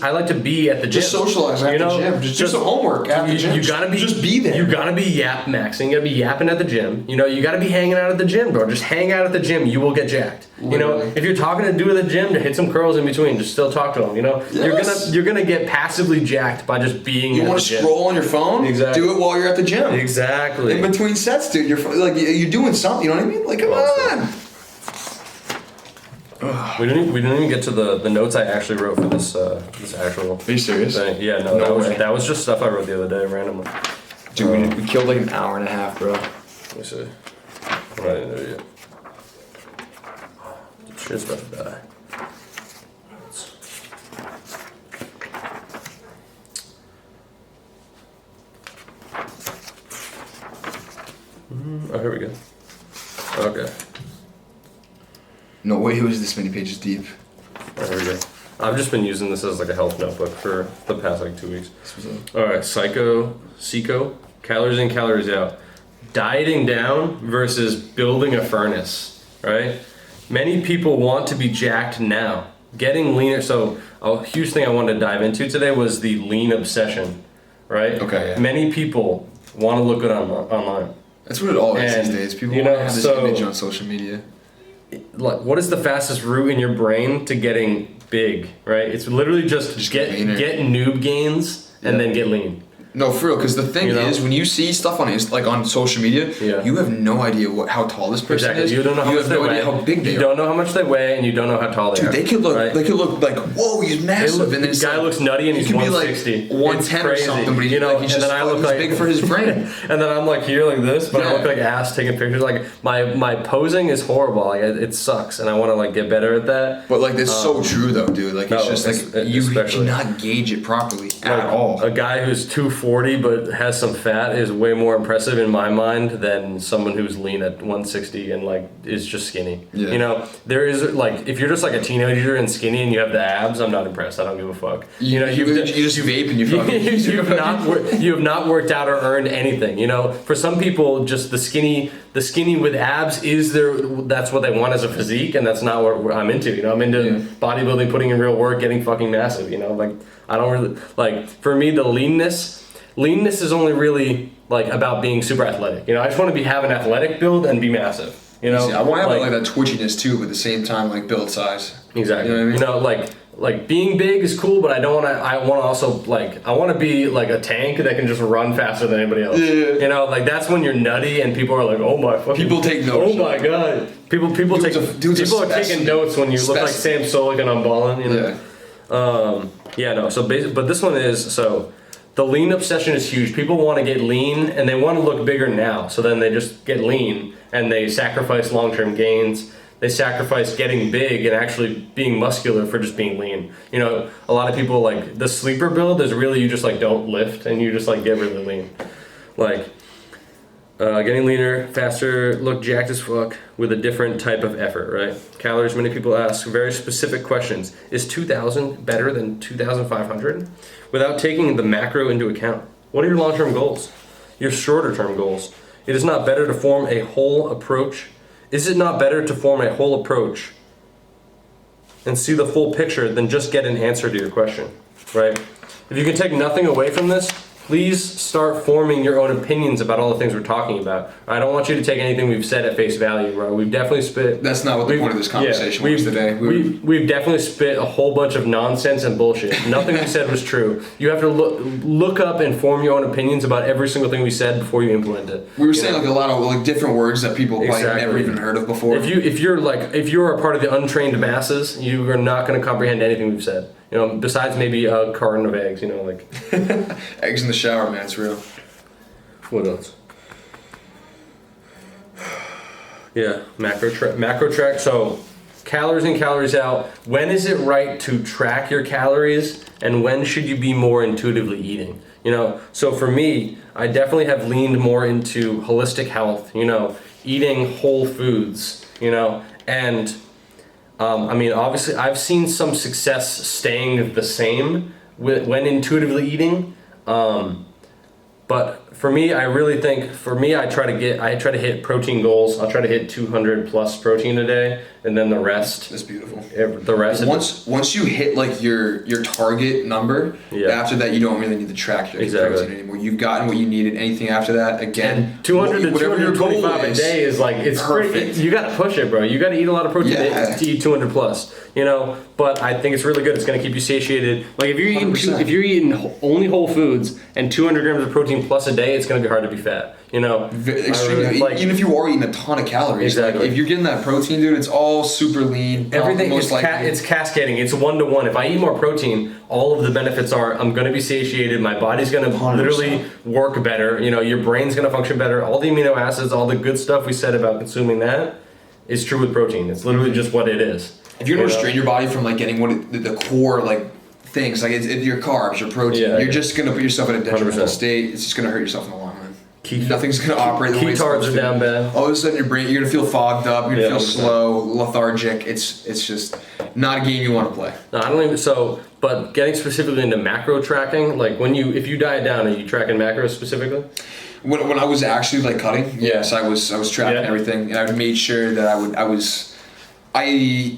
I like to be at the gym. Just socialize at the gym. Just do some homework at the gym. You gotta just be there. You gotta be maxing. You gotta be yapping at the gym. You know, you gotta be hanging out at the gym, bro. Just hang out at the gym. You will get jacked. Literally. You know, if you're talking to a dude at the gym, to hit some curls in between. Just still talk to him. You know, you're gonna get passively jacked by just being. You want to scroll on your phone? Exactly. Do it while you're at the gym. Exactly. In between sets, dude. You're doing something. You know what I mean? Like, come on. We didn't even get to the notes I actually wrote for this actual. Are you serious? Thing. Yeah, no, that was just stuff I wrote the other day randomly. Dude, we killed like an hour and a half, bro. Let me see. I'm not in there yet. Shit's about to die. Oh, here we go. Okay. No way it was this many pages deep. There we go. I've just been using this as like a health notebook for the past like 2 weeks. Alright, Seco, calories in, calories out. Dieting down versus building a furnace, right? Many people want to be jacked now. Getting leaner, so a huge thing I wanted to dive into today was the lean obsession, right? Okay, yeah. Many people want to look good online. That's what it all is these days. People want to have this image on social media. Like, what is the fastest route in your brain to getting big, right? It's literally just get noob gains and then get lean. No, for real, because the thing is, when you see stuff on on social media, you have no idea how tall this person is. You don't know how much they weigh. Idea how big they are. You don't know how much they weigh, and you don't know how tall they are. Dude, they could look like, whoa, he's massive. And then this guy looks nutty, and he's 160, 110 or something. But he's just, I look big for his brain. And then I'm like here like this, but I look like ass taking pictures. Like my posing is horrible. Like it sucks, and I want to like get better at that. But like it's so true though, dude. Like it's just like you cannot gauge it properly at all. A guy who's 240 but has some fat is way more impressive in my mind than someone who's lean at 160 and like is just skinny. Yeah. You know, there is like if you're just like a teenager and skinny and you have the abs, I'm not impressed. I don't give a fuck. You just vape and you have not worked out or earned anything. You know, for some people, just the skinny with abs that's what they want as a physique, and that's not what I'm into. You know, I'm into bodybuilding, putting in real work, getting fucking massive. You know, like I don't really like. For me, the leanness is only really like about being super athletic. You know, I just want to have an athletic build and be massive. You know, I want to have like that twitchiness too, but at the same time like build size. Exactly. You know what I mean? You know, like being big is cool, but I don't want to. I want to also I want to be like a tank that can just run faster than anybody else. Yeah. You know, like that's when you're nutty and people are like, oh my fucking. People take notes. Oh my god. People are taking notes when you look like Sam Solik and I'm balling. You know. Yeah. So but this one is so. The lean obsession is huge. People want to get lean and they want to look bigger now. So then they just get lean and they sacrifice long-term gains. They sacrifice getting big and actually being muscular for just being lean. You know, a lot of people like the sleeper build is really you just like don't lift and you just like get really lean. Like getting leaner, faster, look jacked as fuck with a different type of effort, right? Calories, many people ask very specific questions. Is 2,000 better than 2,500? Without taking the macro into account. What are your long-term goals? Your shorter-term goals? It is not better to form a whole approach. Is it not better to form a whole approach and see the full picture than just get an answer to your question, right? If you can take nothing away from this, please start forming your own opinions about all the things we're talking about. I don't want you to take anything we've said at face value, bro. We've definitely spit... That's not what the point of this conversation was today. We've definitely spit a whole bunch of nonsense and bullshit. Nothing we said was true. You have to look up and form your own opinions about every single thing we said before you implement it. We were saying like a lot of like different words that people probably never even heard of before. If you're a part of the untrained masses, you are not going to comprehend anything we've said. You know, besides maybe a carton of eggs, you know, like... Eggs in the shower, man, it's real. What else? Yeah, macro track. So, calories in, calories out. When is it right to track your calories, and when should you be more intuitively eating? You know, so for me, I definitely have leaned more into holistic health, you know, eating whole foods, you know, and... I mean, obviously, I've seen some success staying the same when intuitively eating, but for me, I really think I try to hit protein goals. I'll try to hit 200 plus protein a day, and then the rest. That's beautiful. The rest. Once you hit like your target number, after that you don't really need to track your protein anymore. You've gotten what you needed. Anything after that, again, and 200 to 225 a day is like it's perfect. You got to push it, bro. You got to eat a lot of protein to eat 200 plus. You know, but I think it's really good. It's going to keep you satiated. Like if you're eating only whole foods and 200 grams of protein plus a day, it's going to be hard to be fat. You know, extremely. Even if you are eating a ton of calories, like if you're getting that protein, dude, it's all super lean. Everything is it's cascading. It's 1-to-1. If I eat more protein, all of the benefits are I'm going to be satiated. My body's going to 100%. Literally work better. You know, your brain's going to function better. All the amino acids, all the good stuff we said about consuming that is true with protein. It's literally just what it is. If you're going to restrain your body from like getting the core like things, like it's your carbs, your protein, you're just going to put yourself in a detrimental state. It's just going to hurt yourself in the long run. Nothing's going to operate the way it's supposed to. Ketones are down bad. All of a sudden you're going to feel fogged up, you're going to feel slow, lethargic. It's just not a game you want to play. No, I don't even, but getting specifically into macro tracking, like if you diet down, are you tracking macros specifically? When I was actually like cutting, yes, I was tracking everything, and I made sure that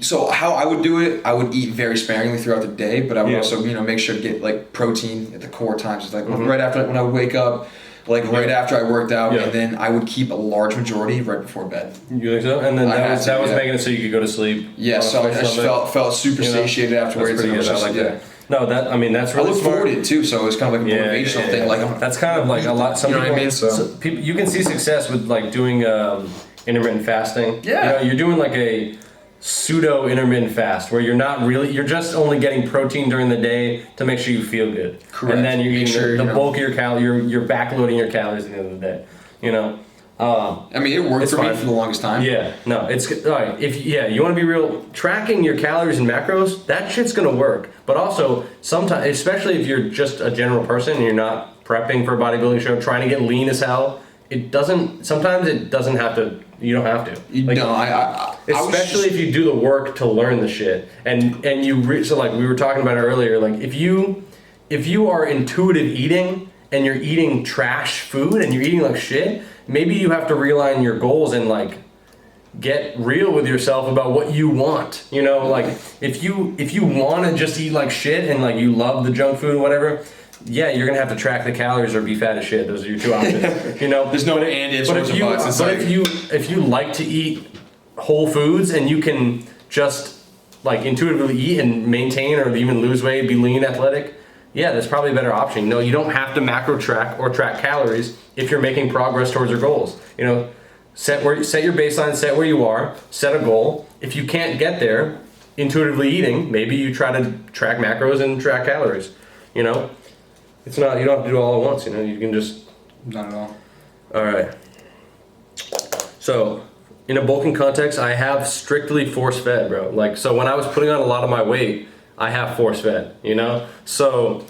so how I would do it, I would eat very sparingly throughout the day, but I would also, make sure to get like protein at the core times. It's like right after when I would wake up, like right after I worked out, and then I would keep a large majority right before bed. You think so? And then that was making it so you could go to sleep. Yeah, so I just felt super satiated afterwards. That's pretty good. I like that. No, that's really I look smart. forward to it too, so it's kind of like a motivational thing. Like that's kind of like a lot. Some you know people, what I mean? so people, you can see success with like doing intermittent fasting. Yeah. You're doing like a pseudo intermittent fast where you're just only getting protein during the day to make sure you feel good. Correct. And then you're eating the bulk of your calories. You're backloading your calories at the end of the day. I mean, it worked for me for the longest time. Yeah, no, it's all right. You want to be real, tracking your calories and macros, that shit's gonna work. But also, sometimes, especially if you're just a general person and you're not prepping for a bodybuilding show, trying to get lean as hell, sometimes it doesn't have to. You don't have to. Especially if you do the work to learn the shit, so like we were talking about it earlier. Like if you are intuitive eating and you're eating trash food and you're eating like shit, maybe you have to realign your goals and like get real with yourself about what you want. Like if you want to just eat like shit and like you love the junk food or whatever. Yeah, you're gonna have to track the calories or be fat as shit. Those are your two options. There's no and ifs or buts. But if you like to eat whole foods and you can just like intuitively eat and maintain or even lose weight, be lean, athletic, yeah, that's probably a better option. No, you don't have to macro track or track calories if you're making progress towards your goals. Set your baseline, set where you are, set a goal. If you can't get there, intuitively eating, maybe you try to track macros and track calories. It's not, you don't have to do it all at once, you can just... Not at all. Alright. So, in a bulking context, I have strictly force-fed, bro. Like, so when I was putting on a lot of my weight, I have force-fed, So,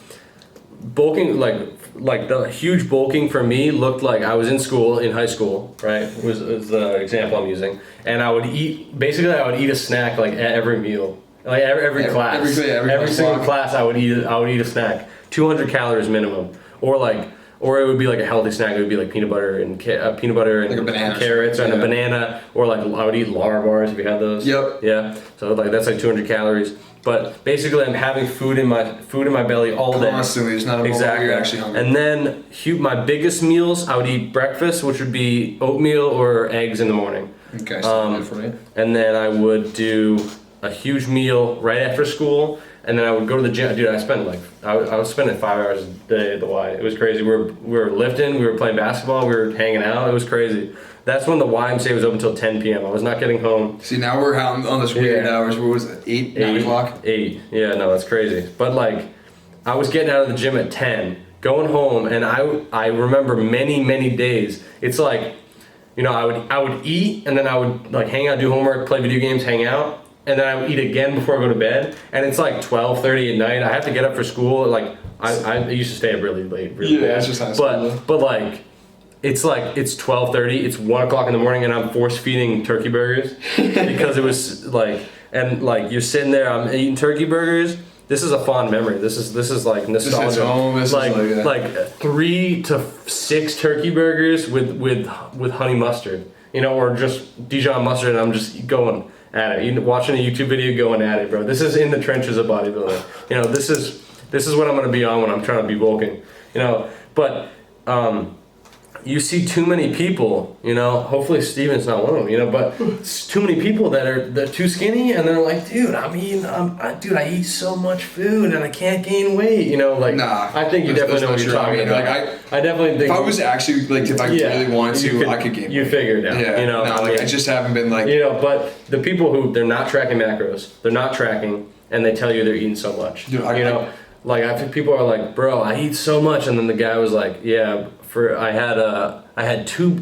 bulking, like the huge bulking for me looked like I was in high school, right? Was the example I'm using. And I would eat a snack like at every meal. Like every class. Every single class I would eat a snack. 200 calories minimum, or it would be like a healthy snack. It would be like peanut butter and like a banana, carrots and a banana, or like I would eat Lara bars if you had those. Yep. Yeah. So like that's like 200 calories. But basically, I'm having food in my belly all day. Constantly. There's not a moment where you're actually hungry. And then my biggest meals, I would eat breakfast, which would be oatmeal or eggs in the morning. Okay. So good for me. And then I would do a huge meal right after school. And then I would go to the gym. Dude, I was spending 5 hours a day at the Y. It was crazy. We were lifting, we were playing basketball, we were hanging out. It was crazy. That's when the YMCA was open until 10 p.m. I was not getting home. See, now we're out on this weird hours. What was it, 9 o'clock? 8. Yeah, no, that's crazy. But like, I was getting out of the gym at 10, going home, and I remember many, many days. It's like, I would eat, and then I would like hang out, do homework, play video games, hang out. And then I would eat again before I go to bed, and it's like 12:30 at night. I have to get up for school. Like I used to stay up really late, really bad. It's just high school. But like it's 12:30. It's 1 o'clock in the morning, and I'm force feeding turkey burgers because it was like, and like you're sitting there, I'm eating turkey burgers. This is a fond memory. This is like nostalgia. This is home. This is like 3 to 6 turkey burgers with honey mustard, or just Dijon mustard, and I'm just going at it. Watching a YouTube video, going at it, bro. This is in the trenches of bodybuilding. This is what I'm gonna be on when I'm trying to be bulking. But you see too many people, hopefully Steven's not one of them, but it's too many people they're too skinny, and they're like, dude, I eat so much food and I can't gain weight, Nah, I think you definitely know what you're talking about. I definitely think if I was actually if I really wanted to, I could gain weight. You figure it out. Yeah, I just haven't been like but the people who they're not tracking macros, they're not tracking, and they tell you they're eating so much. Dude, I think people are like, bro, I eat so much, and then the guy was like, yeah. I had 2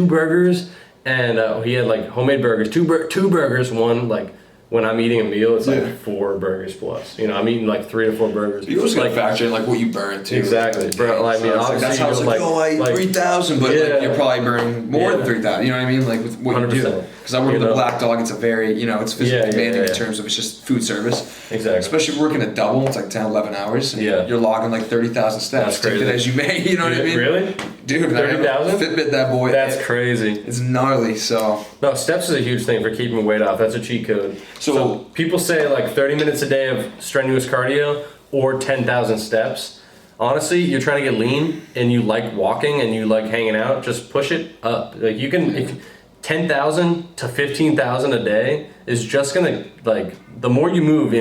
burgers, and he had like homemade burgers, two burgers, one like when I'm eating a meal, it's like 4 burgers plus. I'm eating like 3 to 4 burgers. You also gotta factor in like what you burn too. Exactly, bro. I mean, obviously that's how it's like, I eat 3,000, but like, you're probably burning more than 3,000. You know what I mean? Like with what 100%. You do. Because I work at the Black Dog, it's a very, it's physically demanding in terms of it's just food service. Exactly. Especially working a double, it's like 10, 11 hours. And you're logging like 30,000 steps. Take it as you may, you know what I mean? Really? Dude, 30,000? Fitbit that boy. That's crazy. It's gnarly, so. No, steps is a huge thing for keeping weight off. That's a cheat code. So people say like 30 minutes a day of strenuous cardio or 10,000 steps. Honestly, you're trying to get lean and you like walking and you like hanging out, just push it up. Like you can, 10,000 to 15,000 a day is just gonna, like, the more you move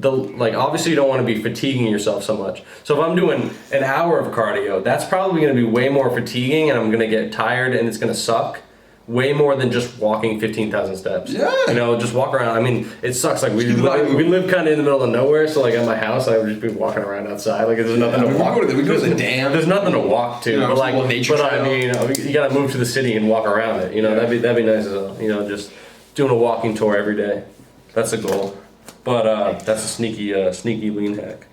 obviously you don't want to be fatiguing yourself so much. So if I'm doing an hour of cardio, that's probably going to be way more fatiguing, and I'm going to get tired, and it's going to suck way more than just walking 15,000 steps. Yeah. You know, just walk around. I mean, it sucks. Like we live kind of in the middle of nowhere, so like at my house, I would just be walking around outside. Like there's nothing to walk. We go to the dam. There's nothing to walk to. But like, I mean, you gotta move to the city and walk around it. You know, that'd be nice as well. You know, just doing a walking tour every day. That's the goal. But that's a sneaky lean hack.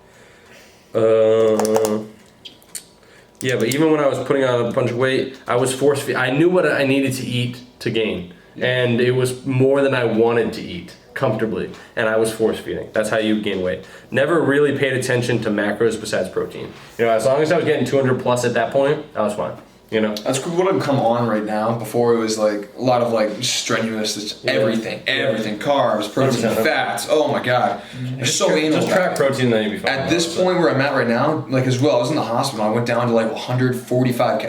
Yeah, but even when I was putting on a bunch of weight, I was force feed. I knew what I needed to eat to gain, and it was more than I wanted to eat comfortably, and I was force feeding. That's how you gain weight. Never really paid attention to macros besides protein. You know, as long as I was getting 200 plus at that point, I was fine. You know, that's what I've come on right now. Before it was like a lot of like strenuous, everything, carbs, protein, 100%. Fats. Oh my god, just track protein, then you'll be fine. At this point where I'm at right now, like as well, I was in the hospital. I went down to like 145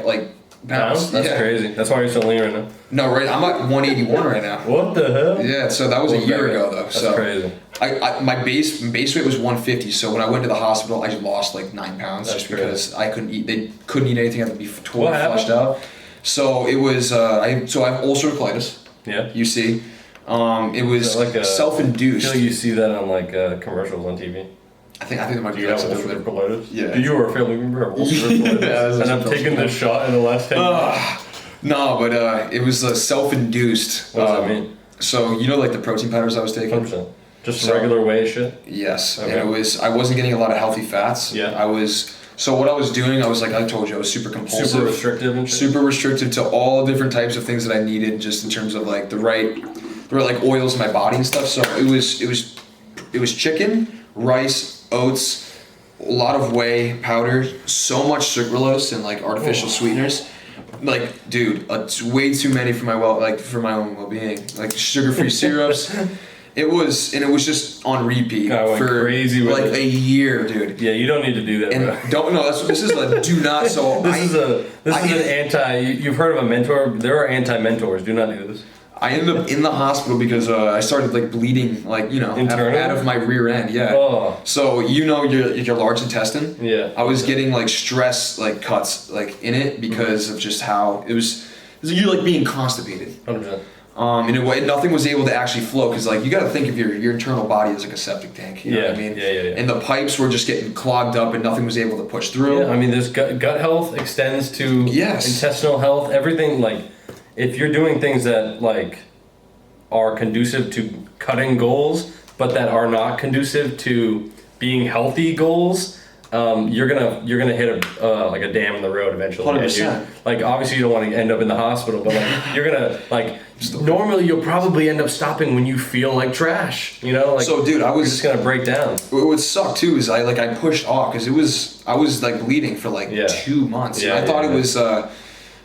pounds. That's crazy. That's why you're so lean right now. No, right. I'm at 181 right now. What the hell? Yeah, so that was a year ago though. That's crazy. My base weight was 150. So when I went to the hospital, I lost like 9 pounds. That's just because I couldn't eat. They couldn't eat anything. I had to be totally flushed out. So it was. I have ulcerative colitis. Yeah. You see, it was like self-induced. I feel like you see that on like commercials on TV. I think it might be like ulcerative colitis. Yeah. Do you or a family member have ulcerative colitis? And I'm taking this shot in the last 10 years. No, but it was self-induced. What does that mean? So you know, like the protein powders I was taking. 100%. Just regular whey shit. Yes, okay. And I wasn't getting a lot of healthy fats. Yeah. So what I was doing, I was like I told you, I was super compulsive, super restrictive, and shit. Super restrictive to all different types of things that I needed, just in terms of like the right like oils in my body and stuff. So it was chicken, rice, oats, a lot of whey powder, so much sucralose and like artificial sweeteners. Like, dude, it's way too many for my own well-being. Like sugar-free syrups. It was just on repeat for crazy like a year, dude. Yeah, you don't need to do that. And this is a do not. So this is an anti. You've heard of a mentor? There are anti-mentors. Do not do this. I ended up in the hospital because I started like bleeding, like out of my rear end. Yeah. Oh. So your large intestine. Yeah. I was getting like stress like cuts like in it because of just how it was. You're like being constipated. 100%. And nothing was able to actually flow because like you got to think of your internal body as like a septic tank. You know what I mean? Yeah. And the pipes were just getting clogged up and nothing was able to push through. Yeah. I mean, this gut health extends to intestinal health. Everything like. If you're doing things that like are conducive to cutting goals, but that are not conducive to being healthy goals, you're gonna hit a dam in the road eventually. 100%. Like obviously you don't want to end up in the hospital, but like you're gonna like normally you'll probably end up stopping when you feel like trash. You know, like so dude, you're just gonna break down. What would suck too is I pushed off because I was like bleeding for like 2 months. Yeah, I thought it was.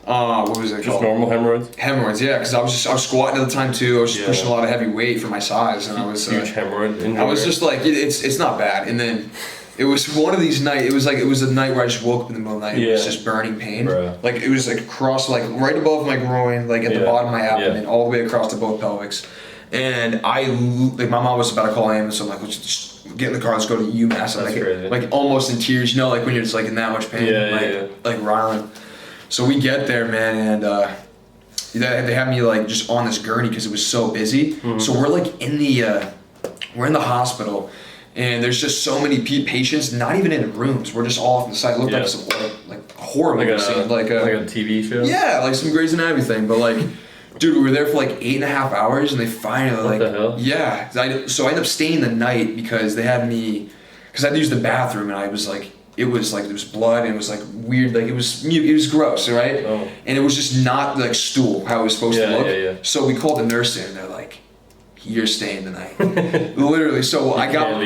What was it just called? Normal hemorrhoids? Hemorrhoids, yeah, because I was squatting at the time too. I was just pushing a lot of heavy weight for my size, and I was huge hemorrhoid injury. I was just like, it's not bad. And then it was one of these nights. It was a night where I just woke up in the middle of the night. And it was just burning pain. Bruh. Like it was like across, like right above my groin, like at the bottom of my abdomen, all the way across to both pelvics. And my mom was about to call an ambulance. So I'm like, let's just get in the car. Let's go to UMass. I'm like almost in tears. You know, like when you're just like in that much pain, like riling. So we get there, man, and they have me like just on this gurney because it was so busy. Mm-hmm. So we're like in the hospital, and there's just so many patients, not even in rooms. We're just all off on the side. It looked like some like horrible scene, like a TV show. Yeah, like some Grey's Anatomy thing, but like. Dude, we were there for like 8.5 hours, and they finally what the hell? Yeah. So I ended up staying the night because they had me, because I had to use the bathroom, and I was like. It was blood, and it was like weird, like it was gross, right? Oh. And it was just not like stool how it was supposed to look. Yeah. So we called the nurse in, and they're like, "You're staying tonight." Literally. So I got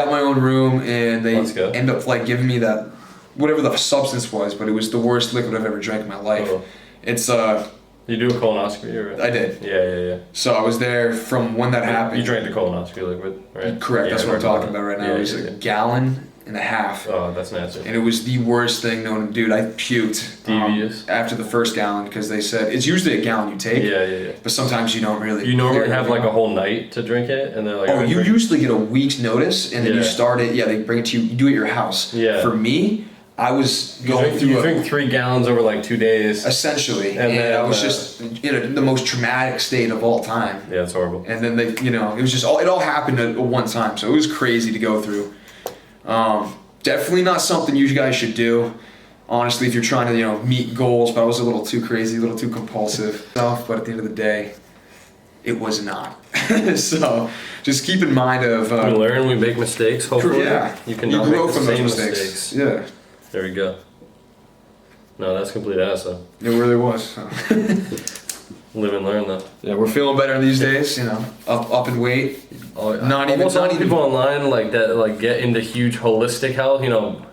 my own room, and they end up like giving me that whatever the substance was, but it was the worst liquid I've ever drank in my life. Oh. It's You do a colonoscopy, or? I did. Yeah. So I was there from when that happened. You drank the colonoscopy liquid, right? Correct. That's what we're talking about right now. It was a gallon. 1.5. Oh, that's nasty. And it was the worst thing known. Dude, I puked after the first gallon because they said it's usually a gallon you take. Yeah. But sometimes you don't really. You normally have like a whole night to drink it, and they're like. Oh, you usually get a week's notice, and then you start it. Yeah, they bring it to you. You do it at your house. Yeah. For me, I was going through. You drink 3 gallons over like 2 days. Essentially, and then I was just in the most traumatic state of all time. Yeah, it's horrible. And then they, it was just it all happened at one time, so it was crazy to go through. Definitely not something you guys should do. Honestly, if you're trying to, meet goals, but I was a little too crazy, a little too compulsive. But at the end of the day, it was not. So just keep in mind of. We learn, we make mistakes. Hopefully, you can not grow make the from same those mistakes. Yeah. There we go. No, that's complete ass though. It really was. Live and learn though. Yeah, we're feeling better these days. Up in weight. Almost all people online like that get into huge holistic health.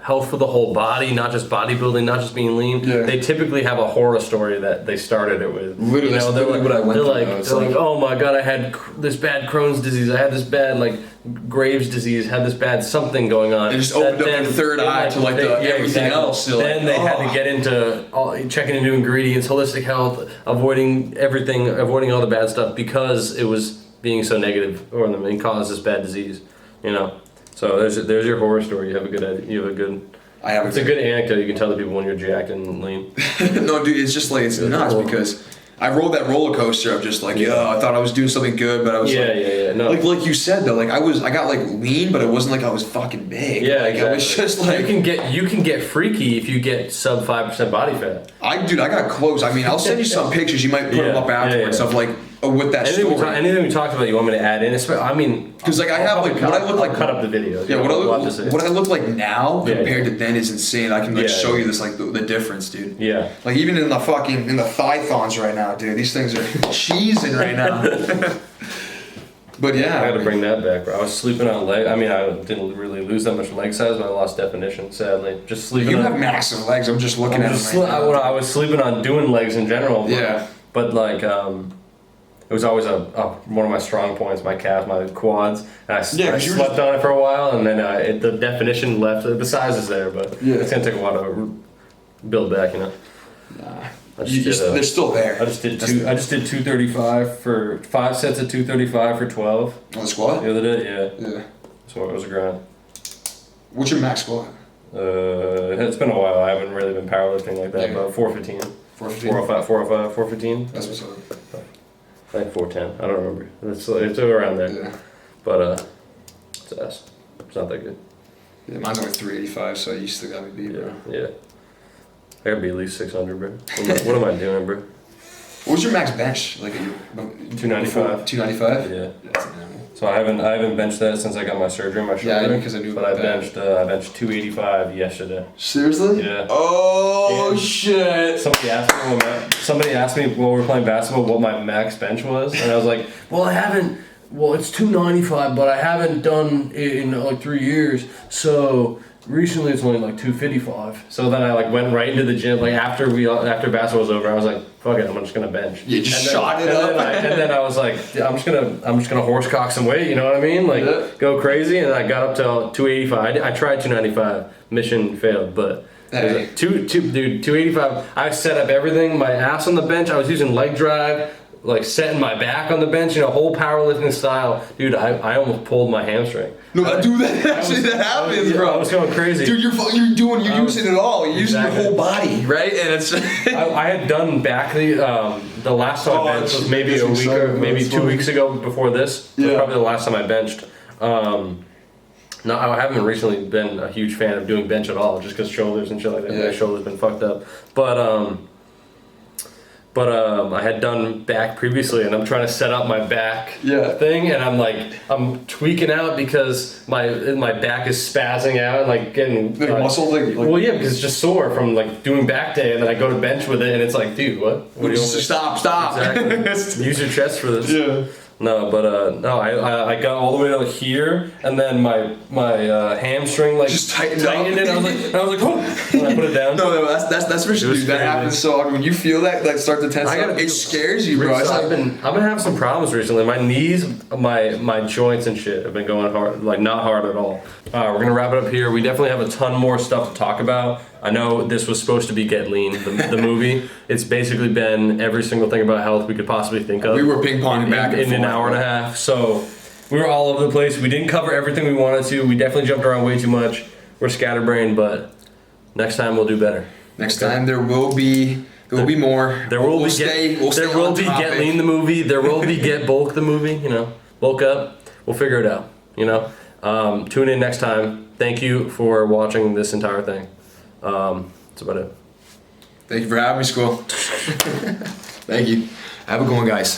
Health for the whole body, not just bodybuilding, not just being lean. Yeah. They typically have a horror story that they started it with. Literally, they're what I went through. They're like, oh my god, I had this bad Crohn's disease. I had this bad Graves' disease. Had this bad something going on. They just opened up their third eye to everything else. Then they had to get into checking into ingredients, holistic health, avoiding everything, avoiding all the bad stuff because it was being so negative for them and caused this bad disease. So there's your horror story. You have a good. It's a good anecdote you can tell the people when you're jacked and lean. No, dude, it's just it's nuts because I rode that roller coaster of just I thought I was doing something good, but I was no. Like you said though, I got lean, but it wasn't like I was fucking big. Yeah, exactly. I was just you can get freaky if you get sub 5% body fat. I got close. I mean, I'll send you some pictures. You might put them up afterwards of with that anything story. Anything we talked about, you want me to add in? Because I have what I look like. Cut up the video. Yeah, what I look like now compared to then is insane. I can show you this the difference, dude. Yeah. Even in the thigh-thons right now, dude. These things are cheesing right now. But yeah, I got to bring that back, bro. I was sleeping on leg. I mean, I didn't really lose that much leg size, but I lost definition, sadly. Just sleeping. You have massive legs. I'm just looking at them right now. I was sleeping on doing legs in general. But it was always one of my strong points, my calves, my quads. And I slept on it for a while, and then the definition left. The size is there, but it's gonna take a while to build back. Nah, they're still there. I just did 235 for 5 sets of 235 for 12. On the squat? The other day, yeah. So it was a grind. What's your max squat? It's been a while. I haven't really been powerlifting like that, but 415. 405, 415. That's what's up. I think 410. I don't remember. It's around there. Yeah. But it's ass. It's not that good. Yeah, mine's only 385, so you still got me beat, bro. Yeah. I gotta be at least 600, bro. What am I doing, bro? What was your max bench? 295. 295? Yeah. That's an animal. So I haven't benched that since I got my surgery on my shoulder. Yeah, because I knew about that. But I benched 285 yesterday. Seriously? Yeah. Oh shit! Somebody asked me while we were playing basketball what my max bench was, and I was like, it's 295, but I haven't done it in 3 years. So recently it's only 255. So then I went right into the gym after basketball was over. I was like, fuck it, I'm just gonna bench. You just shot it up. And then I was like, I'm just gonna horsecock some weight. You know what I mean? Go crazy. And I got up to 285. I tried 295. Mission failed, but. Hey. Dude, 285. I set up everything. My ass on the bench. I was using leg drive. Setting my back on the bench, whole powerlifting style. Dude, I almost pulled my hamstring. No, dude, that happens, bro. I was going crazy. Dude, you're using it all. You're using your whole body, right? And it's. I had done back the last time I benched was maybe a week or maybe 2 weeks ago before this. Yeah. Probably the last time I benched. No, I haven't recently been a huge fan of doing bench at all, just because shoulders and shit like that. Yeah. My shoulder's been fucked up, but I had done back previously, and I'm trying to set up my back thing, and I'm tweaking out because my back is spazzing out, getting muscle. Well, yeah, because it's just sore from doing back day, and then I go to bench with it, and it's dude, what do you want? Stop! Exactly. Use your chest for this. Yeah. No, but no, I got all the way to here, and then my hamstring like just tightened it. I was like, oh, and I put it down. No, that's for sure. That happens so often. When you feel that like start to tense up, it scares you, bro. I've been having some problems recently. My knees, my joints and shit have been going hard, like not hard at all. We're gonna wrap it up here. We definitely have a ton more stuff to talk about. I know this was supposed to be Get Lean, the movie. It's basically been every single thing about health we could possibly think of. We were ping-ponging back and in forth. An hour and a half. So we were all over the place. We didn't cover everything we wanted to. We definitely jumped around way too much. We're scatterbrained, but next time we'll do better. Next time there will be more. There will be Get Lean the movie. There will be Get Bulk the movie. You know, bulk up. We'll figure it out. You know, tune in next time. Thank you for watching this entire thing. That's about it. Thank you for having me, Squirrel. Thank you. Have a good one, guys.